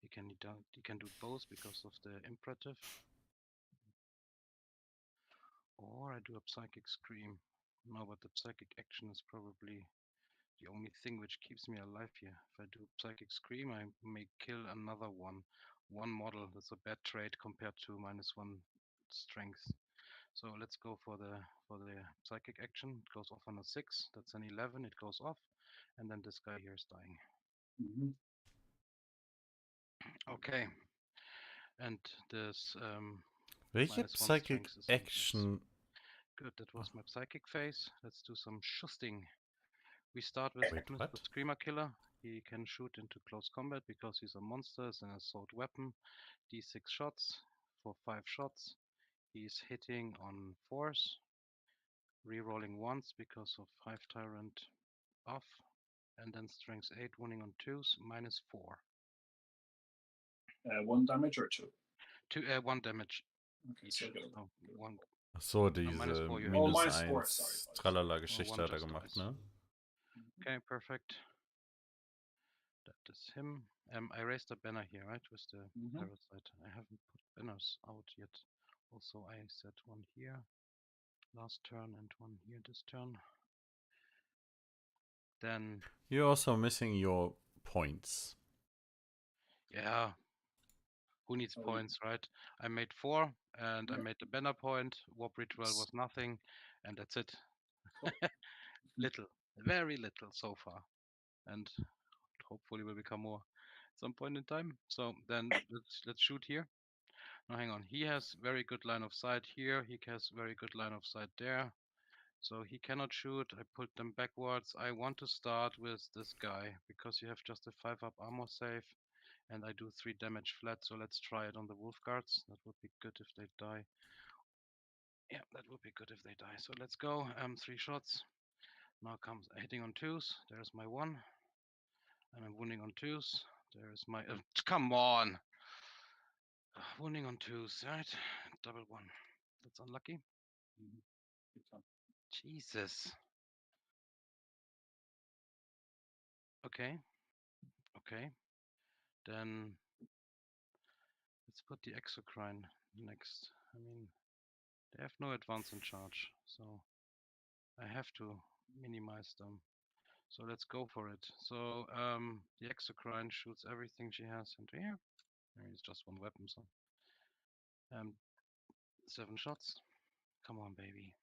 You can do both because of the imperative. Or I do a psychic scream. No, but the psychic action is probably the only thing which keeps me alive here. If I do psychic scream, I may kill another one model. That's a bad trade compared to -1 strength. So let's go for the psychic action. It goes off on a 6. That's an 11. It goes off, and then this guy here is dying. Okay. And this Welche Psychic Action? Good, that was my psychic phase. Let's do some shusting. We start with Mr. Screamer Killer. He can shoot into close combat because he's a monster. It's an assault weapon. D6 shots for 5 shots. He's hitting on 4s. Rerolling once because of Hive Tyrant off. And then strength 8, winning on 2s, -4. 1 damage or 2? 1 damage. Okay, Each. so good. So one. Ach so, diese -4 you minus have. minus 4, 1 sorry. Tralala-Geschichte one hat er just gemacht, dies. ne? Okay, perfect. That is him. I raised a banner here, right, with the parasite. I haven't put banners out yet. Also, I set one here last turn and one here this turn. Then You're also missing your points. yeah, who needs points, right? I made 4 and I made the banner point. Warp ritual was nothing, and that's it. Little, very little so far, and hopefully will become more at some point in time. So then let's shoot here. Now hang on, he has very good line of sight here. He has very good line of sight there. So he cannot shoot. I put them backwards. I want to start with this guy because you have just a 5-up armor save, and I do 3 damage flat. So let's try it on the wolf guards. That would be good if they die. Yeah, that would be good if they die. So let's go. 3 shots. Now comes hitting on 2s. There's my 1. And I'm wounding on 2s. There's my come on. Wounding on 2s, right? Double 1. That's unlucky. Jesus. Okay. Okay. Then let's put the exocrine next. I mean, they have no advance in charge, so I have to minimize them. So let's go for it. So the exocrine shoots everything she has into here. It's just 1 weapon, so 7 shots. Come on, baby.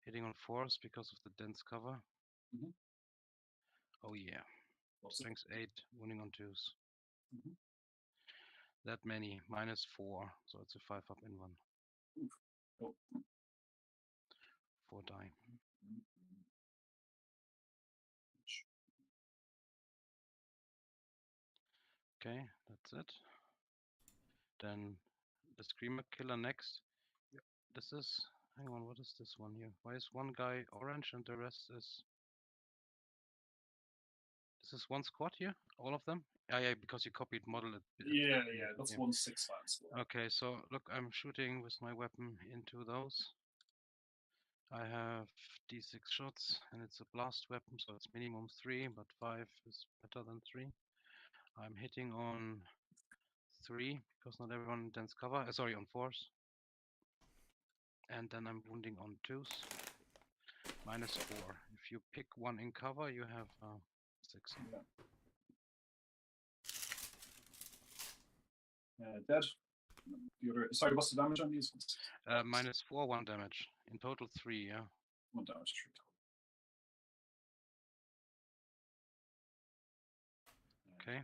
Hitting on 4s because of the dense cover. Oh yeah. Strength 8, winning on 2s. That many, -4, so it's a 5-up in 1. 4 die. Okay, that's it. Then the Screamer Killer next. This is, hang on, what is this one here? Why is one guy orange and the rest is... This is 1 squad here? All of them? Yeah, because you copied model. Yeah, that's 1 6-man squad. Okay, so look, I'm shooting with my weapon into those. I have d6 shots and it's a blast weapon, so it's minimum 3, but 5 is better than 3. I'm hitting on 3 because not everyone dense cover. Sorry, on 4s. And then I'm wounding on 2s. -4. If you pick 1 in cover, you have 6. Dead. The other, sorry, what's the damage on these ones? -4, 1 damage. In total 3, yeah. 1 damage, 3 total. Okay.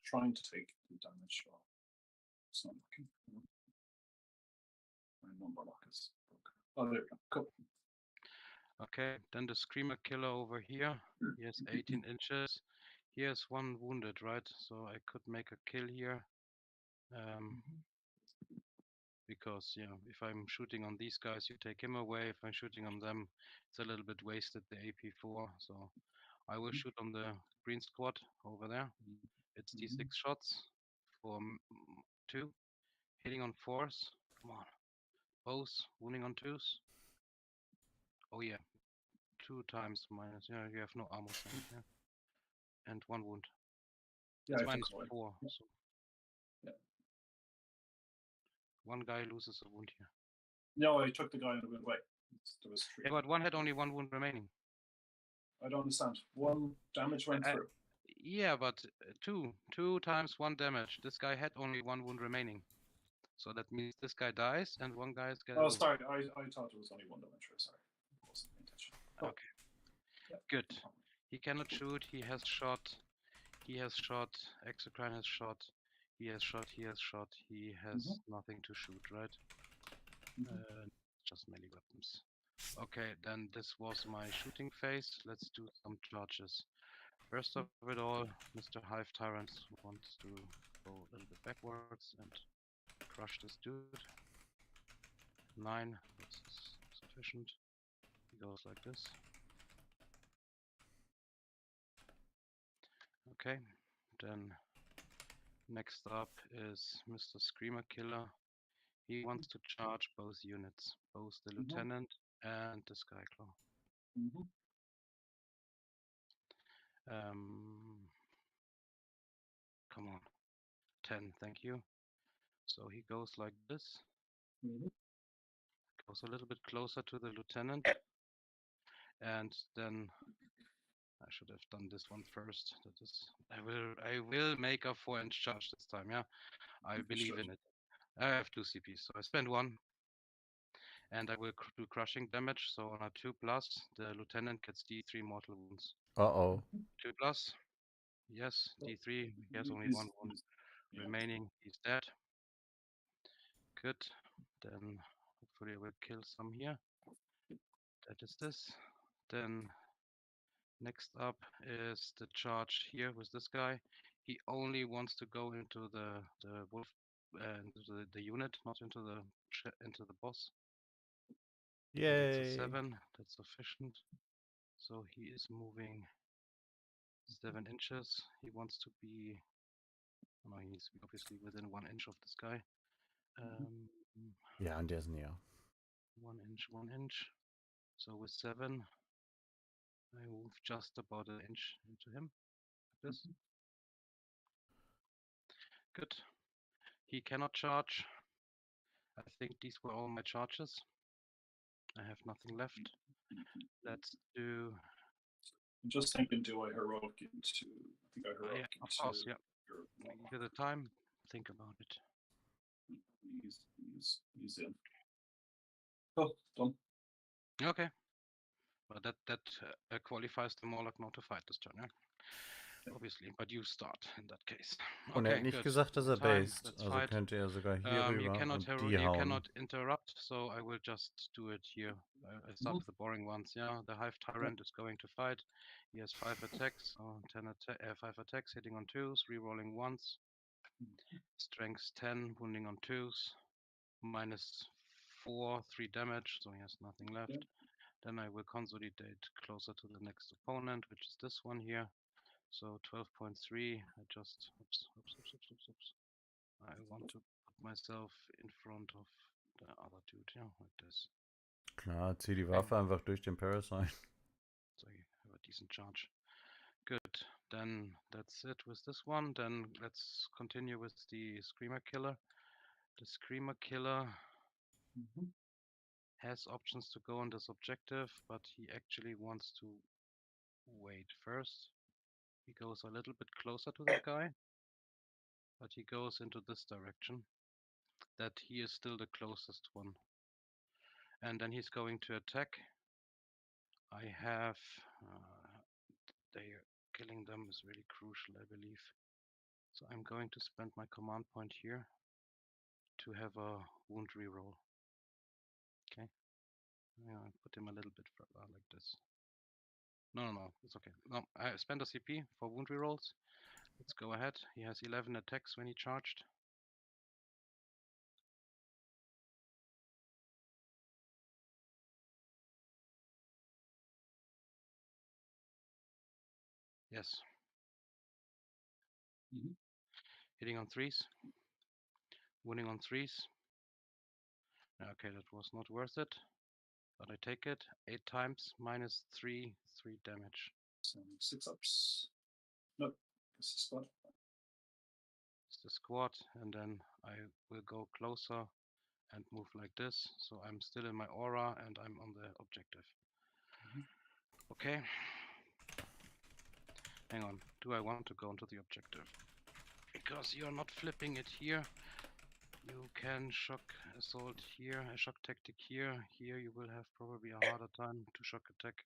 Trying to take the damage. Well, it's not looking. My number lock is broken. Oh, there we go. Cool. Okay, then the Screamer Killer over here. He has 18 inches. He has 1 wounded, right? So I could make a kill here. Because, yeah, if I'm shooting on these guys, you take him away. If I'm shooting on them, it's a little bit wasted, the AP4. So I will shoot on the green squad over there. It's d6 shots for 2. Hitting on 4s. Come on. Both wounding on 2s. Oh, yeah. 2 times minus. Yeah, you have no armor. Yeah. And 1 wound. Yeah, it's -4. Yeah. So. Yeah. 1 guy loses a wound here. No, I took the guy and it went away. There was 3. Yeah, but 1 had only 1 wound remaining. I don't understand. 1 damage went through. Yeah, but 2 times 1 damage. This guy had only 1 wound remaining. So that means this guy dies and 1 guy is getting. Oh, sorry. I thought it was only 1 damage. Sorry. It wasn't the intention. Oh. Okay. Yeah. Good. He cannot shoot. He has shot. He has shot. Exocrine has shot. He has shot. He has shot. He has nothing to shoot, right? Just melee weapons. Okay, then this was my shooting phase. Let's do some charges. First of it all, Mr. Hive Tyrant wants to go a little bit backwards and crush this dude. 9, that's sufficient. He goes like this. Okay, then next up is Mr. Screamer Killer. He wants to charge both units, both the lieutenant and the Skyclaw. Come on, 10, thank you. So he goes like this. Goes a little bit closer to the lieutenant. And then I should have done this one first. That is, I will make a 4-inch charge this time. Yeah, I believe in it. I have 2 CPs, so I spend 1, and I will do crushing damage. So on a 2+, the lieutenant gets D3 mortal wounds. 2+, yes, D3. He has only 1 wound remaining. He's dead. Good. Then hopefully I will kill some here. That is this. Then next up is the charge here with this guy. He only wants to go into the wolf, into the unit, not into the boss. Yay! That's a 7. That's sufficient. So he is moving 7 inches. He wants to be. No, he needs to be obviously within 1 inch of this guy. Ja, und der ist näher. 1 inch, 1 inch. So with 7, I move just about an inch into him. Like this. Good. He cannot charge. I think these were all my charges. I have nothing left. Let's do. I'm just thinking, do I heroic into? I think I heroic yeah, of into. course, yeah. Give it time. Think about it. He's in. Oh, done. Okay. But that qualifies the Morlock not to fight this turn, yeah? Obviously, but you start in that case. Und er hat nicht gesagt, dass er based. Also fight. könnte er sogar hier rüber und die you hauen. cannot interrupt, so I will just do it here. I start with the boring ones. Yeah, the Hive Tyrant is going to fight. He has 5 attacks, 5 attacks, hitting on 2s, rerolling 1s. Strength 10, wounding on 2s. -4, 3 damage, so he has nothing left. Then I will consolidate closer to the next opponent, which is this one here. So 12.3. I just oops. I want to put myself in front of the other dude, yeah, like this. Klar, zieh die Waffe einfach durch den Parasite. So you have a decent charge. Good. Then that's it with this one. Then let's continue with the Screamer Killer. The Screamer Killer has options to go on this objective, but he actually wants to wait first. He goes a little bit closer to that guy, but he goes into this direction. That he is still the closest one. And then he's going to attack. I have killing them is really crucial, I believe. So I'm going to spend my command point here to have a wound reroll. Okay. Yeah, I put him a little bit further like this. No, it's okay. No, I spent a CP for wound rerolls. Let's go ahead. He has 11 attacks when he charged. Yes. Hitting on 3s. Wounding on 3s. Okay, that was not worth it. But I take it. 8 times, -3, 3 damage. So 6 ups. No, it's the squad. It's the squad, and then I will go closer and move like this. So I'm still in my aura and I'm on the objective. Okay. Hang on. Do I want to go into the objective? Because you're not flipping it here. You can shock assault here, a shock tactic here. Here you will have probably a harder time to shock attack.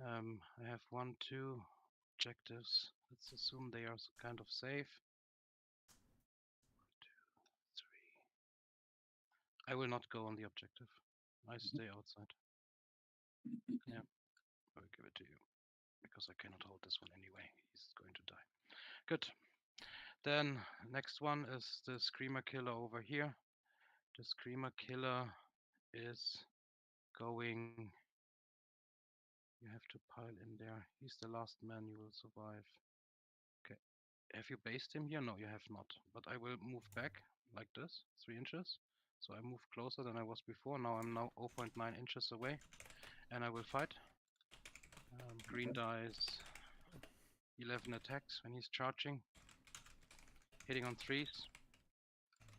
I have 1, 2 objectives. Let's assume they are kind of safe. 1, 2, 3. I will not go on the objective. I stay outside. Yeah, I will give it to you. Because I cannot hold this one anyway. He's going to die. Good. Then next one is the Screamer Killer over here. The Screamer Killer is going You have to pile in there. He's the last man. You will survive. Okay. Have you based him here? No, you have not. But I will move back like this, 3 inches. So I move closer than I was before. Now I'm 0.9 inches away, and I will fight. Green dies 11 attacks when he's charging. Hitting on 3s.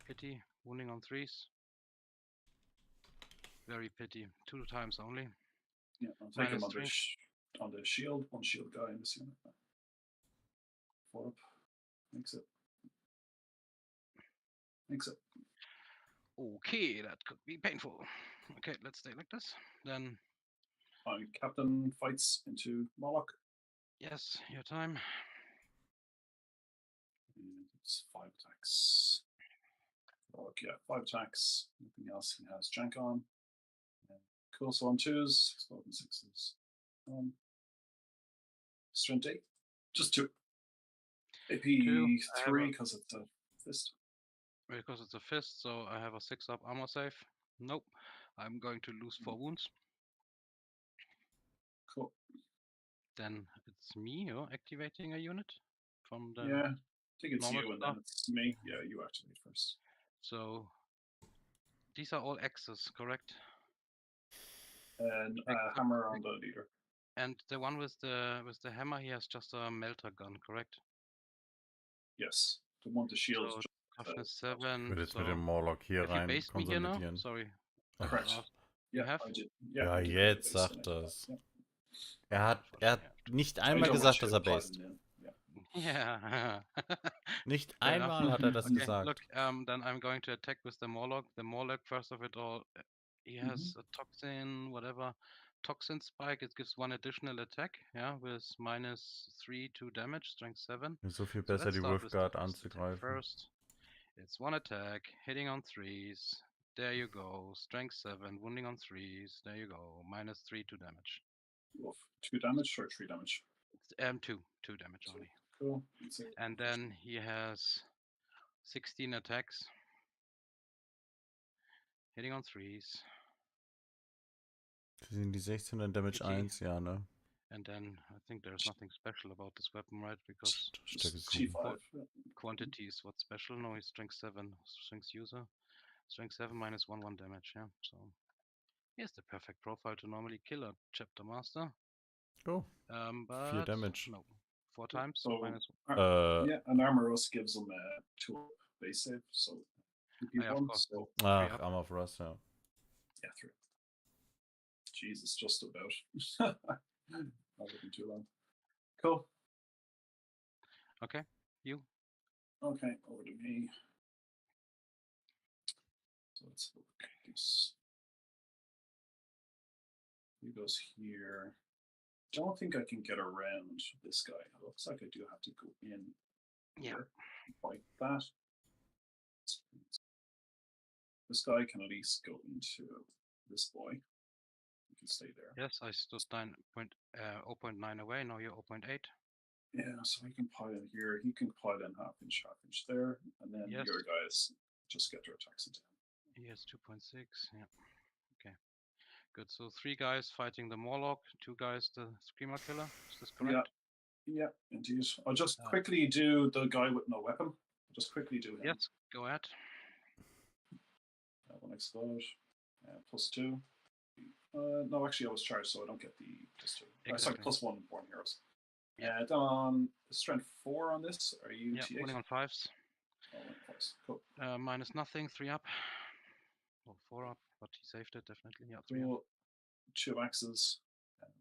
Pity. Wounding on 3s. Very pity. 2 times only. Yeah, I'll take him Minus on the shield. One shield guy in this unit. 4 up. Makes it. Makes it. Okay, that could be painful. Okay, let's stay like this. Then My captain fights into Moloch. yes, your time. And it's 5 attacks. Moloch, yeah, 5 attacks. Nothing else. He has jank on. Cool. So on 2s, 6, 12, and 6s. Strength 8. Just 2. AP 3 because it's a fist. Because it's a fist, so I have a 6 up armor save. Nope. I'm going to lose 4 wounds. Cool. Then it's me activating a unit from the. Yeah, I think it's normal you and stuff. then it's me. Yeah, you activate first. So these are all X's, correct? And hammer on the leader. And the one with the hammer, he has just a melter gun, correct? Yes, the one the shield. So toughness 7. Ich würde jetzt so mit dem Morlock hier have you rein based me here now? konsolidieren. Sorry. Correct. You Yeah, have? I did. Ja, I did jetzt base sagt in it. das. Yeah. Er hat nicht I einmal don't gesagt, want dass er you to based. pile in. Yeah. Yeah. Nicht Fair enough. einmal hat er das Okay, gesagt. look, then I'm going to attack with the Morlock. The Morlock, first of it all, he has a toxin, whatever. Toxin spike, it gives 1 additional attack, yeah, with -3 to damage, strength 7. So viel So besser, let's die start with the Wolfguard first attack anzugreifen. first. It's 1 attack, hitting on 3s. There you go, strength 7, wounding on 3s. There you go, -3 to damage. Wolf, 2 damage or 3 damage? 2 damage only. Cool. And then he has 16 attacks. Hitting on 3s. Sind die 16 und Damage Pity. 1? Ja, ne? And then I think there's nothing special about this weapon, right? Because Stärke Just 7. T5. quantity is what's special. No, he's strength 7, strength user. Strength 7 -1 damage, yeah. So he has the perfect profile to normally kill a chapter master. Oh, But 4 Damage. no. 4 times, So, -1. yeah, and Armoros gives him a 2 base save, so 2 yeah, of people. course. So Ach, Arm of Rust, ja. yeah, 3. Jesus, just about. Not looking too long. Cool. Okay, you. Okay, over to me. So let's look at this. He goes here. Don't think I can get around this guy. It looks like I do have to go in here like that. This guy can at least go into this boy. You can stay there. Yes, I stood 0.9 away. Now you're 0.8. Yeah, so he can pile in here. He can pile in half inch there, and then Yes. your guys just get their attacks into him. He has 2.6. Yeah. Okay. Good. So 3 guys fighting the Morlock, 2 guys the Screamer Killer. Is this correct? Yeah, indeed. I'll just quickly do the guy with no weapon. I'll just quickly do him. Yes, go ahead. That one explode. +2. No, actually, I was charged, so I don't get the +2. Sorry, +1 born heroes. Yeah. On strength 4 on this. Are you T8? Winning on 5s. Oh, 5s. Cool. Minus nothing, 3 up. Or 4 up, but he saved it definitely. Yeah, 3 Cool. up. 2 axes.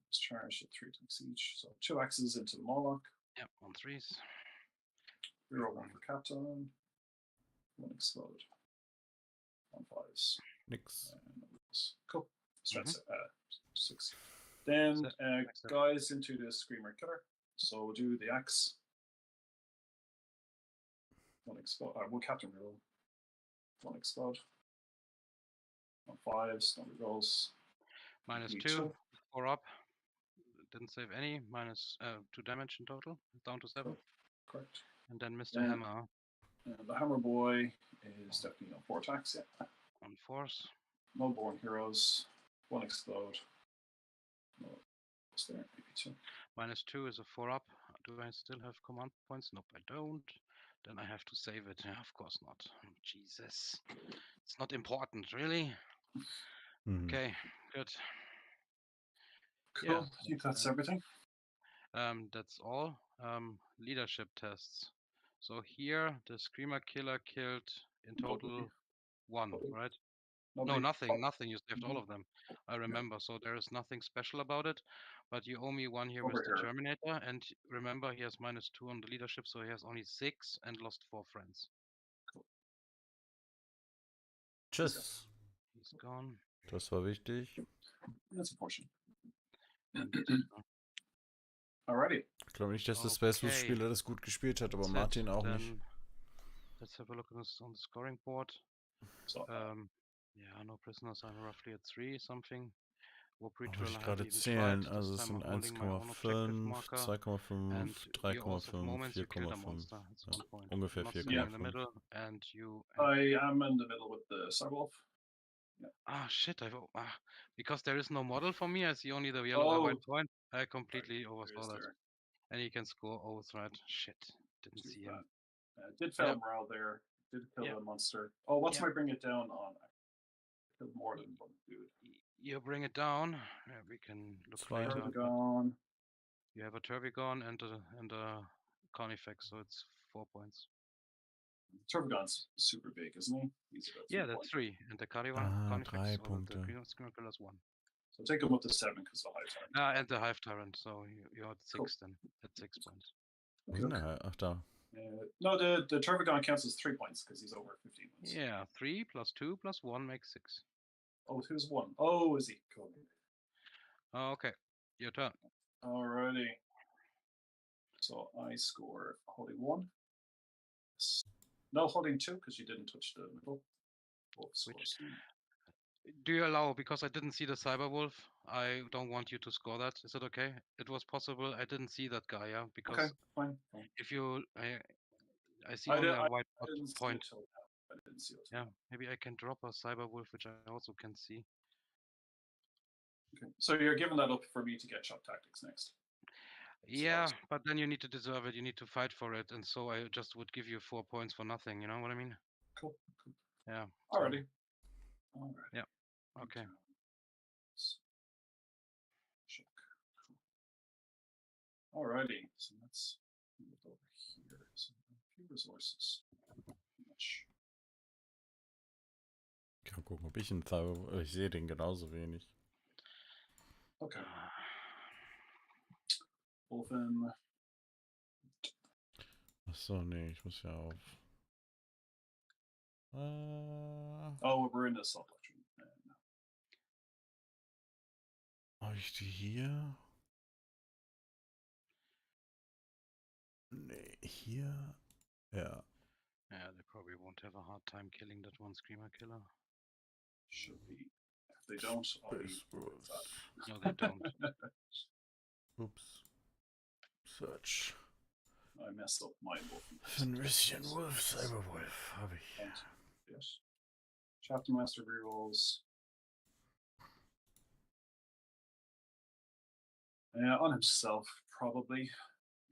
It's charged at 3 attacks each. So 2 axes into the Morlock. Yeah, on 3s. 0-1 for Captain. 1 explode. On 5s. Nix. Cool. Strength 6. Then guys into the Screamer Killer. So we'll do the axe. 1 explode. One Captain roll. 1 explode. On 5s, no rolls. -2, 4 up. Didn't save any. -2 damage in total. Down to 7. Correct. And then Mr. Hammer. The Hammer Boy is definitely on 4 attacks. Yeah. On 4s. No born heroes. 1 explode. No just there. Maybe 2. -2 is a 4 up. Do I still have command points? Nope, I don't. Then I have to save it. Yeah, of course not. Jesus. It's not important, really? Okay, good. Cool. Yeah, I think that's everything. That's all. Leadership tests. So here, the Screamer Killer killed in total 1, right? No, nothing. You saved all of them. I remember. So there is nothing special about it. But you owe me 1 here with the Terminator. And remember, he has -2 on the leadership. So he has only 6 and lost 4 friends. Cool. Tschüss. He's gone. Das war wichtig. That's a portion. And, Alrighty. Ich glaube nicht, dass das Versus-Spieler das gut gespielt hat, aber Martin auch nicht. Let's have a look on the scoring board. So, yeah, no prisoners. I'm roughly at 3 something. Muss ich gerade zählen, also es sind 1,5, 2,5, 3,5, 4,5. Ja, ungefähr 4,5. I am in the middle with the Cyberwolf. Yeah. Ah, shit, because there is no model for me, I see only the yellow and white point. I completely oversaw that. And he can score oaths, right? Shit, didn't see him. Did fail morale there. Did kill a monster. Oh, what's my bring it down on? I killed more than one dude. You bring it down. Yeah, we can look later. Turbigon. You have a Turbigon and a Carnifex, so it's 4 points. Turbigon's super big, isn't he? He's about 3 yeah, that's 3. And the Carnifex, 3 Punkte. the Screamer Killer is 1. So take him up to 7 because the Hive Tyrant. And the Hive Tyrant, so you're at 6 then. At 6 points. Okay. Ach, da. No, the Turbigon counts as 3 points because he's over 15 points. Yeah, 3 + 2 + 1 makes 6. Oh, who's 1? Oh, is he? Cool. Okay, your turn. Alrighty. So I score holding 1. No, holding 2 because you didn't touch the middle. Do you allow, because I didn't see the Cyberwolf, I don't want you to score that. Is it okay? It was possible. I didn't see that guy, yeah? Because okay, fine. If you, I see only a white point. I didn't see it. Yeah, maybe I can drop a Cyberwolf, which I also can see. Okay, so you're giving that up for me to get shop tactics next. Yeah, but then you need to deserve it. You need to fight for it, and so I just would give you 4 points for nothing. You know what I mean? Cool. Yeah. Alrighty. Yeah. Okay. Alrighty. So let's move over here. So a few resources. Ich kann gucken, ob ich einen Cyber. Ich sehe den genauso wenig. Okay. Wolfen. Achso, nee, ich muss ja auf. Oh, we're in the self-lecture. No. Habe ich die hier? Nee, hier. Ja. Yeah, they probably won't have a hard time killing that one Screamer Killer. Should be. If they don't, I'll be No, they don't. Oops. Search. I messed up my wolf. Fenrisian Wolf, Cyberwolf habe ich. Yes. Chapter Master rerolls. Yeah, on himself, probably.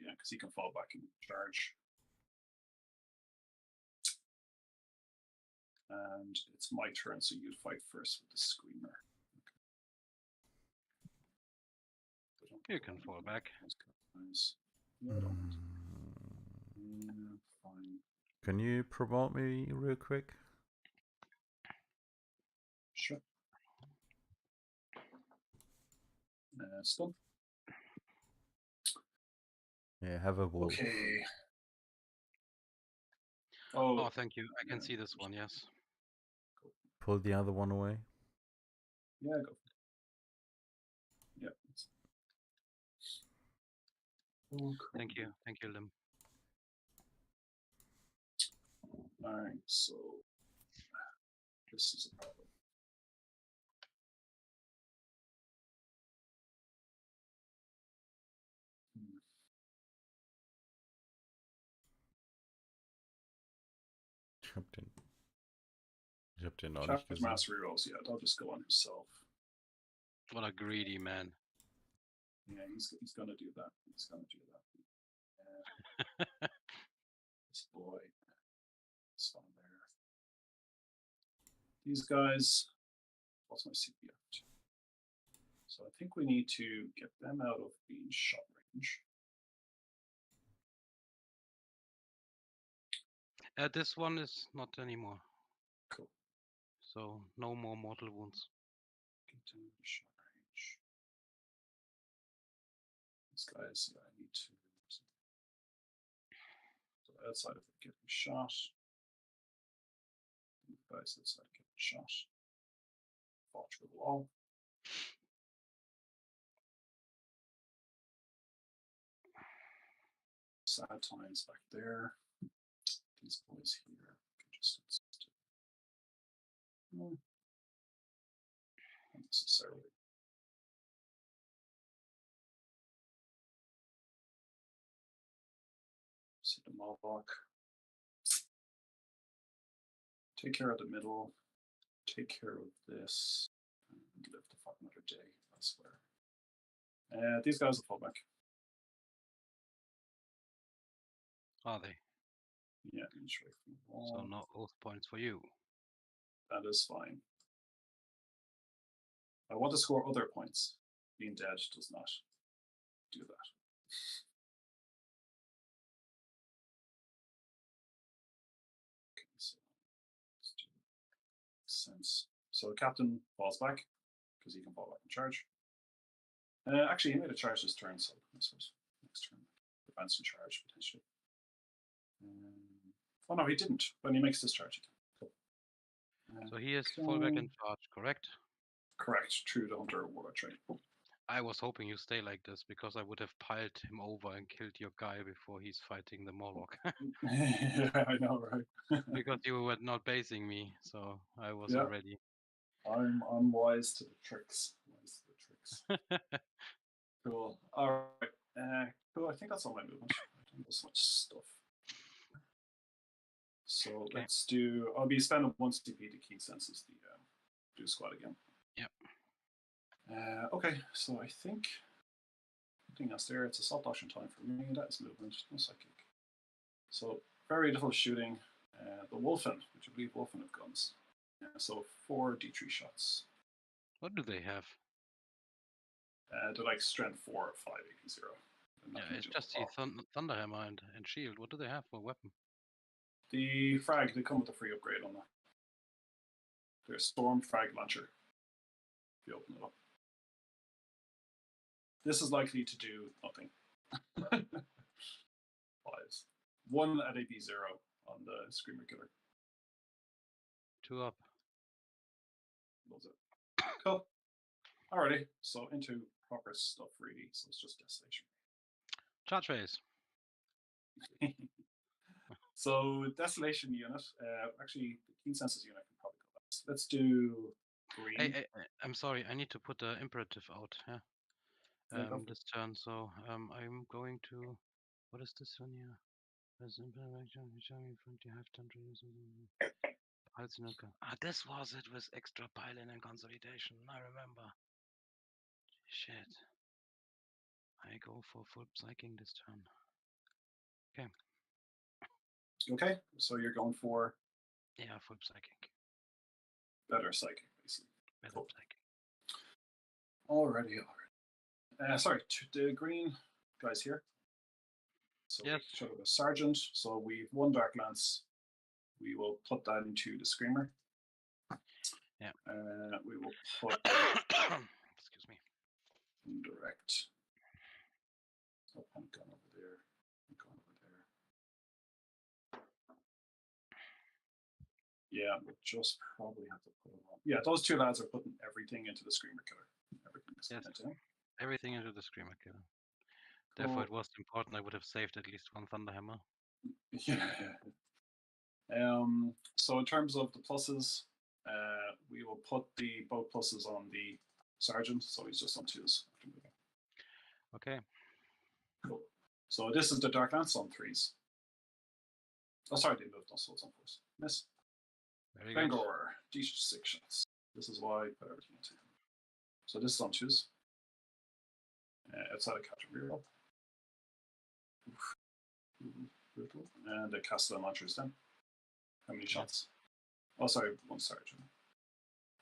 Yeah, because he can fall back and charge. And it's my turn, so you'd fight first with the Screamer. Okay. You can fall back. No, I don't. Yeah, fine. Can you promote me real quick? Sure. Still. Yeah, have a wolf. Okay. Oh, thank you. I can see this one, yes. Pull the other one away. Yeah, go. Yep. Oh, Thank you, Limm. Alright, so this is a problem. Ich hab den noch nicht gesehen. Master rerolls, yeah, I'll just go on himself. What a greedy man. Yeah, he's gonna do that. He's gonna do that. This boy, it's fun there. These guys, what's my CPF? So I think we need to get them out of being shot range. This one is not anymore. Cool. So no more mortal wounds. Get them out of shot range. These guys, yeah, I need to. So outside of it getting shot. These guys outside of getting shot. Fall through the wall. Sad times back there. These boys here can just not necessarily. See the Mohawk. Take care of the middle. Take care of this. And live to fight another day, I swear. These guys will fall back. Are they? Yeah, inch away from the wall. So no oath points for you. That is fine. I want to score other points. Being dead does not do that. Okay, so let's do sense. So the captain falls back because he can fall back and charge. Actually, he made a charge this turn, so I suppose next turn advance and charge potentially. Oh no, he didn't. When he makes this charge, he can. Cool. So he is fall back and charge, correct? Correct. True to Hunter Warlord trait. I was hoping you stay like this because I would have piled him over and killed your guy before he's fighting the Morlock. Yeah, I know, right? Because you were not basing me, so I was Yeah. already. I'm wise to the tricks. Wise to the tricks. Cool. All right. Cool. I think that's all my movement. I don't know so much stuff. So Okay. let's do. I'll be spending 1 CP to key senses the do squad again. Yep. Okay. So I think nothing else there. It's assault action time for me. That is movement. No psychic. So very little shooting. The Wolfen, which I believe Wolfen have guns. So 4 D3 shots. What do they have? They're like strength 4 or 5, 0. Yeah, it's just the Thunderhammer and shield. What do they have for weapon? The frag, they come with a free upgrade on that. There's Storm Frag Launcher. If you open it up. This is likely to do nothing. 5s. 1 at AB0 on the Screamer Killer. 2 up. Loves it. Cool. Alrighty, so into proper stuff really. So it's just Desolation. Charge phase. So Desolation unit, actually the Keen Senses unit can probably go last. Let's do green. Hey, I'm sorry, I need to put the imperative out. Yeah. This turn. So I'm going to. What is this one here? As interaction, which I in front you have to use. This was it with extra pile-in and consolidation. I remember. Shit. I go for full psyching this turn. Okay. Okay, so you're going for Full psychic. better psychic, basically. Better Cool. psychic. Alrighty. Sorry, the green guys here. So yes. We show the sergeant. So we've 1 Dark Lance. We will put that into the Screamer. Yeah. We will put excuse me. indirect. Oh, I'm gone over there. Yeah, we'll just probably have to put it on. Yeah, those 2 lads are putting everything into the Screamer Killer. Everything is into him. Everything into the Screamer Killer. Cool. Therefore, it was important I would have saved at least 1 Thunderhammer. Yeah. So in terms of the pluses, we will put both pluses on the sergeant, so he's just on 2s. Okay. Cool. So this is the Dark Lance on 3s. Oh, sorry, they moved also on 4s. Miss. Very good. Bangor, D6 shots. This is why I put everything into him. So this is on 2s. outside of category roll. Brutal. And the Castellan launchers then. How many shots? Oh, sorry, one sergeant.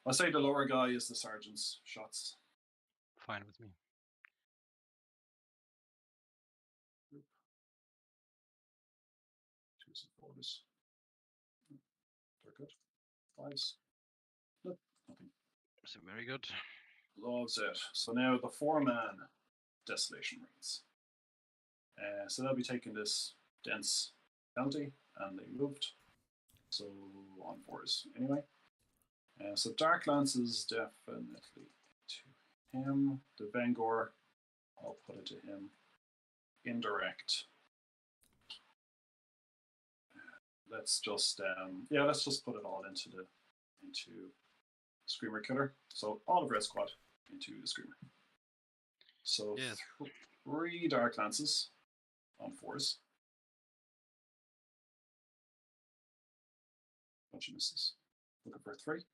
I'll say the lower guy is the sergeant's shots. Fine with me. Twos and fours. They're good. Fives. Nope, nothing. So very good. Loves it. So now the 4-man Desolation Marines. So they'll be taking this dense penalty, and they moved. So on 4s anyway. So Dark Lance is definitely to him. The Vengor, I'll put it to him. Indirect. Let's just let's just put it all into Screamer Killer. So all of Red Squad into the Screamer. So Yes. 3 Dark Lances on 4s. Bunch of misses. Looking for 3.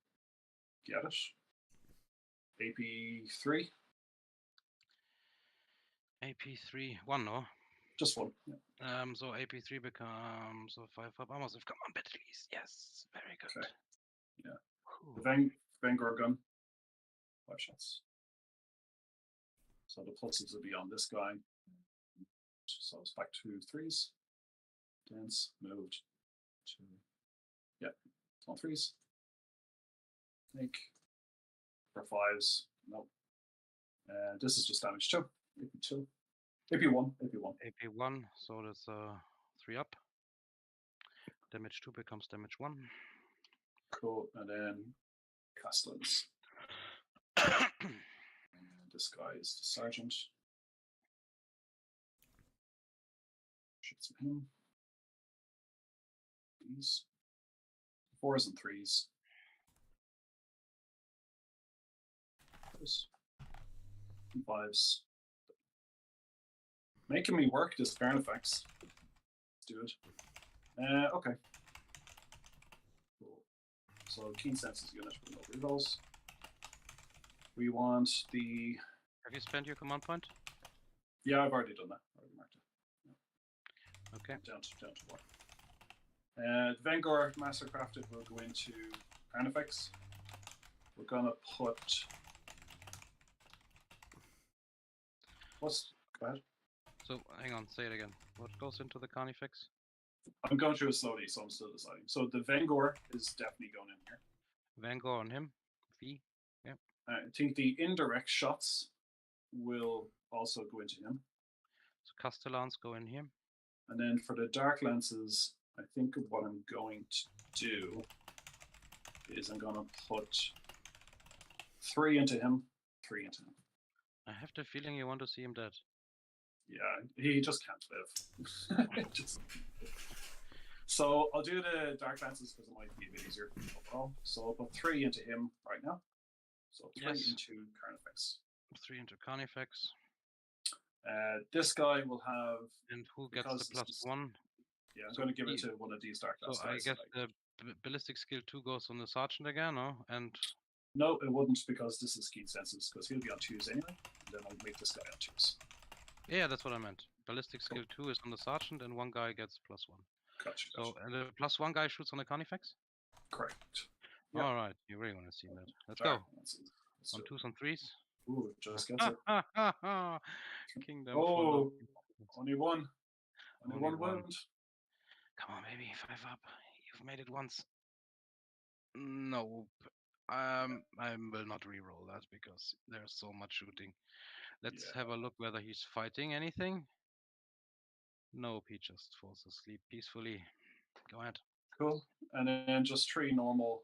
Get it. AP 3. AP3, 1 no? Just 1. Yeah. So AP3 becomes 5 up. Almost. Come on, please. Yes, very good. Okay. Yeah. Whew. The Vanguard gun. 5 shots. So the pluses will be on this guy. So it's back to 3s. Dance, moved to, on 3s. Snake for 5s. Nope. This is just damage 2. AP2. AP1. AP1, so that's 3 up. Damage 2 becomes damage 1. Cool. And then Castellans. And this guy is the sergeant. Shoots at him. These 4s and 3s. 4s and 5s. Making me work this Carnifex. Let's do it. Okay. Cool. So Keen Senses unit with no rerolls. We want the. Have you spent your command point? Yeah, I've already done that. Already marked it. Yeah. Okay. Down to 1. The Vanguard Mastercrafted will go into Carnifex. We're gonna put. Go ahead. So hang on, say it again. What goes into the Carnifex? I'm going through it slowly, so I'm still deciding. So the Vanguard is definitely going in here. Vanguard on him. V. Yeah. I think the indirect shots will also go into him. So Castellans go in here. And then for the Dark Lances, I think what I'm going to do is I'm going to put 3 into him, 3 into him. I have the feeling you want to see him dead. Yeah, he just can't live. So I'll do the Dark Lances because it might be a bit easier overall. So I'll put 3 into him right now. So 3 into Carnifex. 3 into Carnifex. This guy will have. And who gets the +1? Yeah, I'm going to give it to one of these Dark Lances. So I guess the ballistic skill 2 goes on the sergeant again, no? And no, it wouldn't because this is Keen Senses because he'll be on 2s anyway. And then I'll make this guy on 2s. Yeah, that's what I meant. Ballistic skill 2 is on the sergeant, and 1 guy gets +1. Gotcha. So and the +1 guy shoots on the Carnifex. Correct. Yep. All right, you really want to see that? Let's go. On 2s and 3s. Ooh, just gets it. Kingdom. Oh, only 1. Only 1 1. wound. Come on, baby, 5 up. You've made it once. Nope. I will not re-roll that because there's so much shooting. Let's have a look whether he's fighting anything. Nope, he just falls asleep peacefully. Go ahead. Cool. And then just 3 normal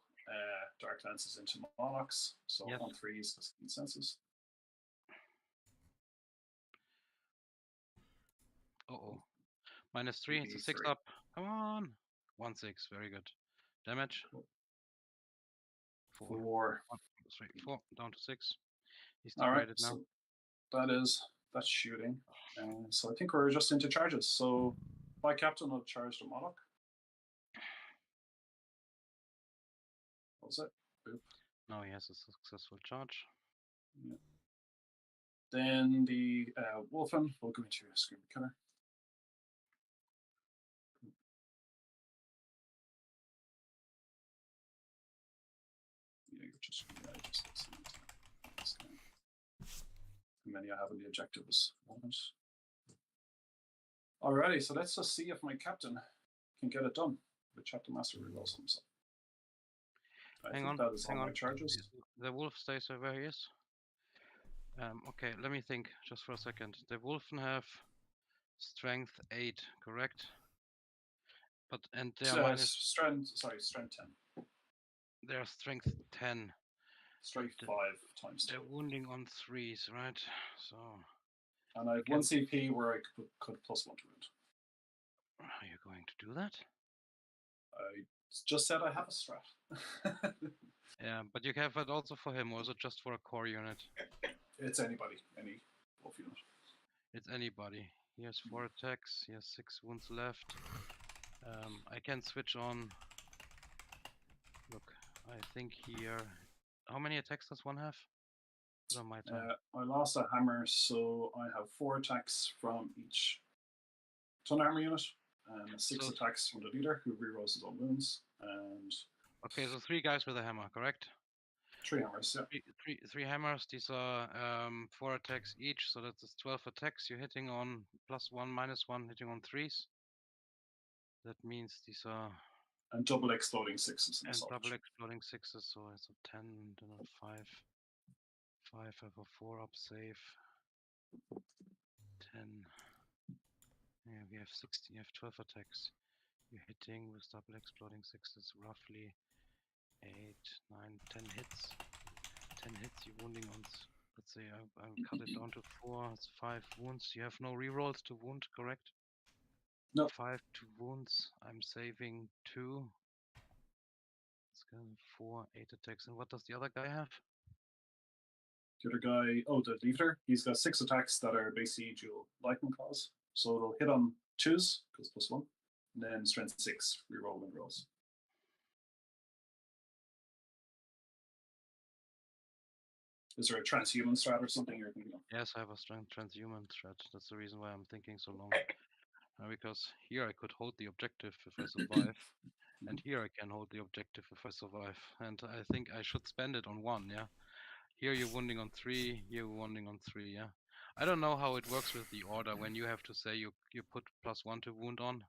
Dark Lances into Monarchs. So on 3s, as Keen Senses. Uh-oh. -3, it's a 6 up. Come on. 1/6, very good. Damage. 4. 1, 2, 3, 4, down to 6. He's degraded now. So that's shooting. So I think we're just into charges. So my captain will charge the Monarch. What was it? Boop. Now he has a successful charge. Yeah. Then the Wolfen will go into your Scrim Killer. Yeah, you're just and then you have the objective is moments. Alrighty, so let's just see if my captain can get it done. The chapter master rerolls himself. Hang on, that is hang all on. my charges. The wolf stays where he is. Okay, let me think just for a second. The Wolfen have strength 8, correct? But and they are strength 10. They are strength 10. Strength 5 times 2. They're wounding on 3s, right? So. And I have 1 CP where I could +1 to wound. Are you going to do that? I just said I have a strat. Yeah, but you have it also for him, or is it just for a core unit? It's anybody, any wolf unit. It's anybody. He has 4 attacks, he has 6 wounds left. I can switch on. Look, I think here. How many attacks does one have? On my turn. I lost a hammer, so I have 4 attacks from each ton hammer unit, and 6 attacks from the leader, who rerolls his own wounds. And okay, so 3 guys with a hammer, correct? 3 hammers, yeah. Three hammers. These are 4 attacks each, so that's 12 attacks. You're hitting on +1, -1, hitting on 3s. That means these are. And double exploding 6s. And double exploding 6s, so it's a 10, then a 5. 5 have a 4 up save. 10. Yeah, we have 16. You have 12 attacks. You're hitting with double exploding 6s, roughly 8, 9, 10 hits. 10 hits, you're wounding on. Let's say I'll cut it down to 4. It's 5 wounds. You have no rerolls to wound, correct? No. 5 to wounds. I'm saving 2. It's gonna be 4, 8 attacks. And what does the other guy have? The other guy, the leader, he's got 6 attacks that are basically dual lightning claws. So it'll hit on 2s, because +1, and then strength 6, reroll when rolls. Is there a transhuman strat or something you're thinking of? Yes, I have a strength transhuman strat. That's the reason why I'm thinking so long. Because here I could hold the objective if I survive, and here I can hold the objective if I survive. And I think I should spend it on 1, yeah? Here you're wounding on 3, here you're wounding on 3, yeah? I don't know how it works with the order when you have to say you put +1 to wound on,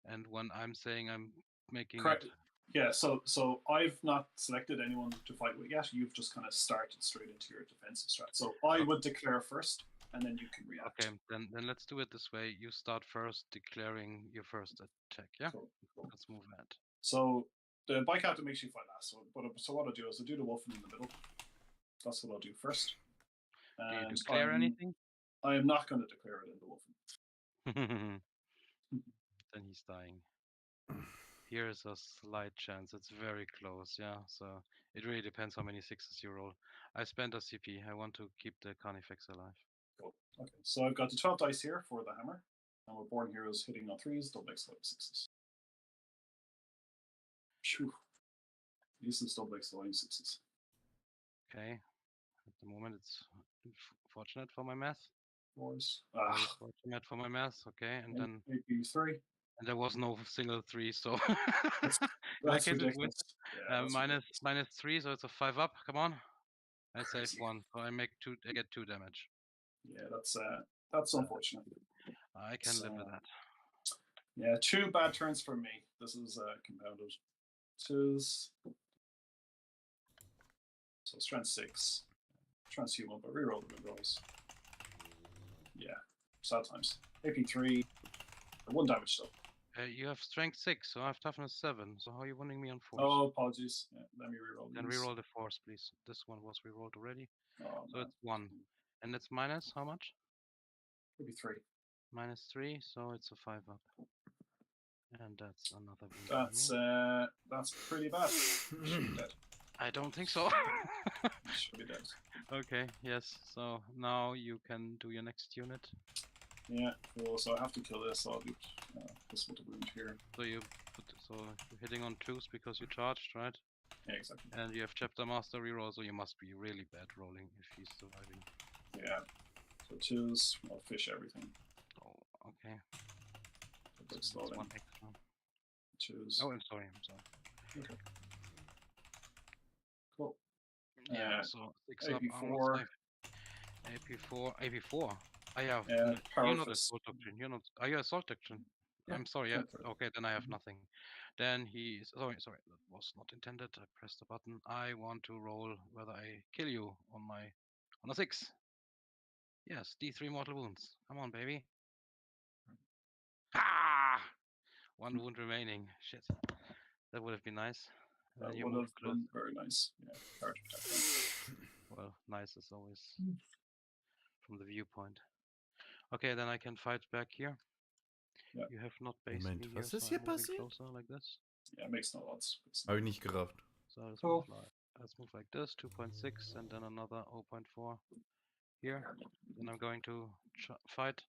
and when I'm saying I'm making Correct. it. Yeah, so I've not selected anyone to fight with yet. You've just kind of started straight into your defensive strat. So I would declare first, and then you can react. Okay, then let's do it this way. You start first, declaring your first attack, yeah? Cool. Let's move that. So the bike captain makes you fight last. So what I'll do is I'll do the wolf in the middle. That's what I'll do first. Do you declare anything? I am not going to declare it in the wolf. Then he's dying. Here is a slight chance. It's very close, yeah. So it really depends how many 6s you roll. I spent a CP. I want to keep the Carnifex alive. Cool. Okay, so I've got the 12 dice here for the hammer. And we're born heroes hitting on 3s, double exploding 6s. Phew. This is double exploding 6s. Okay. At the moment, it's fortunate for my math. 4s. Fortunate for my math. Okay, and then 3. And there was no single 3, so that's ridiculous. Yeah, -3, so it's a 5 up. Come on, I save 1, so I get 2 damage. Yeah, that's unfortunate. I can live with that. Yeah, 2 bad turns for me. This is compounded. 2s. So strength 6, transhuman, but reroll the good rolls. Yeah, sad times. AP 3, 1 damage still. You have strength 6, so I have toughness 7. So how are you winning me on 4? Oh, apologies. Yeah, let me reroll. Then reroll the 4s, please. This one was rerolled already. Oh, so it's 1, and it's minus how much? Maybe 3. -3, so it's a 5 up. And that's another. That's pretty bad. Should be dead. I don't think so. Should be dead. Okay. Yes. So now you can do your next unit. Yeah, cool. So I have to kill this. I'll do this with the wound here. So you're hitting on 2s because you charged, right? Yeah, exactly. And you have Chapter Master reroll, so you must be really bad rolling if he's surviving. Yeah. So choose. I'll fish everything. Oh, okay. But So slow that's one down. extra. Choose. Oh, I'm sorry. Okay. Cool. Yeah, so 6 up, armor AP4. safe. AP4. AP4. I have. Power You're not a fist. assault doctrine. You're not. Are you assault doctrine? Yeah, I'm sorry. Yeah. go for it. Okay, then I have Mhm. nothing. Then he's. Sorry. That was not intended. I pressed the button. I want to roll whether I kill you on a 6. Yes, D3 mortal wounds. Come on, baby. Ah! One wound remaining. Shit. That would have been nice. And That then you would move have close. been very nice. Yeah, charge attack. Well, nice as always from the viewpoint. Okay, then I can fight back here. Yeah. You have not based Moment, me here, was ist so hier I'm moving passiert? closer like this. Yeah, makes no odds. Habe ich nicht gerafft. So Cool. let's move like this, 2.6, and then another 0.4 here. Then I'm going to fight.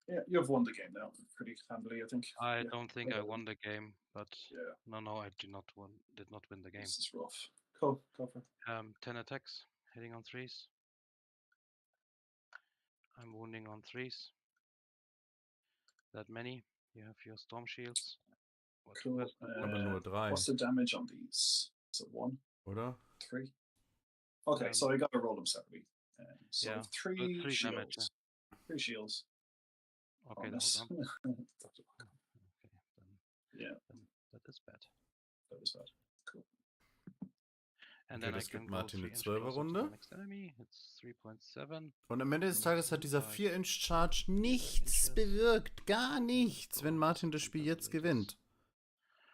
Yeah, you've won the game now pretty handily, I think. I Yeah. don't think I won the game, but Yeah. no, I did not win the game. This is rough. Cool. Go for it. 10 attacks, hitting on 3s. I'm wounding on 3s. That many. You have your storm shields. Cool. Aber nur 3, What's the damage on these? Is it 1? oder? 3? Okay, so I gotta roll them separately. So yeah, 3 3 shields. damage. 3 shields. Okay, on hold this. on. Okay, Yeah, then that is bad. that is bad. Cool. And Okay, then I das can gibt go Martin 3 eine inch closer to the 12er-Runde. next enemy. It's 3.7. Und am Ende des Und Tages hat dieser das 4-Inch-Charge nichts Inches. bewirkt. Gar nichts, wenn So, Martin das Spiel jetzt gewinnt.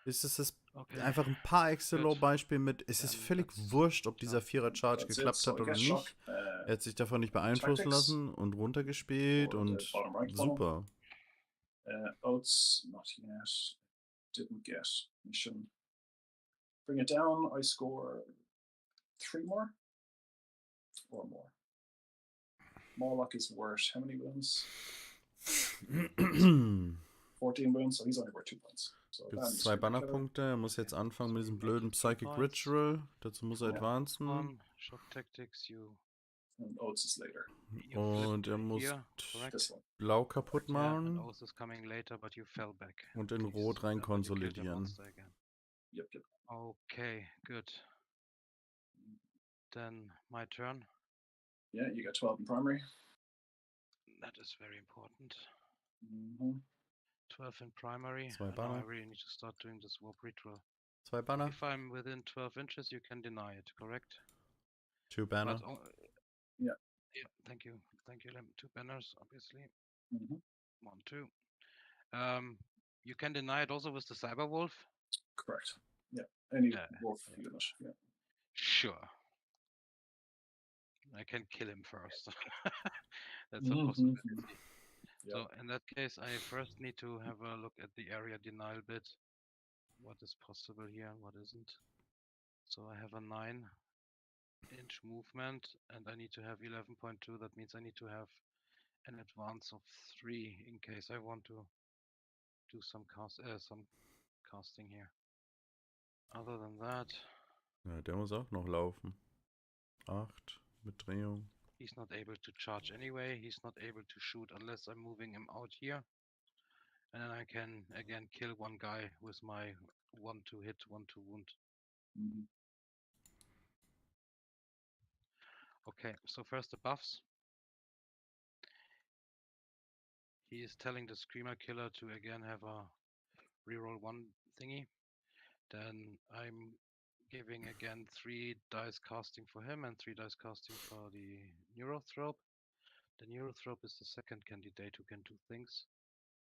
Ist es Okay. einfach ein paar Excel-Beispiel mit, es ist Dann völlig that's wurscht, ob dieser 4er-Charge That's it. geklappt So hat I oder guess nicht. shock. Er hat sich davon nicht beeinflussen Tactics lassen und runtergespielt for the und bottom right super. Oats, not yet. Didn't get mission. Bring it down. I score 3 more or more. Morlock is worse. How many wounds? 14 wounds, so he's only worth 2 points. So Gibt that es is 2 pretty killer. Bannerpunkte. Er muss jetzt anfangen mit diesem blöden Two Psychic points. Ritual. Dazu muss er Ja. advancen. Shock tactics, you And Oats is later. Und er muss here, correct? This one. blau kaputt Yeah, and machen Oath is coming later, but you fell back. und in Please, Rot rein but you killed your konsolidieren. monster again. Yep. Okay, good. Then my turn. Yeah, you got 12 in primary. That is very important. Mm-hmm. 12 in primary. 2 I know I Banner. really need to start doing this warp ritual. 2 Banner. If I'm within 12 inches, you can deny it, correct? 2 Banner. But, Yeah. Yeah, thank you. Thank you, Limm. 2 banners, obviously. Mm-hmm. 1, 2. You can deny it also with the Cyber Wolf? Correct. Yeah. Any Yeah, wolf yeah. unit. Yeah. Sure. I can kill him first. That's a Mhm, possibility. mhm. So in that case, I first need to have a look at the area denial bit. What is possible here and what isn't. So I have a 9-inch movement and I need to have 11.2. That means I need to have an advance of 3 in case I want to do some casting here. Other than that, Ja, der muss auch noch laufen. 8 mit Drehung. he's not able to charge anyway. He's not able to shoot unless I'm moving him out here. And then I can again kill one guy with my 1-2 hit, 1-2 wound. Mhm. Okay, so first the buffs. He is telling the Screamer Killer to again have a reroll 1 thingy. Then I'm giving again 3 dice casting for him and 3 dice casting for the Neurothrope. The Neurothrope is the second candidate who can do things,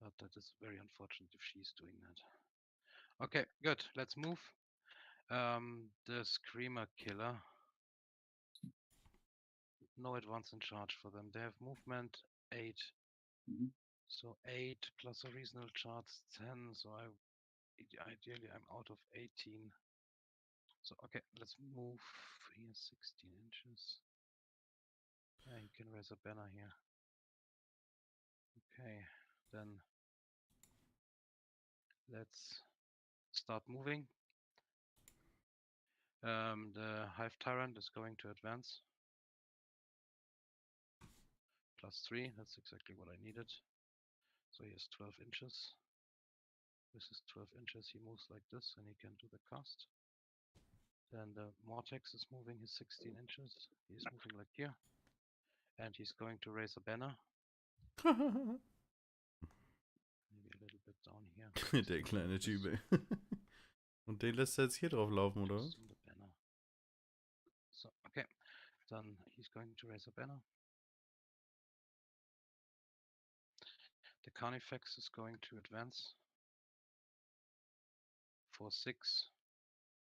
but that is very unfortunate if she's doing that. Okay, good. Let's move. The Screamer Killer. No advance in charge for them. They have movement 8. Mhm. So 8 plus a reasonable charge 10. So ideally I'm out of 18. So okay, let's move here 16 inches. Yeah, you can raise a banner here. Okay, then let's start moving. The Hive Tyrant is going to advance. +3, that's exactly what I needed. So he has 12 inches. This is 12 inches, he moves like this and he can do the cast. Then the Mortex is moving his 16 inches. He's moving like here. And he's going to raise a banner. Maybe a little bit down here. Der kleine Typ, ey. Und den lässt er jetzt hier drauf laufen, oder was? The banner. So, okay. Then he's going to raise a banner. The Carnifex is going to advance for 6.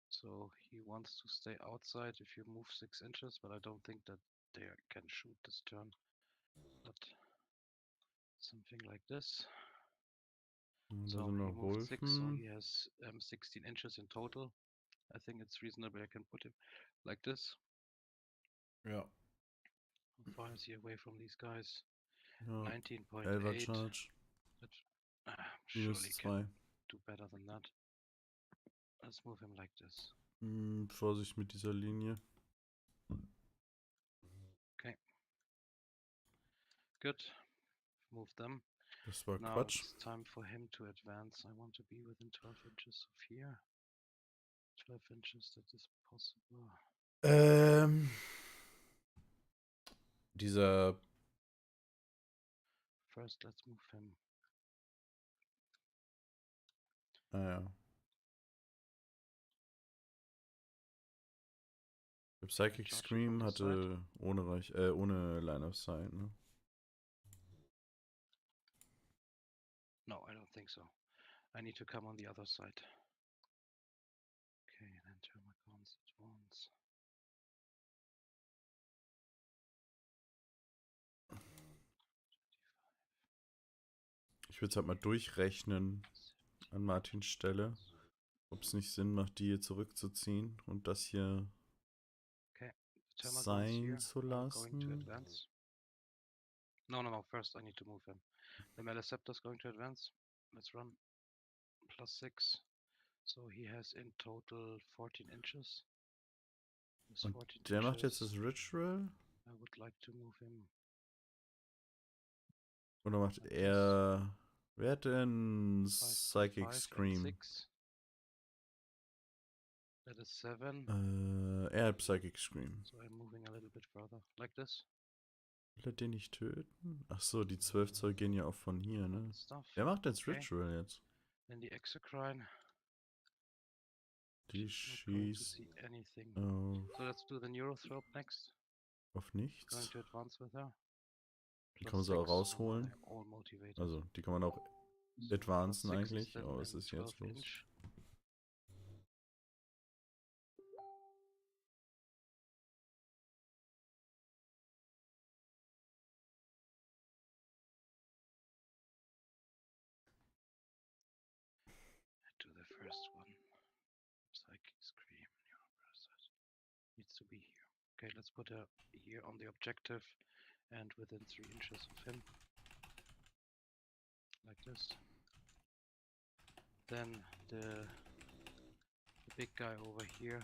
So he wants to stay outside if you move 6 inches, but I don't think that they can shoot this turn. But something like this. Und da So sind he noch moved 6, so Wolfen. he has 16 inches in total. I think it's reasonable I can put him like this. Ja. How far is he away from these guys? Ja. 19.8. 11er Charge. Surely Minus can 2. do better than that. Let's move him like this. Vorsicht mit dieser Linie. Okay. Good. Move them. Das war Now Quatsch. it's time for him to advance. I want to be within 12 inches of here. 12 inches, that is possible. Dieser. First, let's move him. Ah ja. Der Psychic Charge Scream from the side. hatte ohne Line of Sight, ne? No, I don't think so. I need to come on the other side. Okay, then turn my guns at once. Ich würde es halt mal durchrechnen an Martins Stelle, ob es nicht Sinn macht, die hier zurückzuziehen und das hier sein zu lassen. No. First I need to move him. The Maleceptor is going to advance. Let's run. +6. So he has in total 14 inches. Und der macht jetzt das Ritual? I would like to move him. Oder macht er... Wer hat denn Psychic Scream? That is 7. Er hat Psychic Scream. So I'm moving a little bit further. Like this. Will er den nicht töten? Achso, die 12 Zoll gehen ja auch von hier, ne? Wer macht jetzt Ritual jetzt? Then the Exocrine. Die schießt auf... So let's do the Neurothrope next. Auf nichts. Going to advance with her. Die kann man so auch rausholen. Also, die kann man auch advancen eigentlich. Aber es ist jetzt los. Do the first one. Psychic Scream. Needs to be here. Okay, let's put her here on the objective and within 3 inches of him. Like this. Then the big guy over here.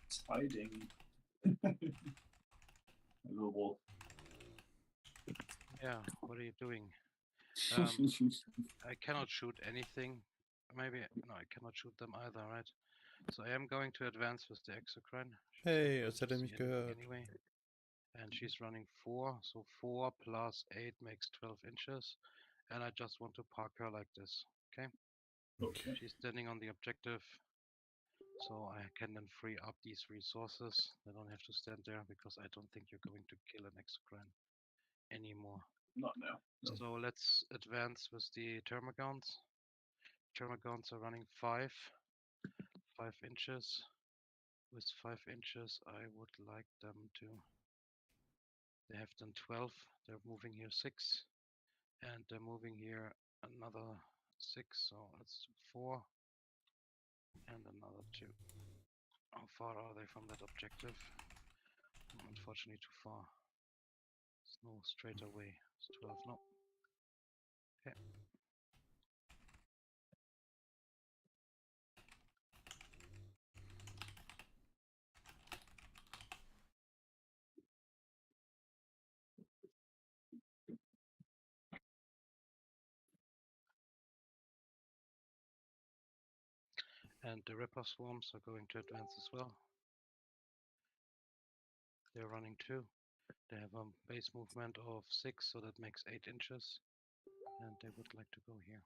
It's hiding. Hello, wolf. Yeah, what are you doing? I cannot shoot anything. Maybe, no, I cannot shoot them either, right? So I am going to advance with the Exocrine. Hey, das hat er mich gehört. Anyway. And she's running 4, so 4 plus 8 makes 12 inches. And I just want to park her like this, okay? Okay. She's standing on the objective, so I can then free up these resources. They don't have to stand there because I don't think you're going to kill an Exocrine anymore. Not now. No. So let's advance with the Termagants. Termagants are running 5 inches. With 5 inches, I would like them to. They have done 12. They're moving here 6, and they're moving here another 6. So let's do 4 and another 2. How far are they from that objective? Unfortunately, too far. There's no straight away. It's 12. No. Okay. And the Ripper Swarms are going to advance as well. They're running 2. They have a base movement of 6, so that makes 8 inches. And they would like to go here.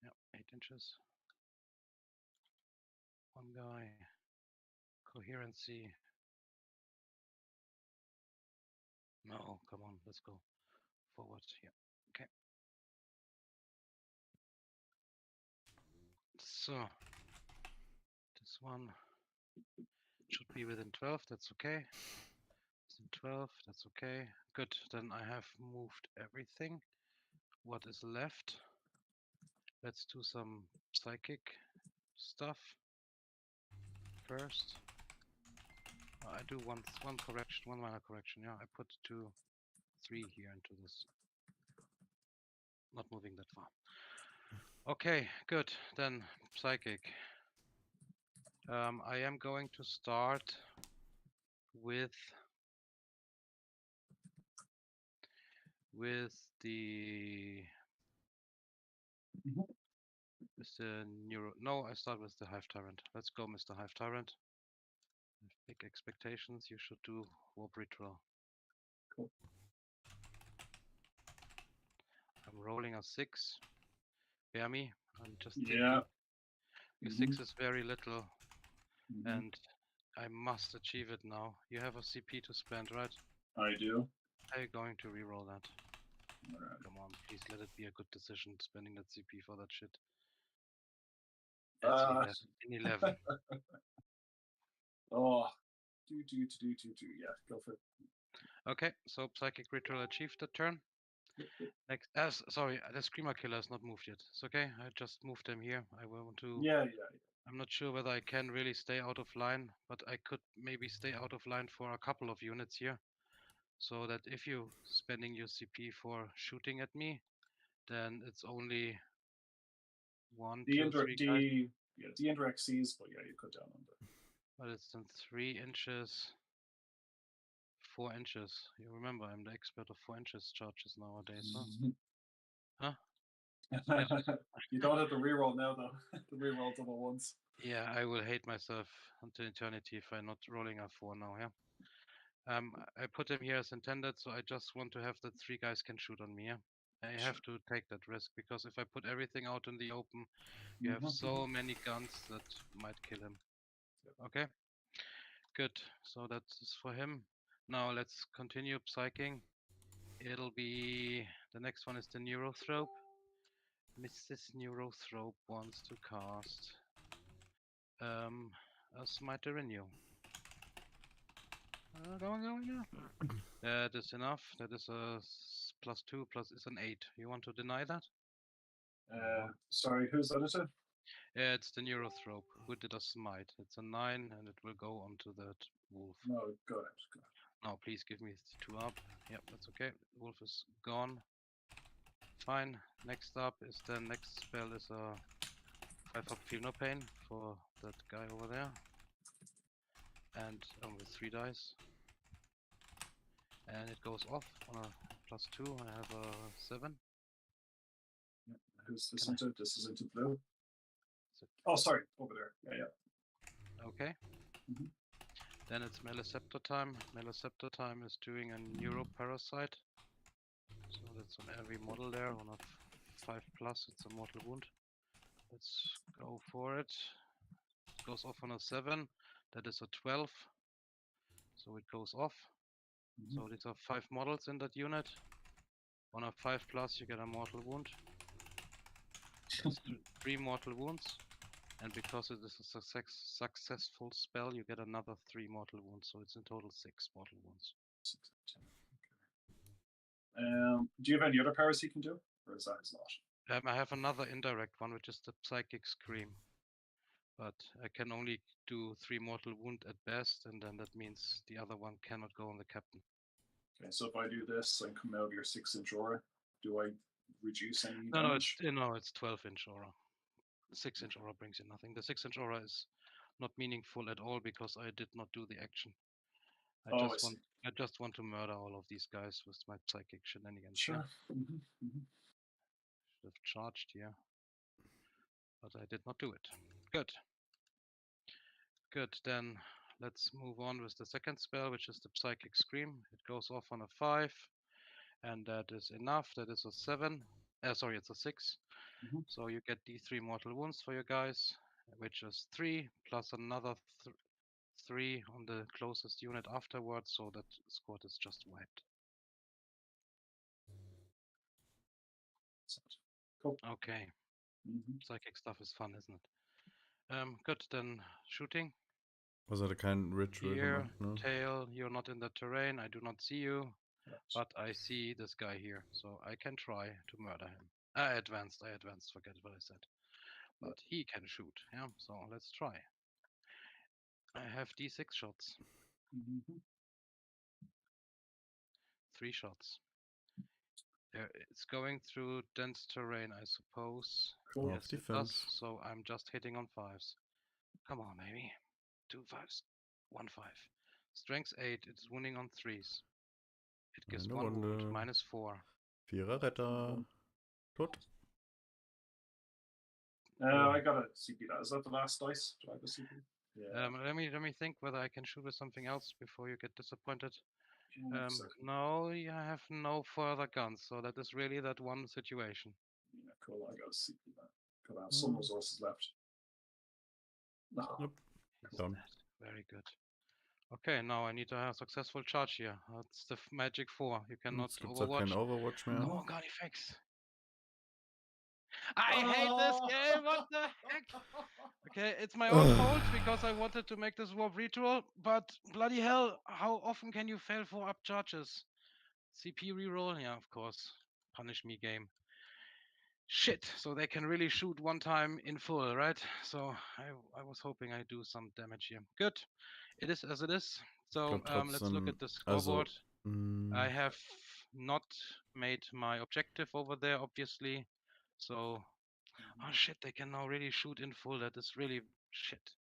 Yep, 8 inches. One guy. Coherency. No, come on, let's go forward here. Okay. So, this one should be within 12, that's okay. Within 12, that's okay. Good, then I have moved everything. What is left? Let's do some psychic stuff first. I do one correction, one minor correction. Yeah, I put 2, 3 here into this. Not moving that far. Okay, good. Then psychic. I am going to start with the neuro. No, I start with the Hive Tyrant. Let's go, Mr. Hive Tyrant. Big expectations. You should do Warp Ritual. Cool. I'm rolling a 6. Bear me. I'm just Yeah. The 6 is very little, and I must achieve it now. You have a CP to spend, right? I do. I'm going to reroll that. Alright. Come on, please let it be a good decision spending that CP for that shit. That's 11. Oh, yeah, go for it. Okay, so Psychic Ritual achieved the turn. Next, sorry, the Screamer Killer is not moved yet. It's okay, I just moved him here. I want to. Yeah. I'm not sure whether I can really stay out of line, but I could maybe stay out of line for a couple of units here. So that if you're spending your CP for shooting at me, then it's only 1, 2, 3 guys. Yeah, the indirect sees, but yeah, you cut down on that. But it's then 3 inches, 4 inches. You remember, I'm the expert of 4 inches charges nowadays, huh? You don't have to reroll now, though. The reroll double ones. Yeah, I will hate myself until eternity if I'm not rolling a 4 now, yeah? I put him here as intended, so I just want to have that 3 guys can shoot on me, yeah? I have to take that risk, because if I put everything out in the open, you have so many guns that might kill him. Okay? Good, so that is for him. Now let's continue psyching. It'll be, the next one is the Neurothrope. Mrs. Neurothrope wants to cast a Smiter Renew. Go on. That is enough. That is a +2 plus is an 8. You want to deny that? Sorry, who's that? Is it? It's the Neurothrope who did a smite. It's a 9 and it will go onto that wolf. No, go ahead. No, please give me 2 up. Yep, that's okay. Wolf is gone. Fine. Next up is the next spell is a 5 up Feel No Pain for that guy over there. And with 3 dice. And it goes off on a +2. I have a 7. Yeah. Who's this into? This is into blue. Oh, sorry, over there. Yeah. Okay. Then it's Maleceptor time. Maleceptor time is doing a Neuroparasite. So that's on every model there. On a 5+, it's a mortal wound. Let's go for it. It goes off on a 7. That is a 12. So it goes off. So these are 5 models in that unit. On a 5+, you get a mortal wound. That's 3 mortal wounds. And because it is a successful spell, you get another 3 mortal wounds. So it's in total 6 mortal wounds. 6, 10. Okay. Do you have any other powers you can do? Or is that his lot? I have another indirect one, which is the Psychic Scream. But I can only do 3 mortal wound at best, and then that means the other one cannot go on the captain. Okay, so if I do this and come out of your 6-inch aura, do I reduce any damage? No, it's 12-inch aura. The 6-inch aura brings you nothing. The 6-inch aura is not meaningful at all because I did not do the action. I just want to murder all of these guys with my psychic shenanigans. Sure. Yeah? Should have charged here, but I did not do it. Good. Good, then let's move on with the second spell, which is the Psychic Scream. It goes off on a 5, and that is enough. That is a 7. Sorry, it's a 6. So you get D3 mortal wounds for your guys, which is 3, plus another 3 on the closest unit afterwards, so that squad is just wiped. Cool. Okay. Psychic stuff is fun, isn't it? Good, then shooting. Was er kein Ritual Here, gemacht, ne? tail, you're not in the terrain, I do not see you, but I see this guy here, so I can try to murder him. I advanced, forget what I said. But he can shoot, yeah, so let's try. I have D6 shots. 3 shots. It's going through dense terrain, I suppose. Cool. Yes, it does, so I'm just hitting on 5s. Come on, baby. 2 5s. 1 5. Strength 8, it's wounding on 3s. It gives 1 wound, -4. 4er Retter. Tot. I got a CP that. Is that the last dice? Do I have a CP? Yeah. Let me think whether I can shoot with something else before you get disappointed. No, you have no further guns, so that is really that one situation. Yeah, cool. I got a CP that. Could have some resources left. No. Yep. Done. Very good. Okay, now I need to have a successful charge here. That's the magic 4. You cannot overwatch. Kein Overwatch mehr. Come on, gun effects. I hate this game. What the heck? Okay, it's my own fault because I wanted to make this warp ritual, but bloody hell, how often can you fail 4-up charges? CP reroll? Yeah, of course. Punish me game. Shit, so they can really shoot one time in full, right? So I was hoping I do some damage here. Good. It is as it is. So let's look at the scoreboard. I have not made my objective over there, obviously. So, oh shit, they can now really shoot in full. That is really shit.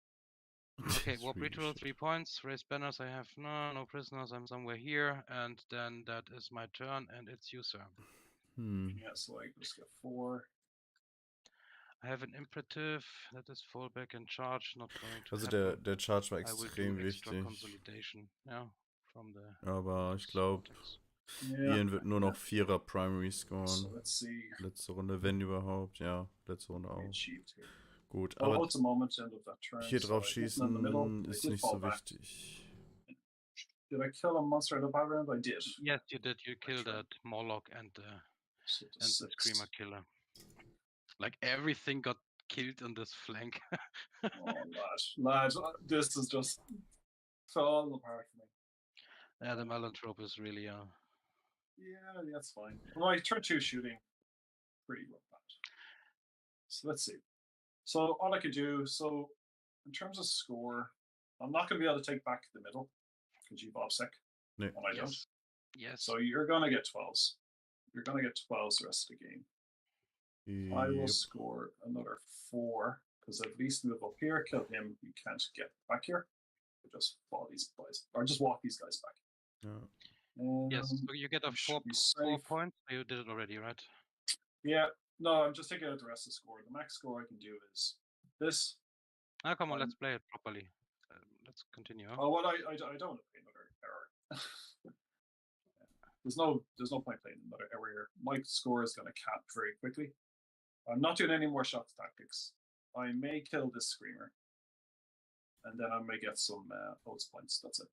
Okay, warp ritual, 3 points. Raise banners, I have no prisoners. I'm somewhere here. And then that is my turn, and it's you, sir. Yeah, so I just get 4. I have an imperative. That is fallback and charge. Not going to Also happen. der Charge war I will extrem do extra wichtig. consolidation. Yeah, from the Aber ich glaube, Ian wird nur noch 4er Primary scoren. Letzte Runde, wenn überhaupt. Ja, letzte Runde auch. Gut, aber hier drauf schießen ist nicht so wichtig. Did I kill a monster in the background? I did. Yes, you did. You killed that Morlock and the Screamer killer. Like everything got killed on this flank. lad, this is just falling apart for me. Yeah, the Malanthrope is really Yeah, that's fine. Well, I turn 2 shooting. Pretty well bad. So let's see. So all I can do, so in terms of score, I'm not going to be able to take back the middle because you've OBSEC, and I don't. Yes. So you're going to get 12s. You're going to get 12s the rest of the game. I will score another 4 because at least move up here, kill him. You can't get back here. You just follow these guys, or just walk these guys back. Yes, so you get a 4 points. You did it already, right? Yeah, no, I'm just taking out the rest of the score. The max score I can do is this. Oh, come on, let's play it properly. Let's continue. Oh, well, I don't want to play another error. There's no point playing another error here. My score is going to cap very quickly. I'm not doing any more shock tactics. I may kill this Screamer. And then I may get some post points. That's it.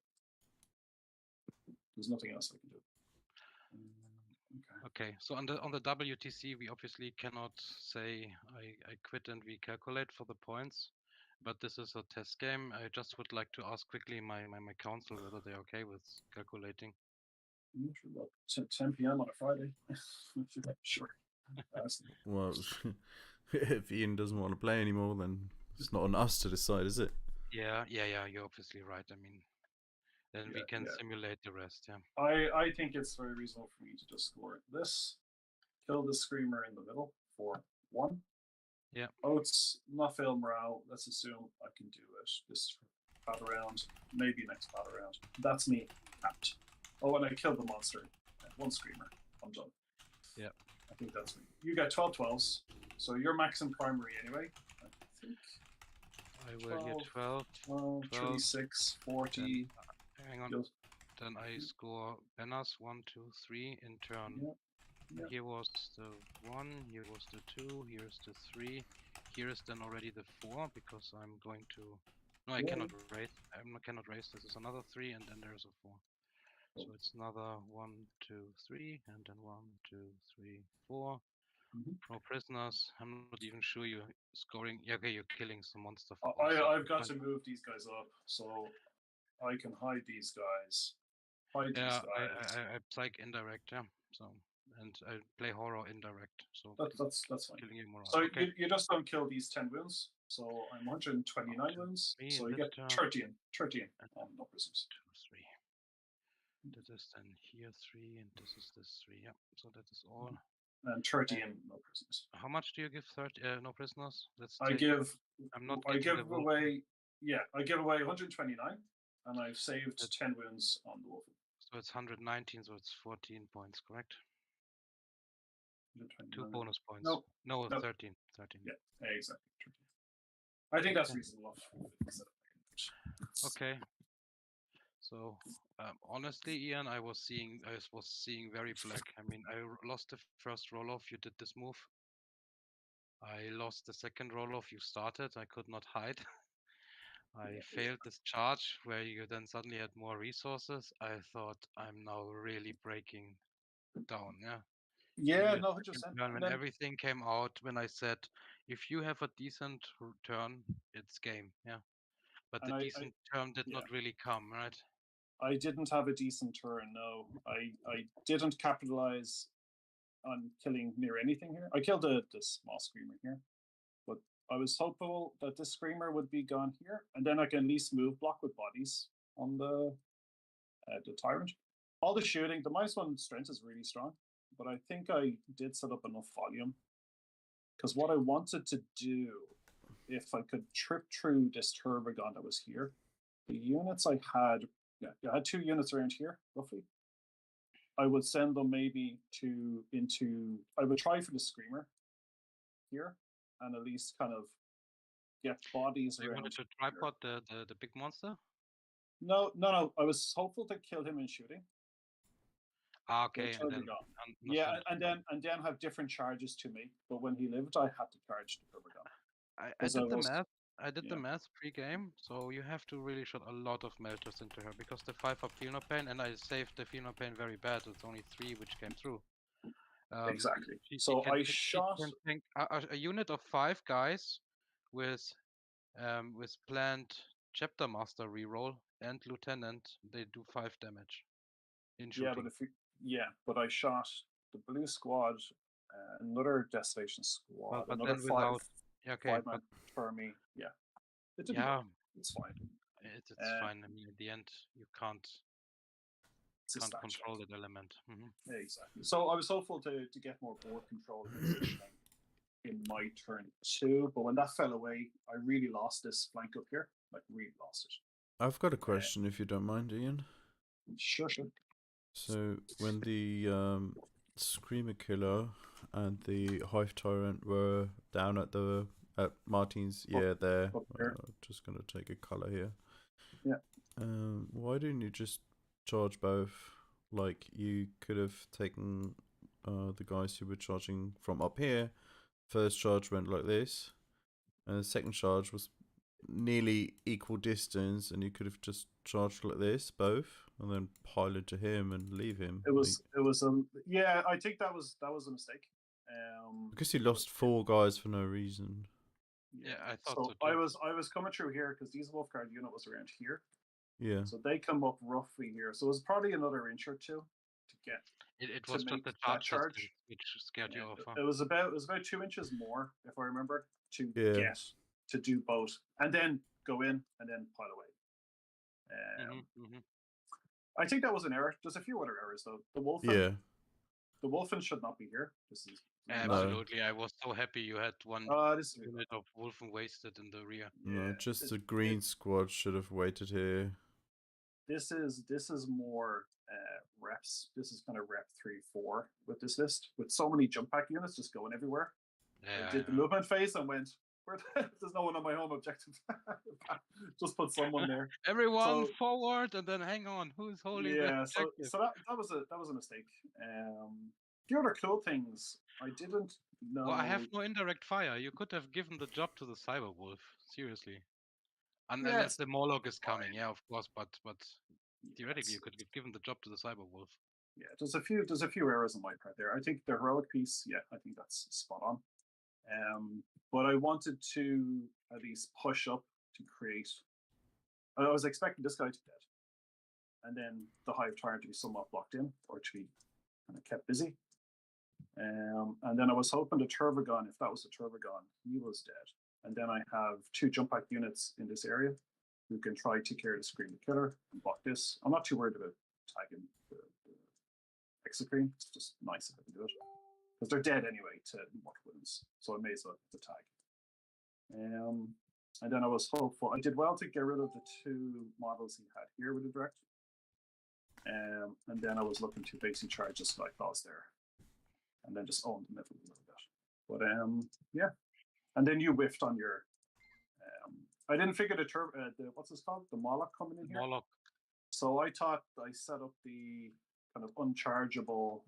There's nothing else I can do. Okay, so on the WTC, we obviously cannot say I quit and we calculate for the points, but this is a test game. I just would like to ask quickly my council whether they're okay with calculating. Sure, about 10 p.m. on a Friday. Sure. Well, if Ian doesn't want to play anymore, then it's not on us to decide, is it? Yeah, you're obviously right. I mean, then we can simulate the rest, yeah. I think it's very reasonable for me to just score this, kill the Screamer in the middle for 1. Yeah. Oats, not fail morale. Let's assume I can do it this battle round, maybe next battle round. That's me capped. Oh, and I killed the monster. 1 Screamer. I'm done. Yeah. I think that's me. You got 12 12s, so you're maxing primary anyway. I think. I will here 12, 12, 36, 40. hang on. Just- Then I score banners 1, 2, 3 in turn. Yeah. Yeah. Here was the 1, here was the 2, here's the 3. Here is then already the 4 because I'm going to. No, I Yeah. cannot raise. Cannot raise. This is another 3, and then there's a 4. So it's another 1, 2, 3, and then 1, 2, 3, 4. No prisoners. I'm not even sure you're scoring. Yeah, okay, you're killing some monster. I've got to move these guys up so I can hide these guys. Hide these guys. I psych indirect, yeah. So and I play horror indirect. So That's fine. killing you more. So Okay. you just don't kill these 10 wounds. So I'm 129 wounds. So you get 13 on no prisoners. 2, 3. This is then here 3, and this is this 3. Yeah. So that is all. And 30 no prisoners. How much do you give? 30 no prisoners. I give away. Yeah, I give away 129, and I've saved 10 wounds on the wolf. So it's 119. So it's 14 points, correct? 2 bonus points. No, 13. 13. Yeah, exactly. 13. I think that's reasonable enough. Okay. So honestly, Ian, I was seeing very black. I mean, I lost the first roll off. You did this move. I lost the second roll off. You started. I could not hide. I failed this charge where you then suddenly had more resources. I thought I'm now really breaking down. Yeah. Yeah, no, 100%. When everything came out, when I said, if you have a decent turn, it's game. Yeah. But the decent turn did not really come, right? I didn't have a decent turn, no. I didn't capitalize on killing near anything here. I killed the small screamer here, but I was hopeful that this screamer would be gone here, and then I can at least move block with bodies on the tyrant. All the shooting, the -1 strength is really strong, but I think I did set up enough volume because what I wanted to do, if I could trip through this Turbogon that was here, the units I had. Yeah, I had 2 units around here, roughly. I would send them maybe I would try for the screamer here, and at least kind of get bodies around. You wanted to tripod the big monster? No. I was hopeful to kill him in shooting. Okay. And then have different charges to me. But when he lived, I had to charge the Turbogon. I did the math. I did the math pre-game, so you have to really shot a lot of melters into her because the 5 up Feel No Pain, and I saved the Feel No Pain very bad. It's only 3 which came through. Exactly. So I shot a unit of 5 guys with planned Chapter Master reroll and Lieutenant. They do 5 damage in shooting. But I shot the blue squad, another Desolation squad, but another then without. 5 man for me. Yeah. It's fine. It's fine. I mean, at the end, you can't control that element. Exactly. So I was hopeful to get more board control in my turn 2, but when that fell away, I really lost this flank up here. Like, really lost it. I've got a question, if you don't mind, Ian. Sure. So when the Screamer Killer and the Hive Tyrant were down at Martin's, there. Just gonna take a color here. Yeah. Why didn't you just charge both? Like, you could have taken the guys who were charging from up here. First charge went like this, and the second charge was nearly equal distance, and you could have just charged like this, both, and then pile into him and leave him. I think that was a mistake. Because he lost 4 guys for no reason. Yeah, I thought so too. I was coming through here because these Wolfguard unit was around here. Yeah. So they come up roughly here. So it was probably another inch or 2 to get. It was just the charge which scared you off. Huh? It was about 2 inches more, if I remember, to get to do both, and then go in and then pile away. I think that was an error. There's a few other errors though. The Wolfen should not be here. This is absolutely. I was so happy you had one unit of Wolfen wasted in the rear. No, just the green squad should have waited here. This is more reps. This is kind of rep 3-4 with this list, with so many jump pack units just going everywhere. I did the movement phase and went, There's no one on my home objective. Just put someone there. Everyone So- forward and then hang on. Who's holding the Yeah, objective? so that was a mistake. The other cool things I didn't know. Well, I have no indirect fire. You could have given the job to the cyber wolf. Seriously. Unless the Morlock is coming, yeah, of course. But theoretically, you could have given the job to the cyber wolf. Yeah, there's a few errors on my part there. I think the heroic piece, yeah, I think that's spot on. But I wanted to at least push up to create. I was expecting this guy to dead, and then the Hive Tyrant to be somewhat blocked in or to be kind of kept busy. And then I was hoping the Turvagon, if that was the Turvagon, he was dead. And then I have 2 jump pack units in this area who can try to carry the Scream the Killer and block this. I'm not too worried about tagging the Exocrine. It's just nice if I can do it. Because they're dead anyway to mortal wounds. So I may as well the tag. And then I was hopeful. I did well to get rid of the 2 models he had here with the direct. And then I was looking to basically charge this like I was there. And then just own the middle a little bit. But yeah. And then you whiffed on your. I didn't figure the what's this called? The Moloch coming in here. Morlock. So I thought I set up the kind of unchargeable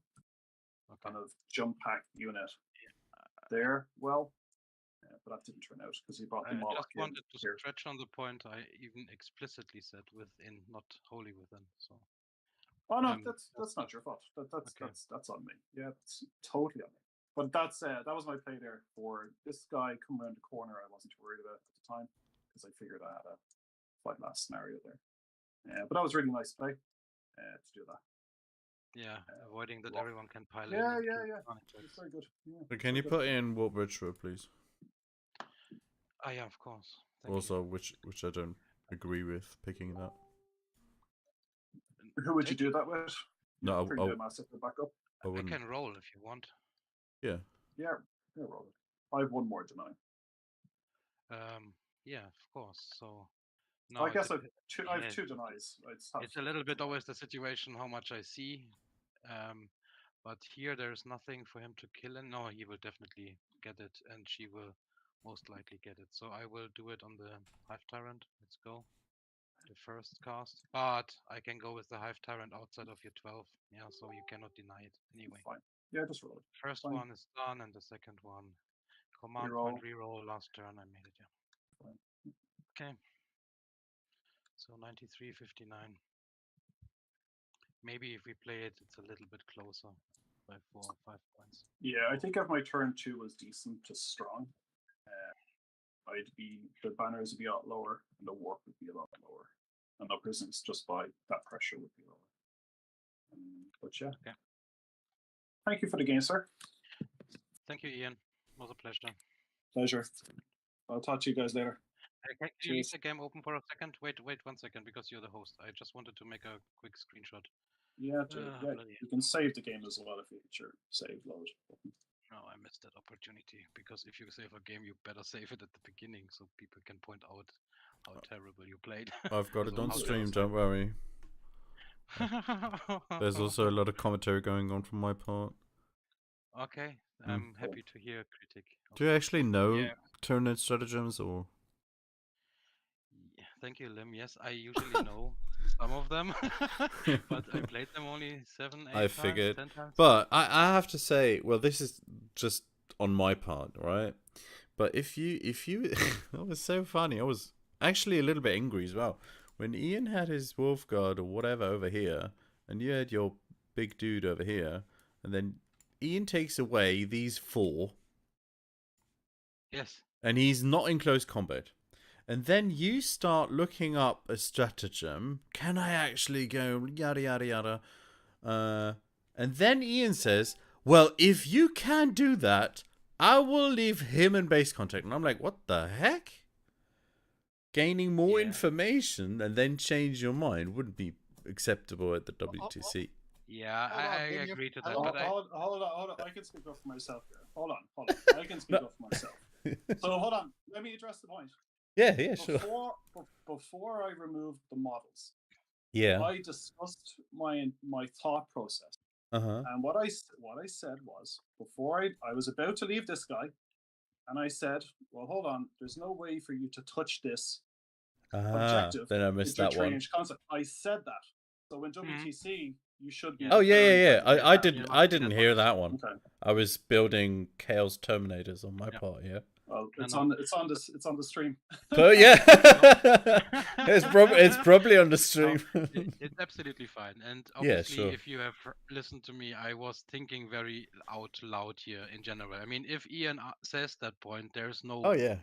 kind of jump pack unit there. Well, but that didn't turn out because he brought the Moloch I just wanted to here. stretch on the point I even explicitly said within, not wholly within. So. Oh no, that's not your fault. That's on me. Yeah, that's totally on me. But that was my play there for this guy coming around the corner. I wasn't too worried about at the time because I figured I had a fight last scenario there. But that was really nice play to do that. Yeah, avoiding that everyone can pile in. Yeah. It's very good. Yeah, So can you put in Warp Retro, please? Ah, yeah, of course. Thank Also, which I don't agree with picking that. Who would you do that with? No, the massive back up. I can roll if you want. Yeah. Yeah, roll it. I have one more tonight. Yeah, of course. So I guess I have 2 denies. It's a little bit always the situation how much I see. But here there's nothing for him to kill, and no, he will definitely get it, and she will most likely get it. So I will do it on the Hive Tyrant. Let's go. The first cast. But I can go with the Hive Tyrant outside of your 12. Yeah, so you cannot deny it anyway. Fine. Yeah, just roll it. First Fine. one is done, and the second one. Command Reroll. point reroll. Last turn, I made it. Yeah. Fine. Okay. So 93.59. Maybe if we play it, it's a little bit closer by 4 or 5 points. Yeah, I think if my turn 2 was decent to strong, the banners would be a lot lower, and the warp would be a lot lower, and the prisons just by that pressure would be lower. But yeah. Okay. Thank you for the game, sir. Thank you, Ian. It was a pleasure. Pleasure. I'll talk to you guys later. Can you leave the game open for a second? Wait 1 second, because you're the host. I just wanted to make a quick screenshot. Yeah, you can save the game as well if you hit your save load button. No, I missed that opportunity, because if you save a game, you better save it at the beginning so people can point out how terrible you played. I've got it on stream, don't worry. There's also a lot of commentary going on from my part. Okay, I'm happy to hear a critic. Do you actually know tournament stratagems or? Yeah, thank you, Limm. Yes, I usually know some of them, but I played them only 7, 8 I figured. times, 10 times. But I have to say, well, this is just on my part, right? But if you, that was so funny. I was actually a little bit angry as well. When Ian had his wolf guard or whatever over here, and you had your big dude over here, and then Ian takes away these 4. Yes. And he's not in close combat. And then you start looking up a stratagem. Can I actually go yada yada yada? And then Ian says, well, if you can do that, I will leave him in base contact. And I'm like, what the heck? Gaining more information and then change your mind wouldn't be acceptable at the WTC. Yeah, I agree to that. Hold on. I can speak up for myself here. Hold on. I can speak up for myself. So hold on. Let me address the point. Yeah, sure. Before I removed the models, I discussed my thought process. Uh-huh. And what I said was, before I was about to leave this guy, And I said, well, hold on, there's no way for you to touch this Ah, objective. then I missed that one. Concept. I said that. So in WTC, you should be. Oh yeah. I Yeah, didn't hear that one. Okay. I was building Chaos Terminators on my part, yeah. Well, it's on the stream. But yeah, it's probably on the stream. It's absolutely fine. And obviously, sure. if you have listened to me, I was thinking very out loud here in general. I mean, if Ian says that point, there's no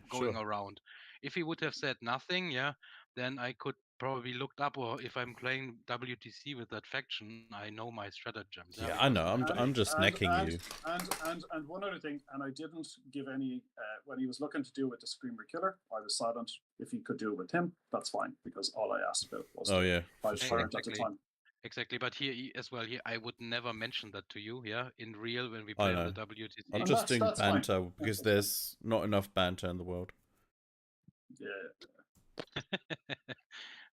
going around. If he would have said nothing, then I could probably looked up, or if I'm playing WTC with that faction, I know my stratagems. Yeah, I know. I'm just necking you. And one other thing, and I didn't give any when he was looking to do with the Screamer Killer, I was silent. If he could do it with him, that's fine, because all I asked about was silent at the time. Exactly, but here as well, I would never mention that to you, in real when we play on the WTC. I'm just doing banter because there's not enough banter in the world. Yeah.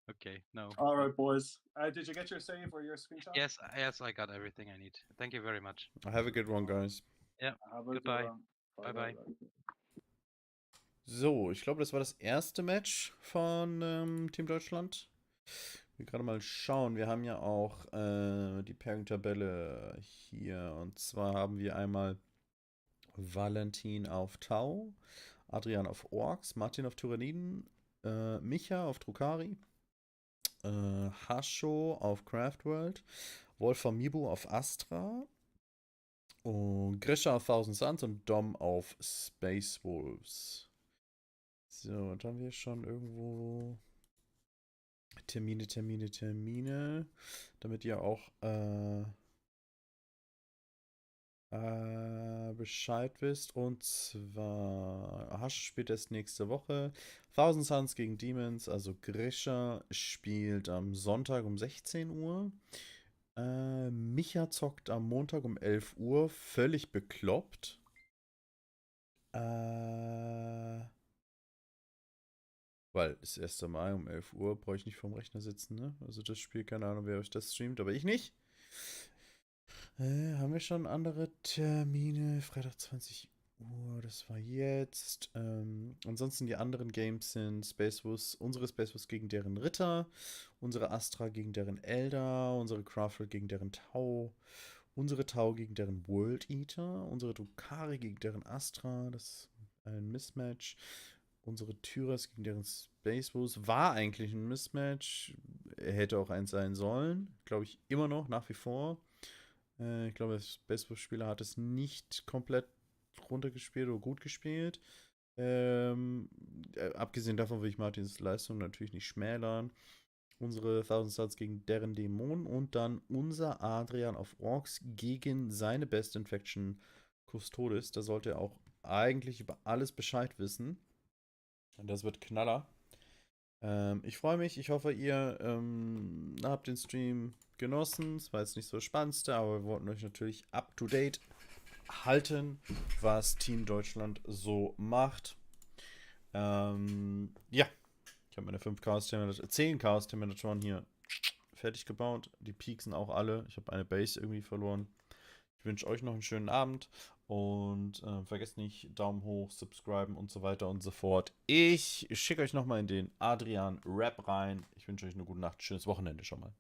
Okay, no. All right, boys. Did you get your save or your screenshot? Yes, I got everything I need. Thank you very much. Have a good one, guys. Ja, goodbye. Bye. So, ich glaube, das war das erste Match von Team Deutschland. Ich will gerade mal schauen. Wir haben ja auch die Pairing-Tabelle hier. Und zwar haben wir einmal Valentin auf Tau, Adrian auf Orks, Martin auf Tyranniden, Micha auf Drukari, Hasho auf Craftworld, Wolfamibo auf Astra und Grisha auf Thousand Suns und Dom auf Space Wolves. So, und dann haben wir schon irgendwo Termine, damit ihr auch Bescheid wisst. Und zwar Hasch spielt erst nächste Woche. Thousand Suns gegen Demons, also Grisha spielt am Sonntag um 16 Uhr. Micha zockt am Montag um 11 Uhr, völlig bekloppt. Weil das 1. Mai um 11 Uhr brauche ich nicht vorm Rechner sitzen, ne? Also das Spiel, keine Ahnung, wer euch das streamt, aber ich nicht. Haben wir schon andere Termine? Freitag 20 Uhr, das war jetzt. Ansonsten die anderen Games sind unsere Space Wars gegen deren Ritter, unsere Astra gegen deren Elder, unsere Craftworld gegen deren Tau, unsere Tau gegen deren World Eater, unsere Drukari gegen deren Astra, das ist ein Mismatch. Unsere Tyras gegen deren Space Wars war eigentlich ein Mismatch. Hätte auch eins sein sollen. Glaube ich immer noch, nach wie vor. Ich glaube, der Space Wars-Spieler hat es nicht komplett runtergespielt oder gut gespielt. Abgesehen davon will ich Martins Leistung natürlich nicht schmälern. Unsere Thousand Suns gegen deren Dämonen und dann unser Adrian auf Orks gegen seine Best Infection Custodes. Da sollte er auch eigentlich über alles Bescheid wissen. Das wird Knaller. Ich freue mich. Ich hoffe, ihr habt den Stream genossen. Es war jetzt nicht so das Spannendste, aber wir wollten euch natürlich up to date halten, was Team Deutschland so macht. Ja, ich habe meine 10 Chaos-Terminatoren hier fertig gebaut. Die pieksen auch alle. Ich habe eine Base irgendwie verloren. Ich wünsche euch noch einen schönen Abend und vergesst nicht, Daumen hoch, subscriben und so weiter und so fort. Ich schicke euch nochmal in den Adrian-Rap rein. Ich wünsche euch eine gute Nacht, schönes Wochenende schon mal.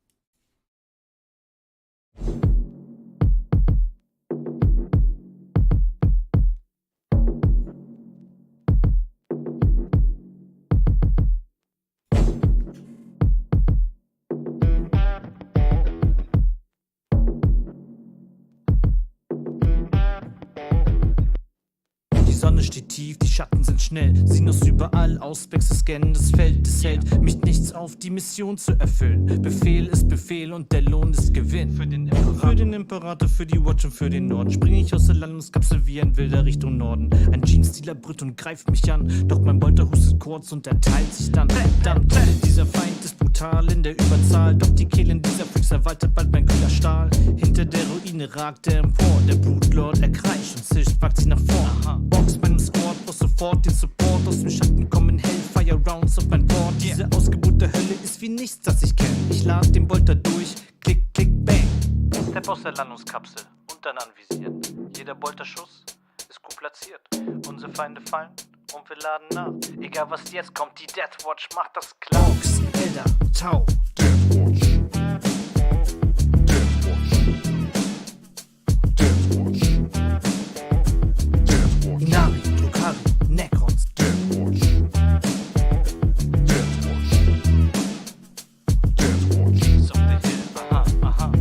Steht tief, die Schatten sind schnell. Sinus überall, Auswechsel scannen das Feld. Es hält mich nichts auf, die Mission zu erfüllen. Befehl ist Befehl und der Lohn ist Gewinn. Für den Imperator, für die Watch und für den Norden. Springe ich aus der Landungskapsel wie ein Wilder Richtung Norden. Ein Jeans-Dealer brüllt und greift mich an. Doch mein Bolter hustet kurz und er teilt sich dann. Verdammt, dieser Feind ist brutal in der Überzahl. Doch die Kehlen dieser Füchse erweitert bald mein kühler Stahl. Hinter der Ruine ragt er empor. Der Blutlord, er kreischt und zischt, wagt sich nach vorn. Box meinem Squad, brauch sofort den Support. Aus dem Schatten kommen Hellfire Rounds auf mein Board. Diese Ausgeburt der Hölle ist wie nichts, das ich kenne. Ich lad den Bolter durch, klick, klick, bang. Step aus der Landungskapsel und dann anvisieren. Jeder Bolterschuss ist gut platziert. Unsere Feinde fallen und wir laden nach. Egal was jetzt kommt, die Deathwatch macht das klar. Box, Elder, Tau. Inari, Drukari, Necrons. Kings of the Hill, aha, aha.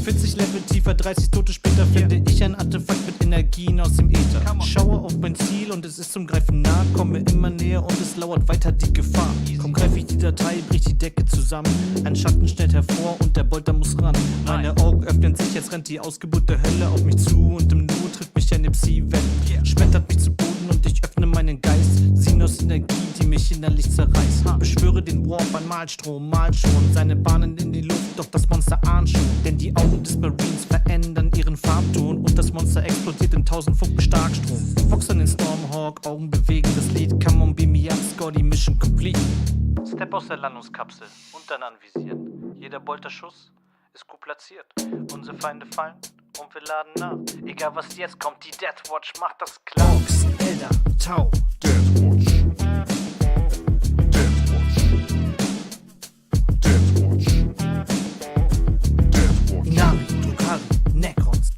40 Level tiefer, 30 Tote später finde ich ein Artefakt mit Energien aus dem Äther. Schaue auf mein Ziel und es ist zum Greifen nah. Komme immer näher und es lauert weiter die Gefahr. Komm, greif ich die Datei, brich die Decke zusammen. Ein Schatten schnellt hervor und der Bolter muss ran. Meine Augen öffnen sich, jetzt rennt die Ausgeburt der Hölle auf mich zu. Und im Nu trifft mich eine Psi-Welle. Schmettert mich zu Boden und ich öffne meinen Geist. Sinus Energie, die mich innerlich zerreißt. Beschwöre den Warp, ein Malstrom, mal schon seine Bahnen in die Luft, doch das Monster ahnt schon. Denn die Augen des Marines verändern ihren Farbton und das Monster explodiert in 1000 Funken Starkstrom. Fox an den Stormhawk, Augen bewegen das Lied. Come on, beam me up, score die Mission complete. Step aus der Landungskapsel und dann anvisieren. Jeder Bolterschuss ist gut platziert. Unsere Feinde fallen und wir laden nach. Egal was jetzt kommt, die Deathwatch macht das klar. Box, Elder, Tau. Deathwatch. Inari, Drukari, Necrons.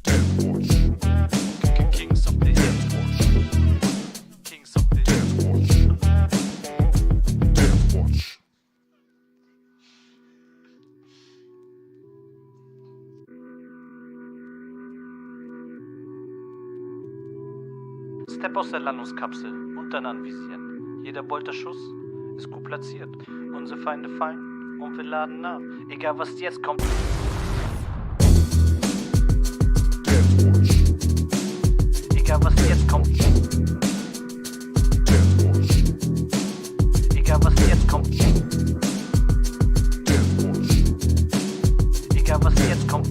Kings of the Hill. Kings of the Hill. Deathwatch. Step aus der Landungskapsel und dann anvisieren. Jeder Bolterschuss ist gut platziert. Unsere Feinde fallen und wir laden nach. Egal was jetzt kommt. Deathwatch. Egal was jetzt kommt. Deathwatch. Egal was jetzt kommt. Deathwatch. Egal was jetzt kommt.